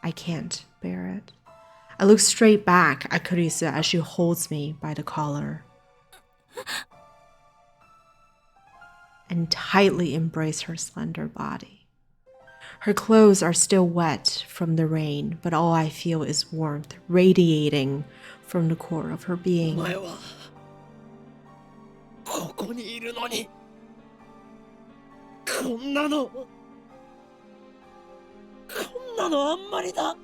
[SPEAKER 1] I can't bear it. I look straight back at Kurisu as she holds me by the collar and tightly embrace her slender body. Her clothes are still wet from the rain, but all I feel is warmth radiating from the core of her being.
[SPEAKER 2] ここにいるのにこんなのあんまりだ。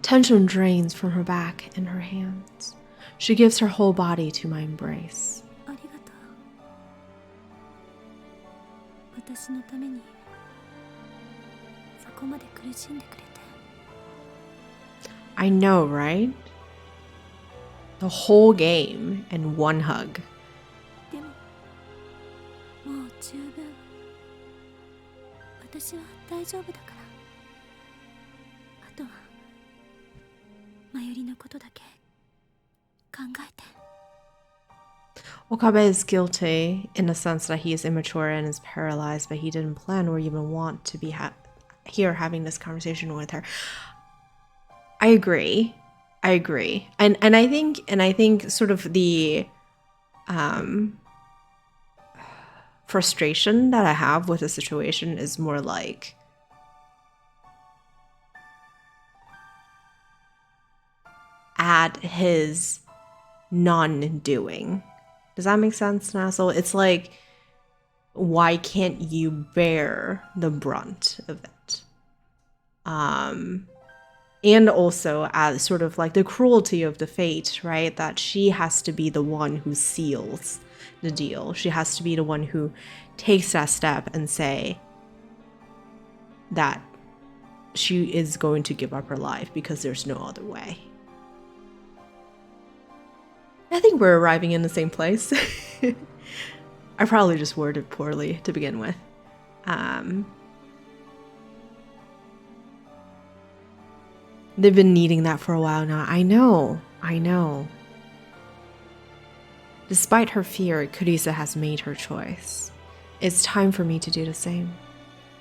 [SPEAKER 1] Tension drains from her back and her hands. She gives her whole body to my embrace.
[SPEAKER 4] ありがとう。私のためにそこまで苦しんでくれて。
[SPEAKER 1] I know, right? The whole game in one hug.
[SPEAKER 4] でももう十分。私は大丈夫だから。あとはマユリのことだけ考えて。
[SPEAKER 1] Okabe is guilty in the sense that he is immature and is paralyzed, but he didn't plan or even want to be here having this conversation with her. I agree. And I think sort of the frustration that I have with the situation is more like at his non-doing. Does that make sense, Nassel? It's like, why can't you bear the brunt of it? And also as sort of like the cruelty of the fate, right? That she has to be the one who seals the deal. She has to be the one who takes that step and say that she is going to give up her life because there's no other way. I think we're arriving in the same place. I probably just worded it poorly to begin with. They've been needing that for a while now. I know. Despite her fear, Kurisu has made her choice. It's time for me to do the same.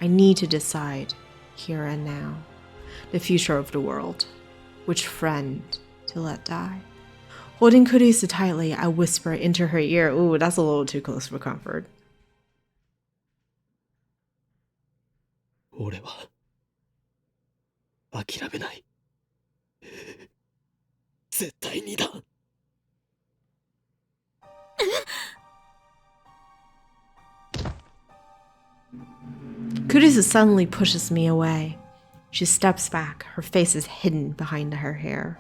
[SPEAKER 1] I need to decide, here and now, the future of the world. Which friend to let die. Holding Kurisu tightly, I whisper into her ear. Ooh, that's a little too close for comfort.
[SPEAKER 2] 俺は諦めない。絶対にだ。
[SPEAKER 1] Kurisu suddenly pushes me away. She steps back, her face is hidden behind her hair.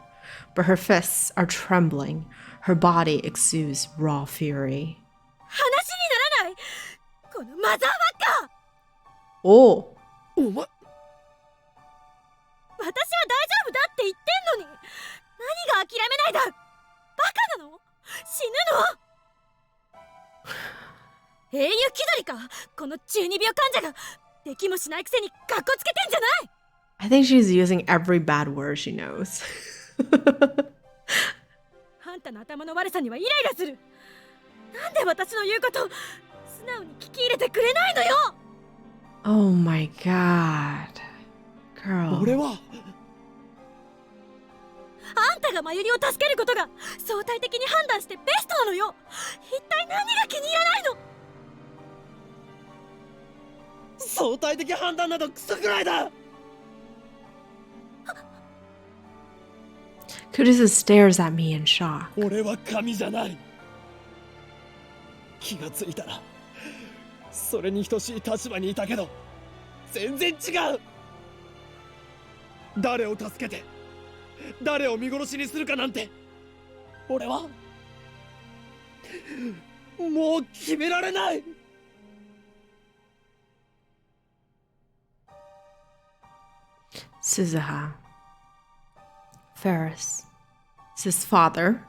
[SPEAKER 1] But her fists are trembling. Her body exudes raw fury.
[SPEAKER 4] 話にならない。このマザーバッカー。
[SPEAKER 1] Oh.
[SPEAKER 2] お前。
[SPEAKER 4] 私は大丈夫だって言ってんのに。何が諦めないだ。バカなの？死ぬの？英雄気取りか。この中二病患者ができもしないくせにカッコつけてんじゃない。
[SPEAKER 1] I think she's using every bad word she knows.
[SPEAKER 4] あんたの頭の悪さにはイライラする。なんで私の言うこと素直に聞き入れてくれないのよ。
[SPEAKER 1] Oh my god. Girl.
[SPEAKER 2] 俺は
[SPEAKER 4] あんたがマユリを助けることが相対的に判断してベストなのよ。一体何が気に入らないの。
[SPEAKER 2] 相対的判断などクソくらいだ。
[SPEAKER 1] Kurisu stares at me in shock.
[SPEAKER 2] 俺は神じゃない。気がついたらそれに等しい立場にいたけど全然違う。誰を助けて誰を見殺しにするかなんて俺はもう決められない。
[SPEAKER 1] Suzuha. Ferris. It's his father,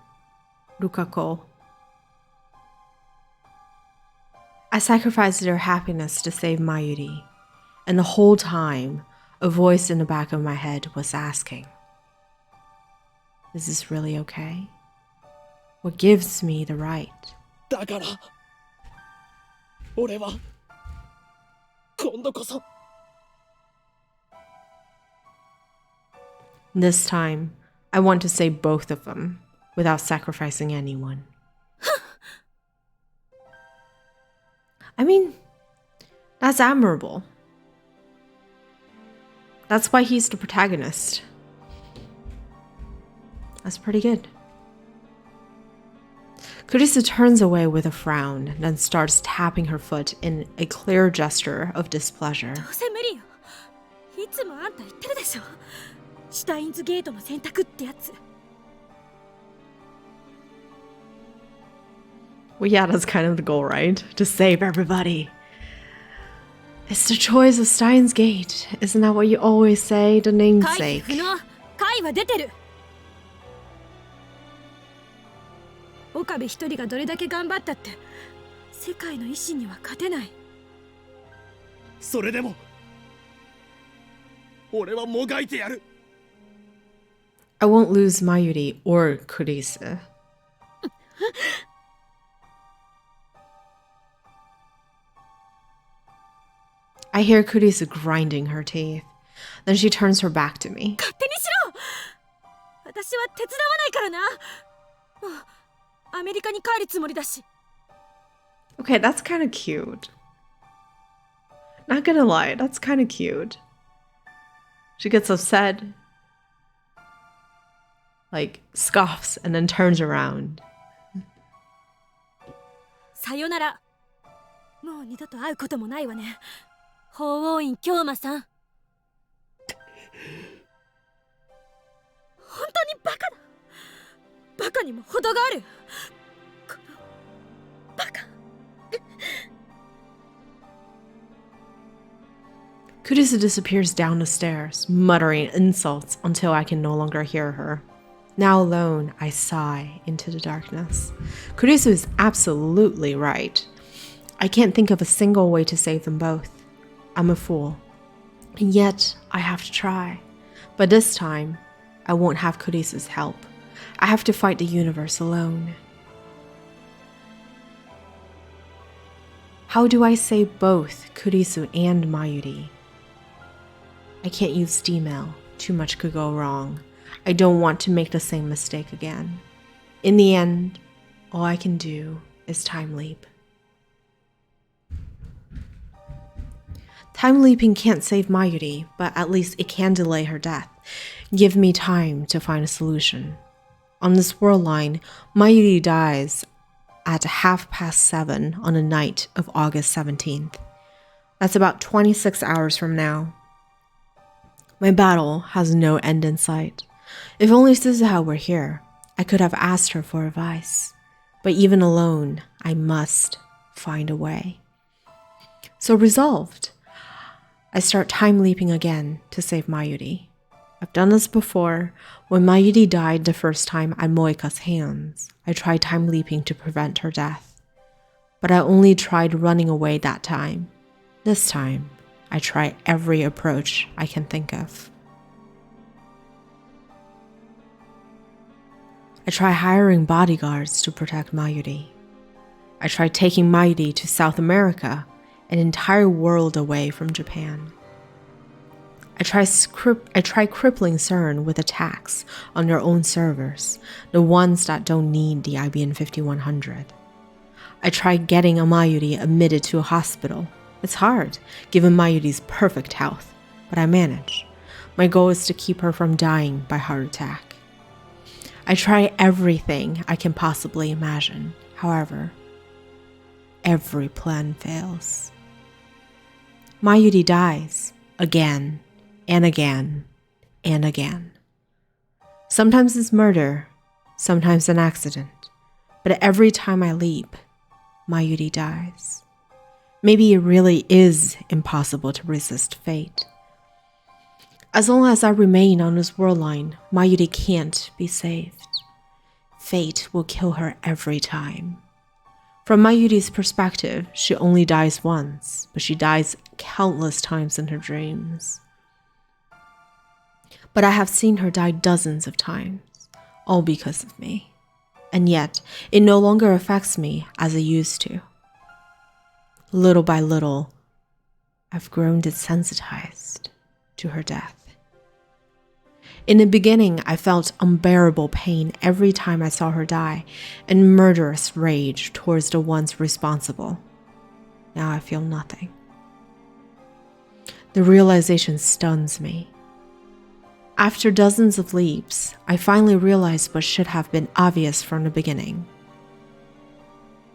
[SPEAKER 1] Rukako. I sacrificed their happiness to save Mayuri, and the whole time, a voice in the back of my head was asking, is this really okay? What gives me the right?
[SPEAKER 2] だから俺は今度こそ
[SPEAKER 1] This time, I want to save both of them without sacrificing anyone. I mean, that's admirable. That's why he's the protagonist. That's pretty good. Kurisu turns away with a frown, then starts tapping her foot in a clear gesture of displeasure.
[SPEAKER 4] どうせ無理よ。いつもあんた言ってるでしょ。シュタインズゲートの選択ってやつ。
[SPEAKER 1] Well, yeah, that's kind of the goal, right? To save everybody. It's the choice of Steins Gate. Isn't that what you always say? The
[SPEAKER 4] 回
[SPEAKER 1] namesake.
[SPEAKER 4] 不能。回は出てる。岡部一人がどれだけ頑張ったって世界の維新には勝てない。
[SPEAKER 2] それでも俺はもがいてやる。
[SPEAKER 1] I won't lose Mayuri or Kurisu. I hear Kurisu grinding her teeth. Then she turns her back to me.
[SPEAKER 4] 勝手にしろ。私は手伝わないからな。もうアメリカに帰るつもりだし。
[SPEAKER 1] Okay, that's kind of cute. Not gonna lie, that's kind of cute. She gets upset, like scoffs, and then turns around.
[SPEAKER 4] さよなら。もう二度と会うこともないわね。法王院京馬さん。本当にバカだ。バカにも程がある。このバカ。
[SPEAKER 1] Kurisu disappears down the stairs, muttering insults until I can no longer hear her. Now alone, I sigh into the darkness. Kurisu is absolutely right. I can't think of a single way to save them both. I'm a fool. And yet, I have to try. But this time, I won't have Kurisu's help. I have to fight the universe alone. How do I save both Kurisu and Mayuri? I can't use steam-mail. Too much could go wrong. I don't want to make the same mistake again. In the end, all I can do is time leap. Time leaping can't save Mayuri, but at least it can delay her death. Give me time to find a solution. On this world line, Mayuri dies at 7:30 on the night of August 17th. That's about 26 hours from now. My battle has no end in sight. If only Suzuha were here, I could have asked her for advice. But even alone, I must find a way. So resolved, I start time leaping again to save Mayuri. I've done this before. When Mayuri died the first time at Moika's hands, I tried time leaping to prevent her death. But I only tried running away that time. This time, I try every approach I can think of. I try hiring bodyguards to protect Mayuri. I try taking Mayuri to South America, an entire world away from Japan. I try crippling CERN with attacks on their own servers, the ones that don't need the IBM 5100. I try getting Mayuri admitted to a hospital, It's hard, given Mayuri's perfect health, but I manage. My goal is to keep her from dying by heart attack. I try everything I can possibly imagine. However, every plan fails. Mayuri dies again and again and again. Sometimes it's murder, sometimes an accident, but every time I leap, Mayuri dies. Maybe it really is impossible to resist fate. As long as I remain on this world line, Mayuri can't be saved. Fate will kill her every time. From Mayuri's perspective, she only dies once, but she dies countless times in her dreams. But I have seen her die dozens of times, all because of me. And yet, it no longer affects me as it used to. Little by little, I've grown desensitized to her death. In the beginning, I felt unbearable pain every time I saw her die and murderous rage towards the ones responsible. Now I feel nothing. The realization stuns me. After dozens of leaps, I finally realized what should have been obvious from the beginning.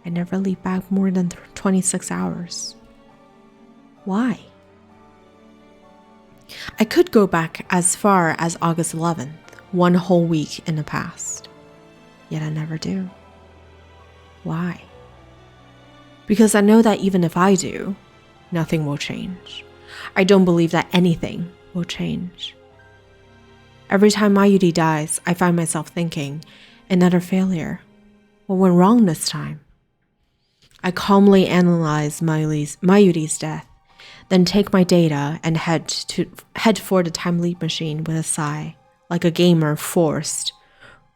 [SPEAKER 1] I never leap back more than 26 hours. Why? I could go back as far as August 11th, one whole week in the past. Yet I never do. Why? Because I know that even if I do, nothing will change. I don't believe that anything will change. Every time Mayuri dies, I find myself thinking, another failure. What went wrong this time? I calmly analyze Mayuri's death, then take my data and head for the time leap machine with a sigh, like a gamer forced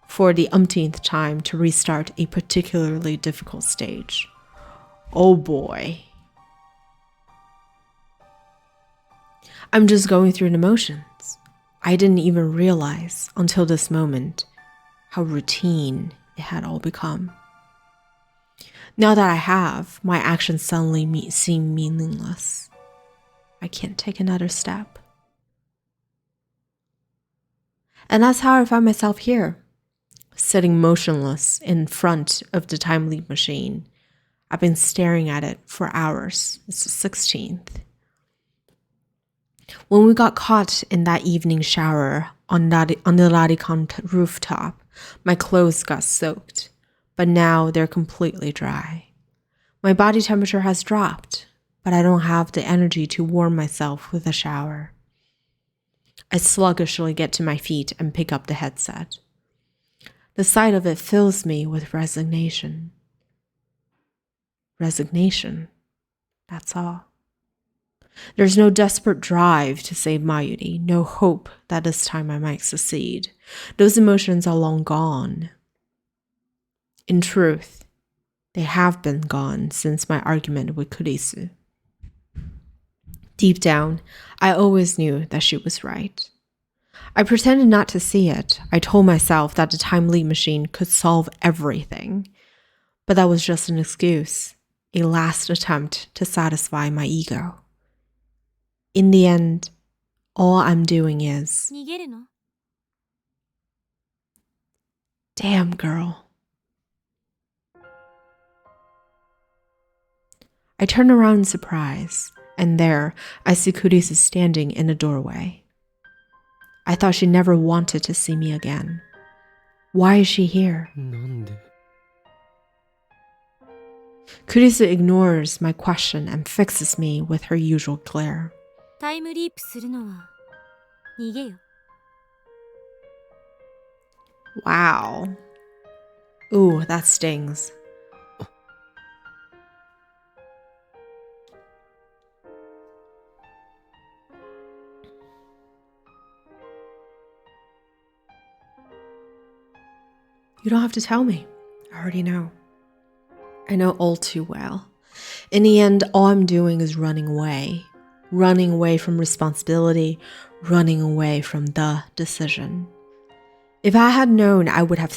[SPEAKER 1] for the umpteenth time to restart a particularly difficult stage. Oh boy. I'm just going through the motions. I didn't even realize until this moment how routine it had all become. Now that I have, my actions suddenly seem meaningless. I can't take another step. And that's how I find myself here, sitting motionless in front of the time leap machine. I've been staring at it for hours. It's the 16th. When we got caught in that evening shower on the Rarikan rooftop, my clothes got soaked, but now they're completely dry. My body temperature has dropped, but I don't have the energy to warm myself with a shower. I sluggishly get to my feet and pick up the headset. The sight of it fills me with resignation. Resignation, that's all. There's no desperate drive to save Mayuri, no hope that this time I might succeed. Those emotions are long gone. In truth, they have been gone since my argument with Kurisu. Deep down, I always knew that she was right. I pretended not to see it. I told myself that the time leap machine could solve everything. But that was just an excuse, a last attempt to satisfy my ego. In the end, all I'm doing is...
[SPEAKER 4] 逃げるの?
[SPEAKER 1] Damn, girl. I turn around in surprise, and there I see Kurisu standing in the doorway. I thought she never wanted to see me again. Why is she here?
[SPEAKER 2] なんで?
[SPEAKER 1] Kurisu ignores my question and fixes me with her usual glare.
[SPEAKER 4] タイムリープするのは逃げよ。
[SPEAKER 1] Wow. Ooh, that stings. You don't have to tell me. I already know. I know all too well. In the end, all I'm doing is running away. Running away from responsibility, running away from the decision. If I had known I would have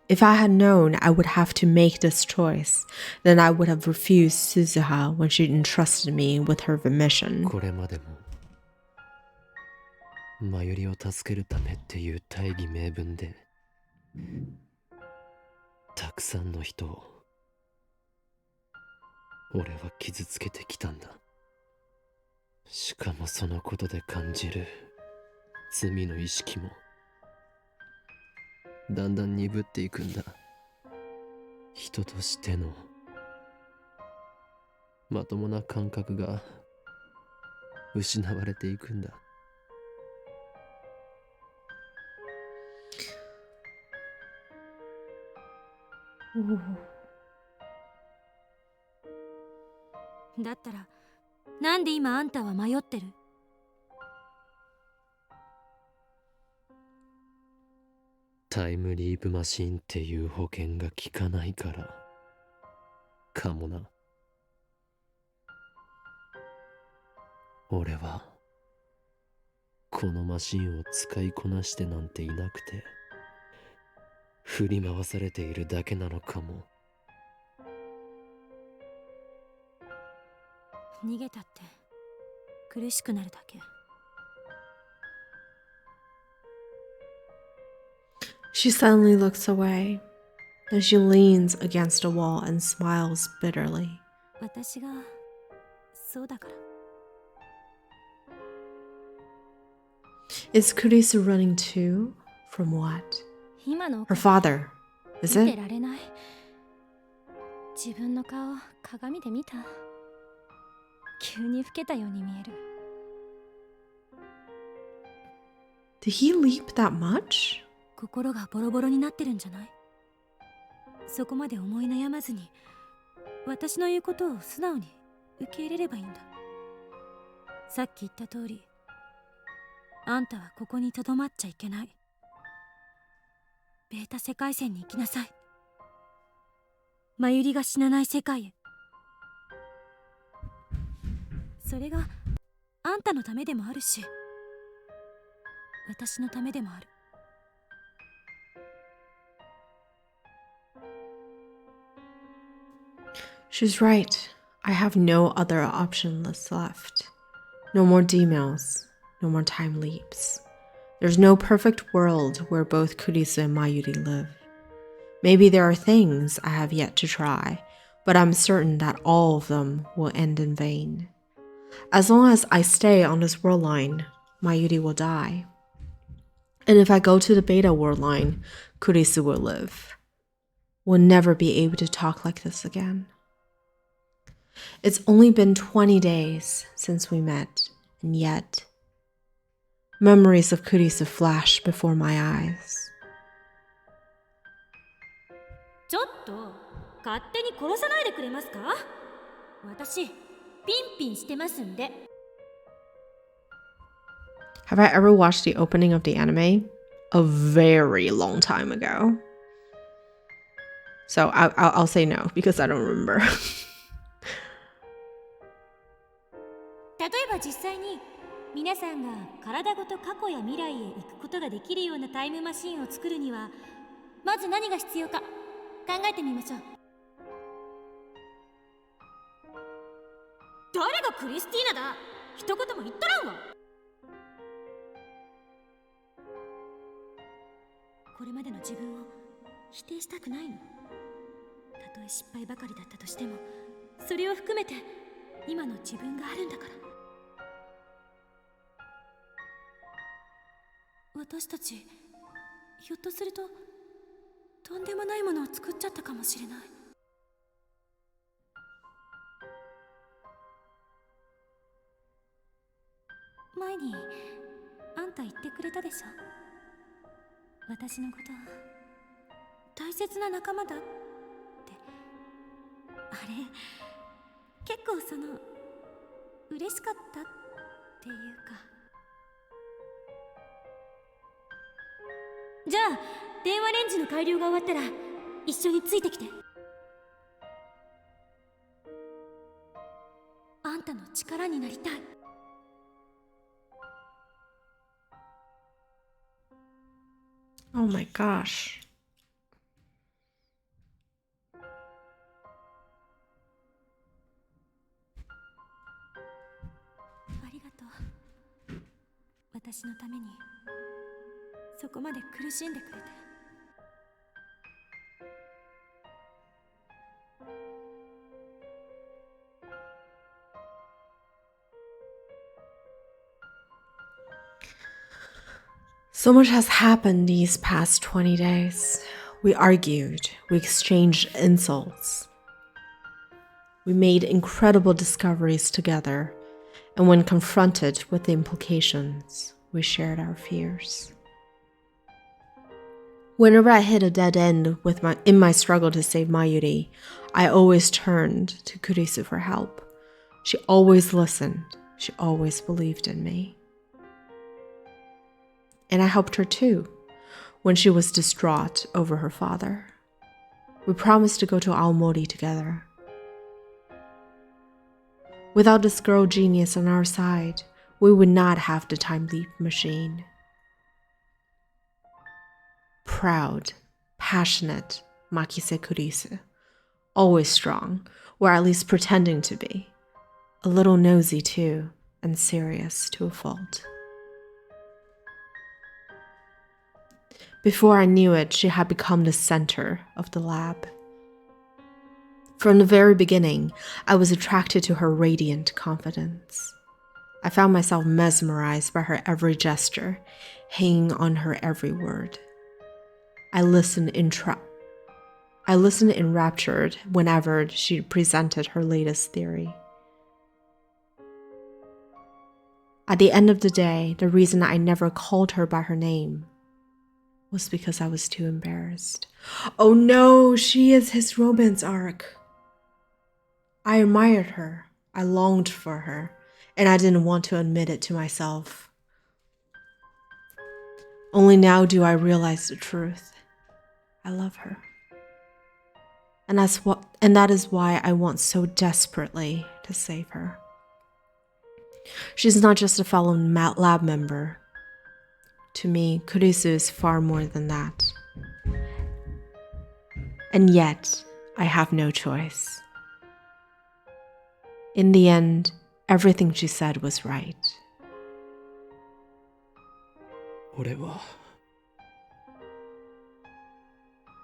[SPEAKER 1] If I had known I would have to make this choice, then I would have refused Suzuha when she entrusted me with her mission.
[SPEAKER 2] これまでもマユリを助けるためっていう大義名分でたくさんの人を俺は傷つけてきたんだ。しかもそのことで感じる罪の意識もだんだん鈍っていくんだ。人としてのまともな感覚が失われていくんだ。
[SPEAKER 4] だったらなんで今あんたは迷ってる？
[SPEAKER 2] タイムリープマシンっていう保険が効かないからかもな。俺はこのマシンを使いこなしてなんていなくて振り回されているだけなのかも。
[SPEAKER 4] 逃げたって苦しくなるだけ。
[SPEAKER 1] She suddenly looks away. Then she leans against a wall and smiles bitterly.
[SPEAKER 4] 私がそうだから。
[SPEAKER 1] Is Kurisu running too? From what?
[SPEAKER 4] 今の
[SPEAKER 1] Her father, is
[SPEAKER 4] 見て
[SPEAKER 1] it?
[SPEAKER 4] られない。自分の顔鏡で見た。急に老けたように見える。
[SPEAKER 1] Did he leap that much?
[SPEAKER 4] 心がボロボロになってるんじゃない？そこまで思い悩まずに私の言うことを素直に受け入れればいいんだ。さっき言った通り、あんたはここにとどまっちゃいけない。ベータ世界線に行きなさい。マユリが死なない世界へ。それがあんたのためでもあるし、私のためでもある。
[SPEAKER 1] She's right. I have no other options left. No more D-mails. No more time leaps. There's no perfect world where both Kurisu and Mayuri live. Maybe there are things I have yet to try, but I'm certain that all of them will end in vain. As long as I stay on this world line, Mayuri will die. And if I go to the beta world line, Kurisu will live. We'll never be able to talk like this again. It's only been 20 days since we met, and yet memories of Kurisu flash before my eyes.
[SPEAKER 4] ちょっと勝手に殺さないでくれますか？私ピンピンしてますんで。
[SPEAKER 1] Have I ever watched the opening of the anime? A very long time ago. So I'll say no because I don't remember.
[SPEAKER 4] 例えば実際に皆さんが体ごと過去や未来へ行くことができるようなタイムマシンを作るにはまず何が必要か考えてみましょう。誰がクリスティーナだ？一言も言っとらんわ。これまでの自分を否定したくないの。たとえ失敗ばかりだったとしてもそれを含めて今の自分があるんだから。私たちひょっとするととんでもないものを作っちゃったかもしれない。前にあんた言ってくれたでしょ。私のこと大切な仲間だって。あれ結構嬉しかったっていうか。じゃあ電話レンジの改良が終わったら一緒についてきて。あんたの力になりたい。
[SPEAKER 1] Oh my gosh.
[SPEAKER 4] 私のためにそこまで苦しんでくれて。
[SPEAKER 1] So much has happened these past 20 days. We argued, we exchanged insults. We made incredible discoveries together, and when confronted with the implications, we shared our fears. Whenever I hit a dead end in my struggle to save Mayuri, I always turned to Kurisu for help. She always listened. She always believed in me. And I helped her too, when she was distraught over her father. We promised to go to Aomori together. Without this girl genius on our side, we would not have the time leap machine. Proud, passionate Makise Kurisu, always strong, or at least pretending to be. A little nosy too, and serious to a fault. Before I knew it, she had become the center of the lab. From the very beginning, I was attracted to her radiant confidence. I found myself mesmerized by her every gesture, hanging on her every word. I listened enraptured whenever she presented her latest theory. At the end of the day, the reason I never called her by her name was because I was too embarrassed. Oh no, she is his romance arc. I admired her, I longed for her, and I didn't want to admit it to myself. Only now do I realize the truth. I love her. And that is why I want so desperately to save her. She's not just a fellow lab member. To me, Kurisu is far more than that. And yet, I have no choice. In the end, everything she said was right.
[SPEAKER 2] 俺は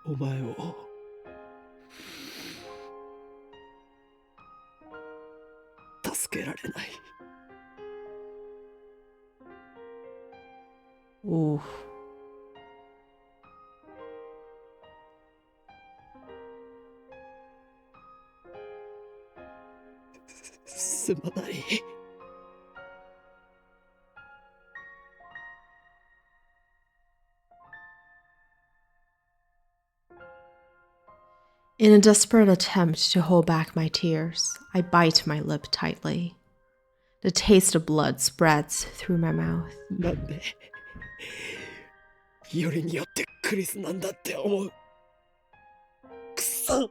[SPEAKER 2] お前を助けられない。
[SPEAKER 1] Ooh.
[SPEAKER 2] すまない。
[SPEAKER 1] In a desperate attempt to hold back my tears, I bite my lip tightly. The taste of blood spreads through my mouth.
[SPEAKER 2] なんでよりによってクリスなんだって思う。くそ。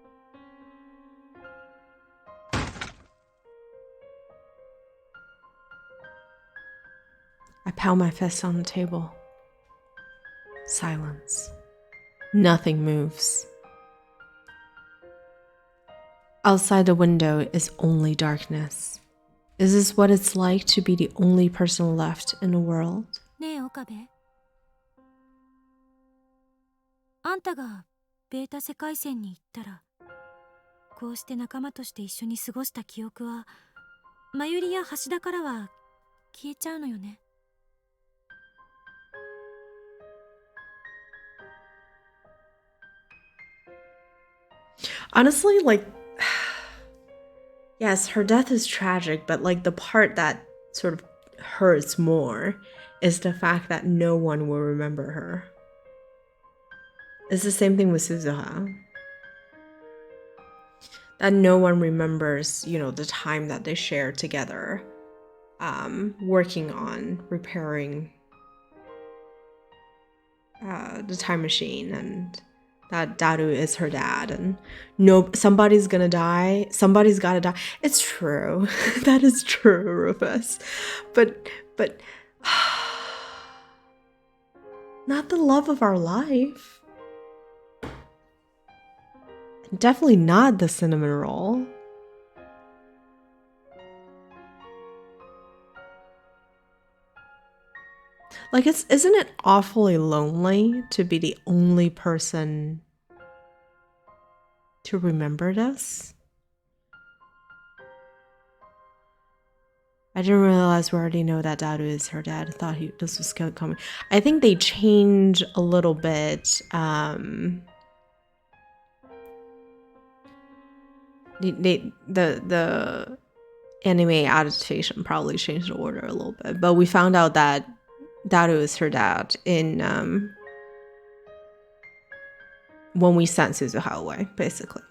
[SPEAKER 1] I pound my fist on the table. Silence. Nothing moves. Outside the window is only darkness. Is this what it's like to be the only person left in the world?
[SPEAKER 4] ねえ岡部、あんたがベータ世界線に行ったら、こうして仲間として一緒に過ごした記憶はマユリや橋田からは消えちゃうのよね。
[SPEAKER 1] Honestly, yes, her death is tragic, but the part that sort of hurts more is the fact that no one will remember her. It's the same thing with Suzuha. That no one remembers, the time that they shared together, working on repairing the time machine, and that Daru is her dad, and somebody's gonna die, somebody's gotta die. It's true. That is true, Rufus. But not the love of our life. Definitely not the cinnamon roll. Like, isn't it awfully lonely to be the only person to remember this? I didn't realize we already know that Daru is her dad. I thought this was coming. I think they change a little bit. The anime adaptation probably changed the order a little bit, but we found out that Daru is her dad in when we sent Suzuha away, basically.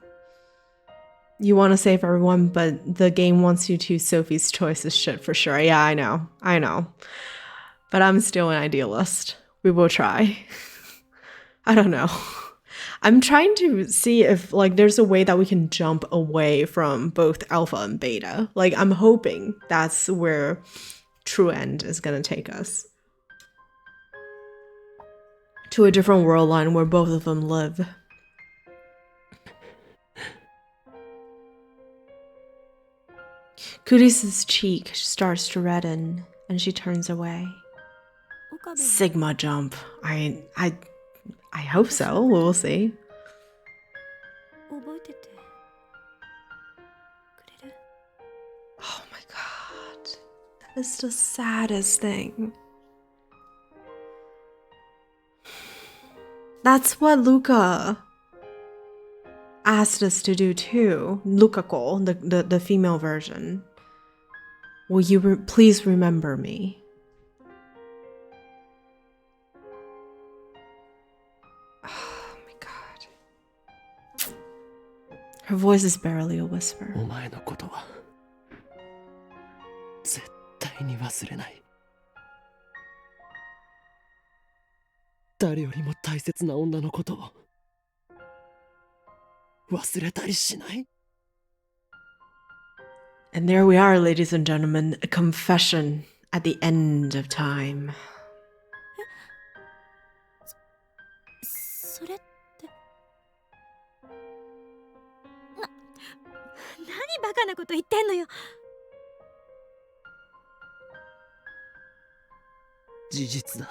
[SPEAKER 1] You want to save everyone, but the game wants you to. Sophie's choice is shit for sure. Yeah, I know. But I'm still an idealist. We will try. I don't know. I'm trying to see if like there's a way that we can jump away from both alpha and beta. Like I'm hoping that's where True End is gonna take us. To a different world line where both of them live. Kurisa's cheek starts to redden and she turns away. Sigma jump. I hope so. We'll see. Oh my god. That is the saddest thing. That's what Luca asked us to do too. Luca-ko, the female version. Will you please remember me? Oh my god. Her voice is barely a whisper.
[SPEAKER 2] お前のことは絶対に忘れない。誰よりも大切な女のことを忘れたりしない。
[SPEAKER 1] And there we are, ladies and gentlemen, a confession at the end of time.
[SPEAKER 4] それって何バカなこと言ってんのよ。
[SPEAKER 2] 事実だ。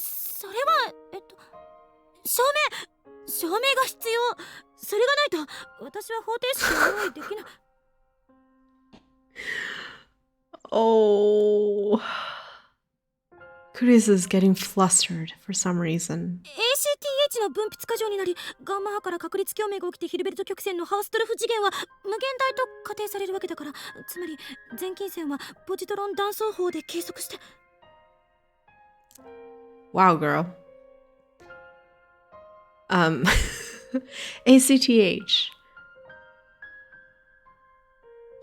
[SPEAKER 4] それは証明が必要。それがないと私は方程式を用意できない。
[SPEAKER 1] Oh. Chris is getting flustered for some reason.
[SPEAKER 4] ACTH の分泌過剰になり、ガンマ波から確率共鳴が起きてヒルベルト曲線のハウストルフ次元は無限大と仮定されるわけだから、つまり全近線はポジトロン断層法で計測して。
[SPEAKER 1] Wow, girl. ACTH.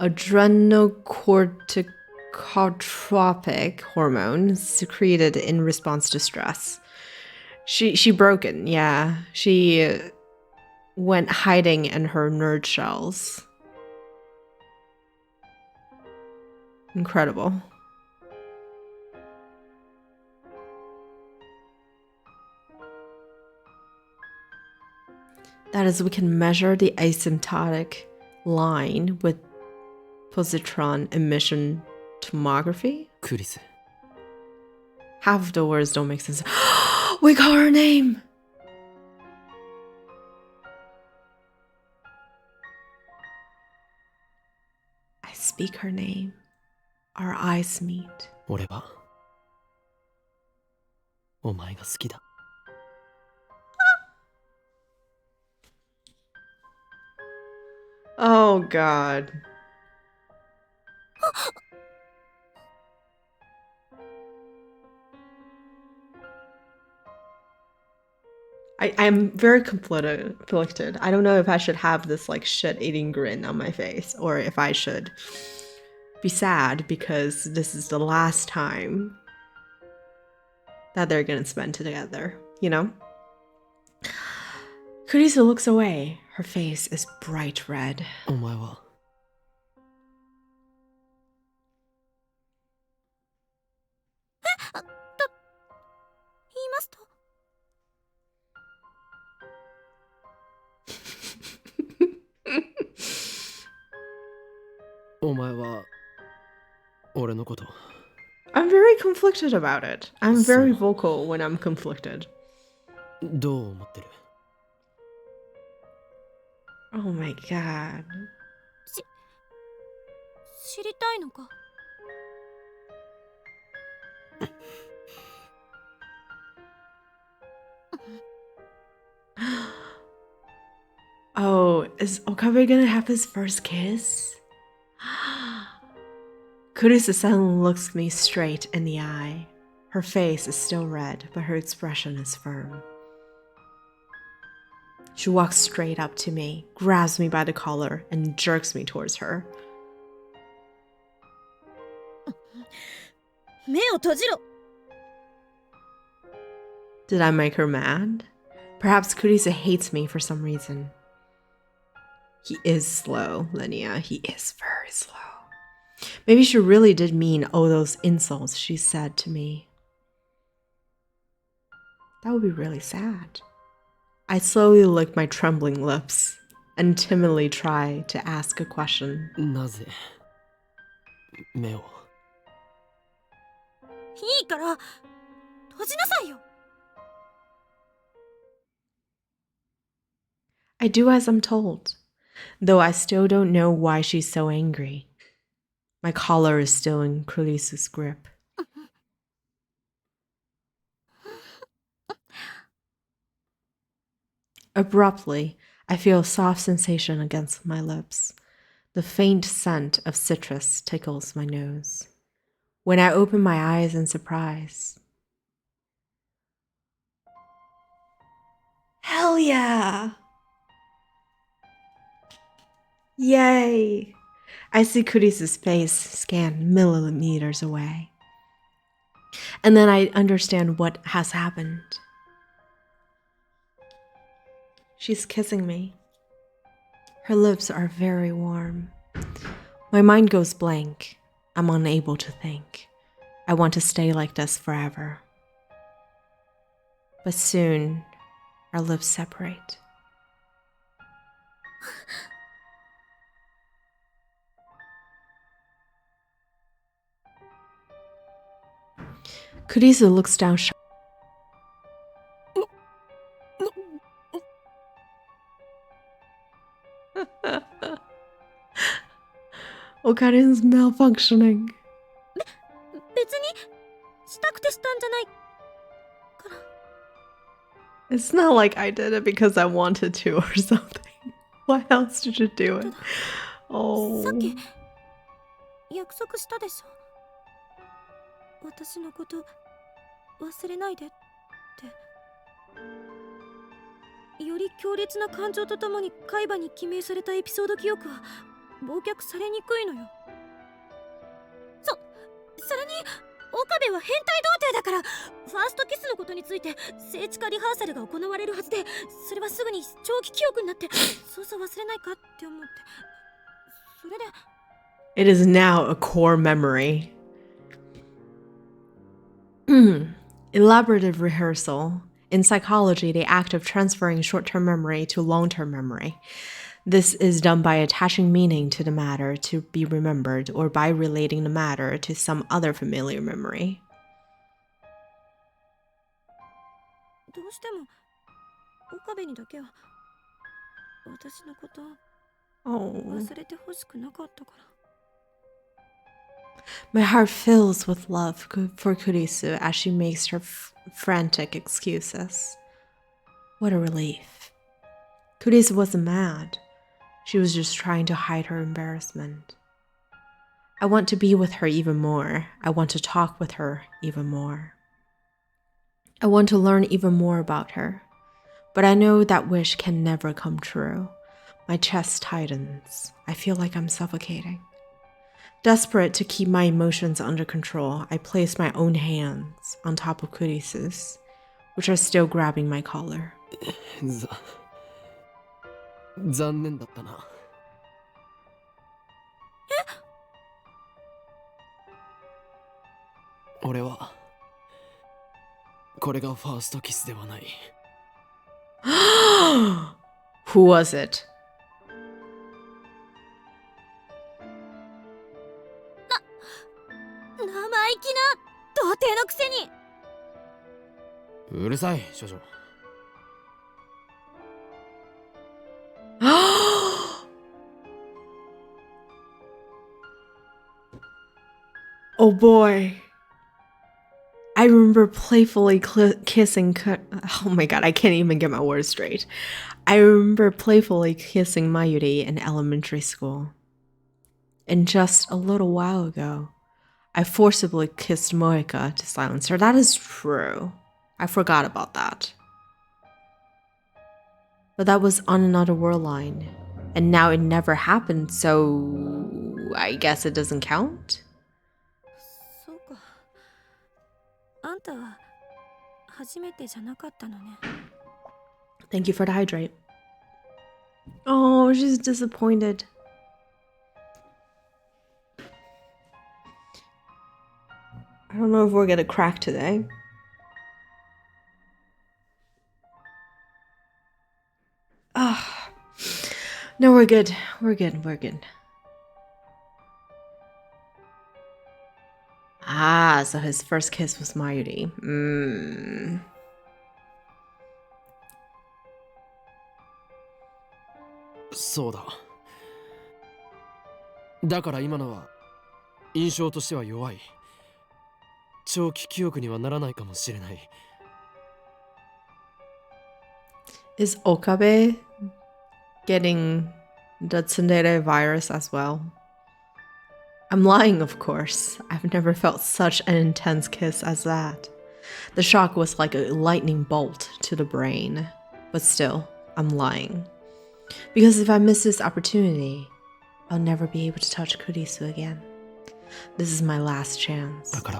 [SPEAKER 1] Adrenocorticotropic hormone secreted in response to stress. She broken, yeah. She went hiding in her nerd shells. Incredible. That is, we can measure the asymptotic line with positron emission tomography.
[SPEAKER 2] クリス。
[SPEAKER 1] Half of the words don't make sense. We got her name! I speak her name. Our eyes meet.
[SPEAKER 2] 俺はお前が好きだ。
[SPEAKER 1] Oh god. I'm very conflicted. I don't know if I should have this like shit-eating grin on my face or if I should be sad because this is the last time that they're gonna spend together, you know? Kurisa looks away. Her face is bright red.
[SPEAKER 2] お前は
[SPEAKER 4] 言いますと。
[SPEAKER 2] お前は俺のこと
[SPEAKER 1] I'm very conflicted about it. I'm very
[SPEAKER 2] So-
[SPEAKER 1] vocal when I'm conflicted.
[SPEAKER 2] どう思ってる
[SPEAKER 1] Oh my god.
[SPEAKER 4] 知りたいのか？
[SPEAKER 1] Oh, is Okabe gonna have his first kiss? Kurisu-san looks me straight in the eye. Her face is still red, but her expression is firm. She walks straight up to me, grabs me by the collar, and jerks me towards her.
[SPEAKER 4] 目を閉じろ。
[SPEAKER 1] Did I make her mad? Perhaps Kurisu hates me for some reason. He is slow, Linnea. He is very slow. Maybe she really did mean all those insults she said to me. That would be really sad. I slowly lick my trembling lips and timidly try to ask a question.
[SPEAKER 2] なぜ目を
[SPEAKER 4] いいから閉じなさいよ。
[SPEAKER 1] I do as I'm told, though I still don't know why she's so angry. My collar is still in Kurisu's grip. Abruptly, I feel a soft sensation against my lips. The faint scent of citrus tickles my nose. When I open my eyes in surprise, hell yeah! Yay! I see Kurisu's face scanned millimeters away. And then I understand what has happened. She's kissing me. Her lips are very warm. My mind goes blank. I'm unable to think. I want to stay like this forever. But soon, our lips separate. Kurisu looks down sharply. Okarin's malfunctioning.
[SPEAKER 4] 別にしたくてしたんじゃないから。
[SPEAKER 1] It's not like I did it because I wanted to or something. Why else did you do it?
[SPEAKER 4] さっき
[SPEAKER 1] Oh.
[SPEAKER 4] 約束したでしょ。私のこと忘れないでって。より強烈な感情とともに海馬に記名されたエピソード記憶は忘却されにくいのよ。それに岡部は変態童貞だから、ファーストキスのことについて聖地化リハーサルが行われるはずで、それはすぐに長期記憶になってそうそう忘れないかって思って、それで
[SPEAKER 1] It is now a core memory. Elaborative rehearsal. In psychology, the act of transferring short-term memory to long-term memory. This is done by attaching meaning to the matter to be remembered or by relating the matter to some other familiar memory.
[SPEAKER 4] どうしても岡部にだけは私のこと
[SPEAKER 1] Oh.
[SPEAKER 4] 忘れてほしくなかったから。
[SPEAKER 1] My heart fills with love for Kurisu as she makes her frantic excuses. What a relief. Kurisu wasn't mad. She was just trying to hide her embarrassment. I want to be with her even more. I want to talk with her even more. I want to learn even more about her. But I know that wish can never come true. My chest tightens. I feel like I'm suffocating. Desperate to keep my emotions under control, I place my own hands on top of Kurisu's, which are still grabbing my collar.
[SPEAKER 2] 残念だったな。俺はこれがファーストキスではない。
[SPEAKER 1] Who was it?
[SPEAKER 4] 生意気な童貞のくせに。
[SPEAKER 2] うるさい少女。
[SPEAKER 1] Oh boy. I remember playfully kissing. Oh my god, I can't even get my words straight. I remember playfully kissing Mayuri in elementary school. And just a little while ago, I forcibly kissed Moeka to silence her. That is true. I forgot about that. But that was on another world line. And now it never happened, so I guess it doesn't count?
[SPEAKER 4] そうか。あんたは初めてじゃなかったのね。
[SPEAKER 1] Thank you for the hydrate. Oh, she's disappointed. I don't know if we're gonna crack today. Ah, no, we're good. We're good. We're good. Ah, so his first kiss was Mayuri. Mm.
[SPEAKER 2] そうだ。だから今のは印象としては弱い。長期記憶にはならないかもしれない。
[SPEAKER 1] Is Okabe getting the tsundere virus as well? I'm lying, of course. I've never felt such an intense kiss as that. The shock was like a lightning bolt to the brain. But still, I'm lying. Because if I miss this opportunity, I'll never be able to touch Kurisu again. This is my last chance.
[SPEAKER 2] だか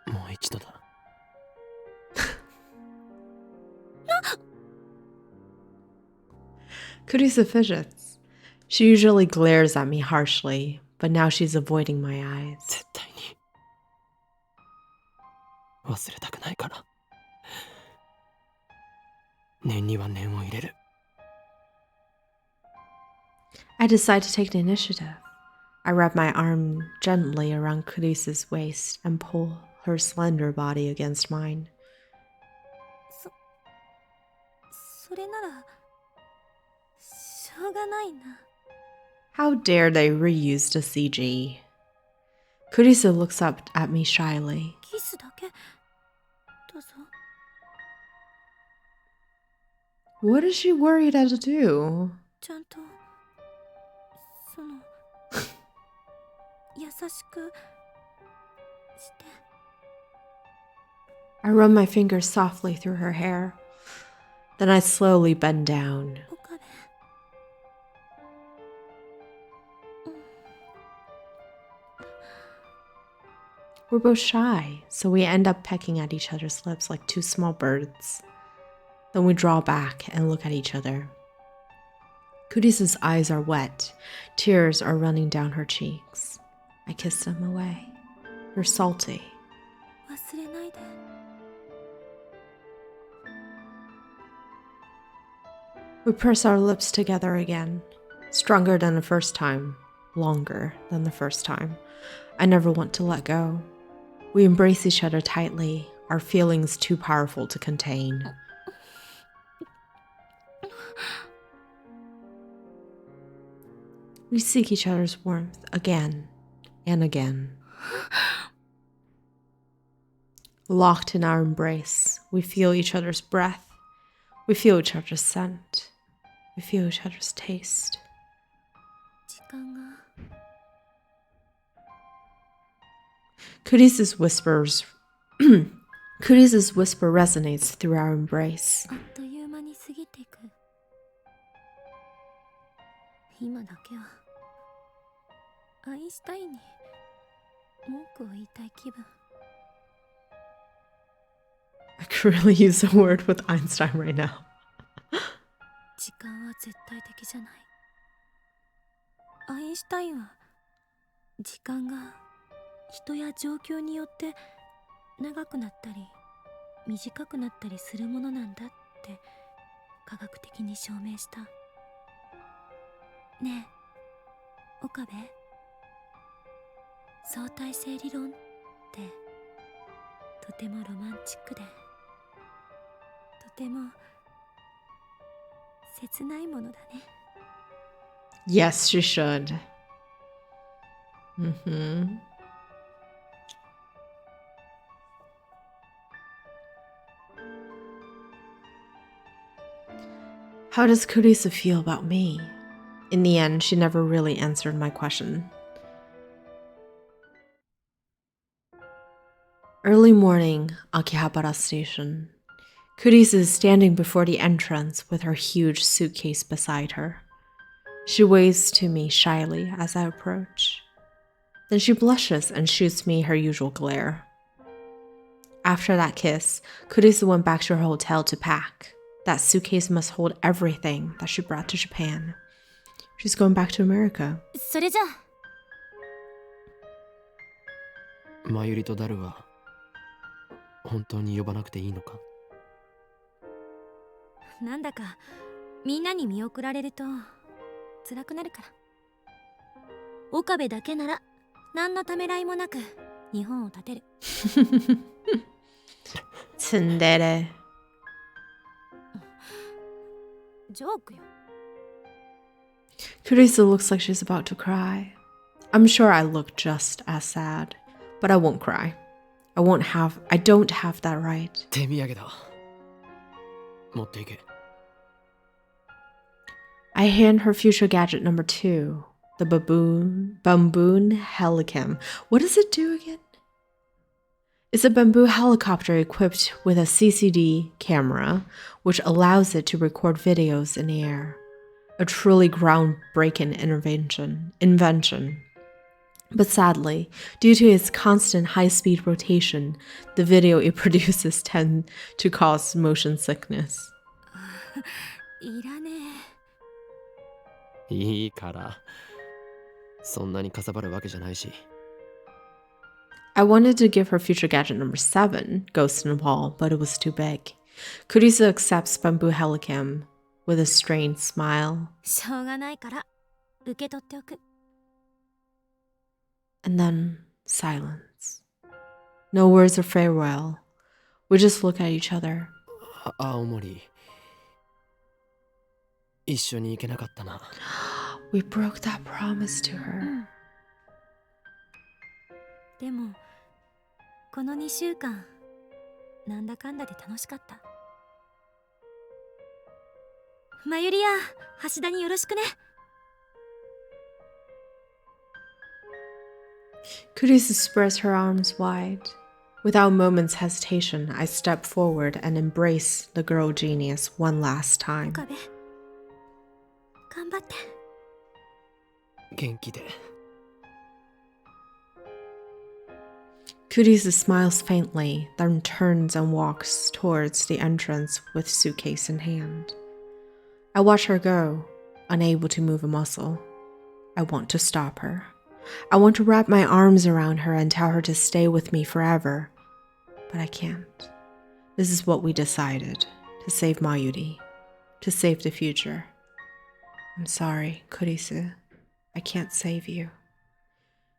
[SPEAKER 2] ら、もう一度だ。
[SPEAKER 1] Kurisu fidgets. She usually glares at me harshly, but now she's avoiding my eyes.
[SPEAKER 2] 絶対に忘れたくないから。念には念を入れる。
[SPEAKER 1] I decide to take the initiative. I wrap my arm gently around Kurisu's waist and pull her slender body against mine.
[SPEAKER 4] それならしょうがないな。
[SPEAKER 1] How dare they reuse the CG? Kurisu looks up at me shyly.
[SPEAKER 4] キスだけどうぞ。
[SPEAKER 1] What is she worried to do?
[SPEAKER 4] ちゃんとその優しくして。
[SPEAKER 1] I run my fingers softly through her hair. Then I slowly bend down.
[SPEAKER 4] 岡部。
[SPEAKER 1] We're both shy, so we end up pecking at each other's lips like two small birds. Then we draw back and look at each other. Kurisu's eyes are wet. Tears are running down her cheeks. I kiss them away. They're salty.
[SPEAKER 4] 忘れないで。
[SPEAKER 1] We press our lips together again. Stronger than the first time. Longer than the first time. I never want to let go. We embrace each other tightly, our feelings too powerful to contain. We seek each other's warmth again and again. Locked in our embrace, we feel each other's breath. We feel each other's scent. We feel each other's taste.
[SPEAKER 4] 時間が。
[SPEAKER 1] Kurisu's whisper resonates through our embrace.
[SPEAKER 4] あっという間に過ぎていく。今だけはアインシュタインに文句を言いたい気分。
[SPEAKER 1] I could really use a word with Einstein right now.
[SPEAKER 4] 時間は絶対的じゃない。アインシュタインは時間が人や状況によって長くなったり短くなったりするものなんだって科学的に証明した。ねえ岡部、相対性理論ってとてもロマンチックでとても切ないものだね。
[SPEAKER 1] Yes, she should. Mm-hmm. How does Kurisa feel about me? In the end, she never really answered my question. Early morning, Akihabara Station. Kurisa is standing before the entrance with her huge suitcase beside her. She waves to me shyly as I approach. Then she blushes and shoots me her usual glare. After that kiss, Kurisa went back to her hotel to pack. That suitcase must hold everything that she brought to Japan. She's going back to America.
[SPEAKER 4] それじゃあ
[SPEAKER 2] マユリとダルは本当に呼ばなくていいのか？
[SPEAKER 4] なんだかみんなに見送られると辛くなるから。岡部だけなら何のためらいもなく日本を立てる。
[SPEAKER 1] Tsundere.
[SPEAKER 4] ジョークよ。
[SPEAKER 1] Kurisa looks like she's about to cry. I'm sure I look just as sad, but I won't cry. I don't have that right.
[SPEAKER 2] 手土産だ。持っていけ。
[SPEAKER 1] I hand her future gadget number 2, the bamboo helicam. What does it do again? It's a bamboo helicopter equipped with a CCD camera, which allows it to record videos in the air. A truly groundbreaking invention. But sadly, due to its constant high-speed rotation, the video it produces tend to cause motion sickness.
[SPEAKER 4] いらねえ。
[SPEAKER 2] いいから。そんなにかさばるわけじゃないし。
[SPEAKER 1] I wanted to give her future gadget number 7, Ghost in the Wall, but it was too big. Kurisa accepts bamboo helicam with a strained smile.
[SPEAKER 4] しょうがないから受け取っておく。
[SPEAKER 1] And then silence. No words of farewell. We just look at each other.
[SPEAKER 2] 青森。一緒に行けなかったな。
[SPEAKER 1] We broke that promise to her.
[SPEAKER 4] でもこの2週間なんだかんだで楽しかった。マユリや橋田によろしくね。
[SPEAKER 1] Kurisa spreads her arms wide. Without a moment's hesitation, I step forward and embrace the girl genius one last time.
[SPEAKER 4] 岡部頑張って。
[SPEAKER 2] 元気で。
[SPEAKER 1] Kurisa smiles faintly, then turns and walks towards the entrance with suitcase in hand. I watch her go, unable to move a muscle. I want to stop her. I want to wrap my arms around her and tell her to stay with me forever. But I can't. This is what we decided, to save Mayuri, to save the future. I'm sorry, Kurisa. I can't save you.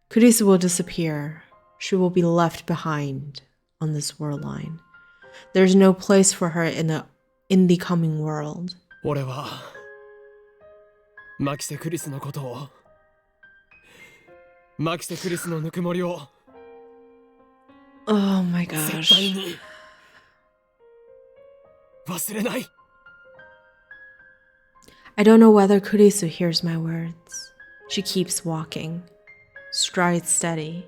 [SPEAKER 1] Kurisa will disappear. She will be left behind on this world line. There's no place for her in the coming world.
[SPEAKER 2] 俺はマキセ・クリスのことを、マキセ・クリスのぬくもりを
[SPEAKER 1] Oh my
[SPEAKER 2] 絶対
[SPEAKER 1] gosh.
[SPEAKER 2] に忘れない。
[SPEAKER 1] I don't know whether Kurisa hears my words. She keeps walking. Stride steady.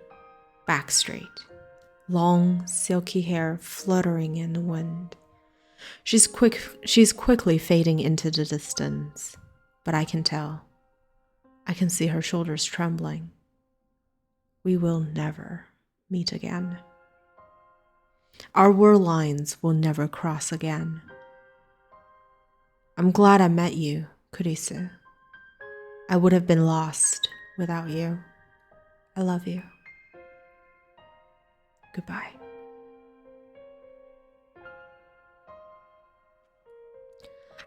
[SPEAKER 1] Back straight. Long, silky hair fluttering in the wind. She's quickly fading into the distance. But I can tell. I can see her shoulders trembling. We will never meet again. Our world lines will never cross again. I'm glad I met you, Kurisa. I would have been lost without you. I love you. Goodbye.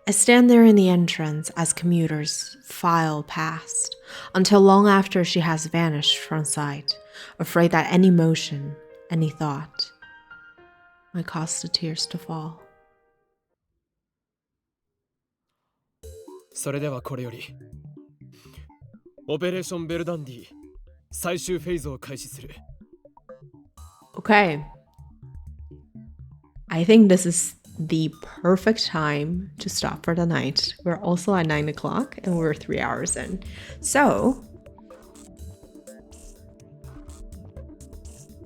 [SPEAKER 1] I stand there in the entrance as commuters file past, until long after she has vanished from sight, afraid that any motion, any thought, might cause the tears to fall.
[SPEAKER 5] それではこれよりオペレーションベルダンディ最終フェーズを開始する。
[SPEAKER 1] Okay. I think this is the perfect time to stop for the night. We're also at 9 o'clock and we're 3 hours in. So,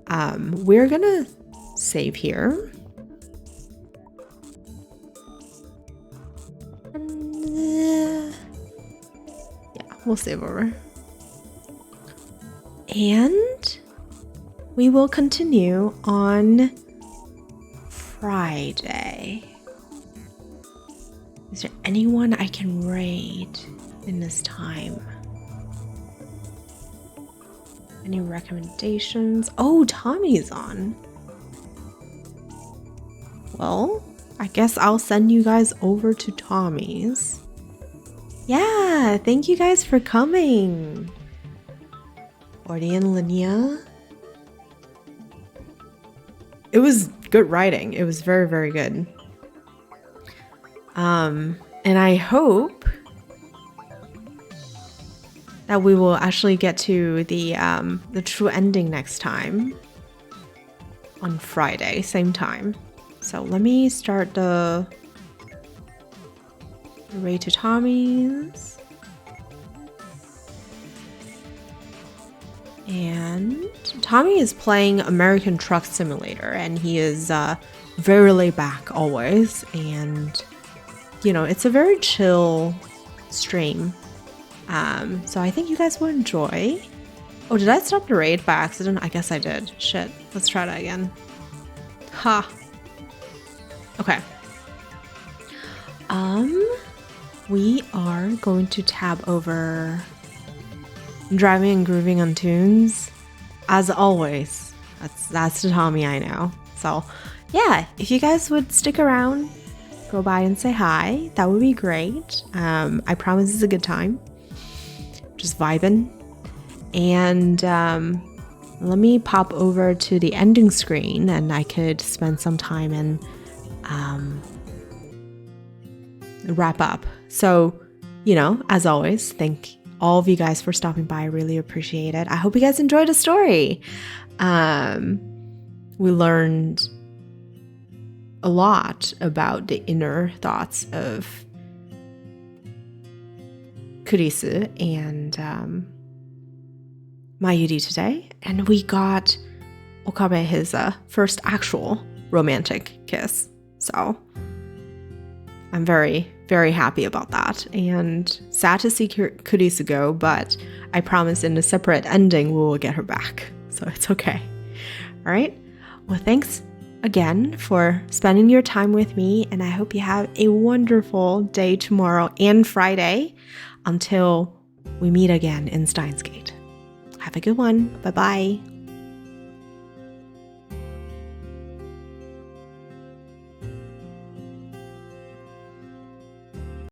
[SPEAKER 1] we're gonna save here. And, yeah, we'll save over. And we will continue on Friday. Is there anyone I can raid in this time? Any recommendations? Oh, Tommy's on. Well, I guess I'll send you guys over to Tommy's. Yeah, thank you guys for coming. Ordy and Linnea. It was good writing. It was very, very good. And I hope that we will actually get to the true ending next time on Friday, same time. So let me start the raid to Tommy's. And Tommy is playing American Truck Simulator, and he is very laid back always. And, you know, it's a very chill stream. So I think you guys will enjoy. Oh, did I stop the raid by accident? I guess I did. Shit. Let's try that again. Ha. Okay. We are going to tab over Driving and Grooving on Tunes. As always, that's the Tommy I know. So yeah, if you guys would stick around, go by and say hi, that would be great. I promise it's a good time. Just vibing. And let me pop over to the ending screen and I could spend some time and wrap up. So, you know, as always, thank all of you guys for stopping by. I really appreciate it. I hope you guys enjoyed the story. We learned a lot about the inner thoughts of Kurisu and Mayuri today. And we got Okabe his first actual romantic kiss. So I'm very, very happy about that. And sad to see Kurisu go, but I promise in a separate ending we will get her back. So it's okay. All right. Well, thanks again for spending your time with me. And I hope you have a wonderful day tomorrow and Friday until we meet again in Steins Gate. Have a good one. Bye-bye.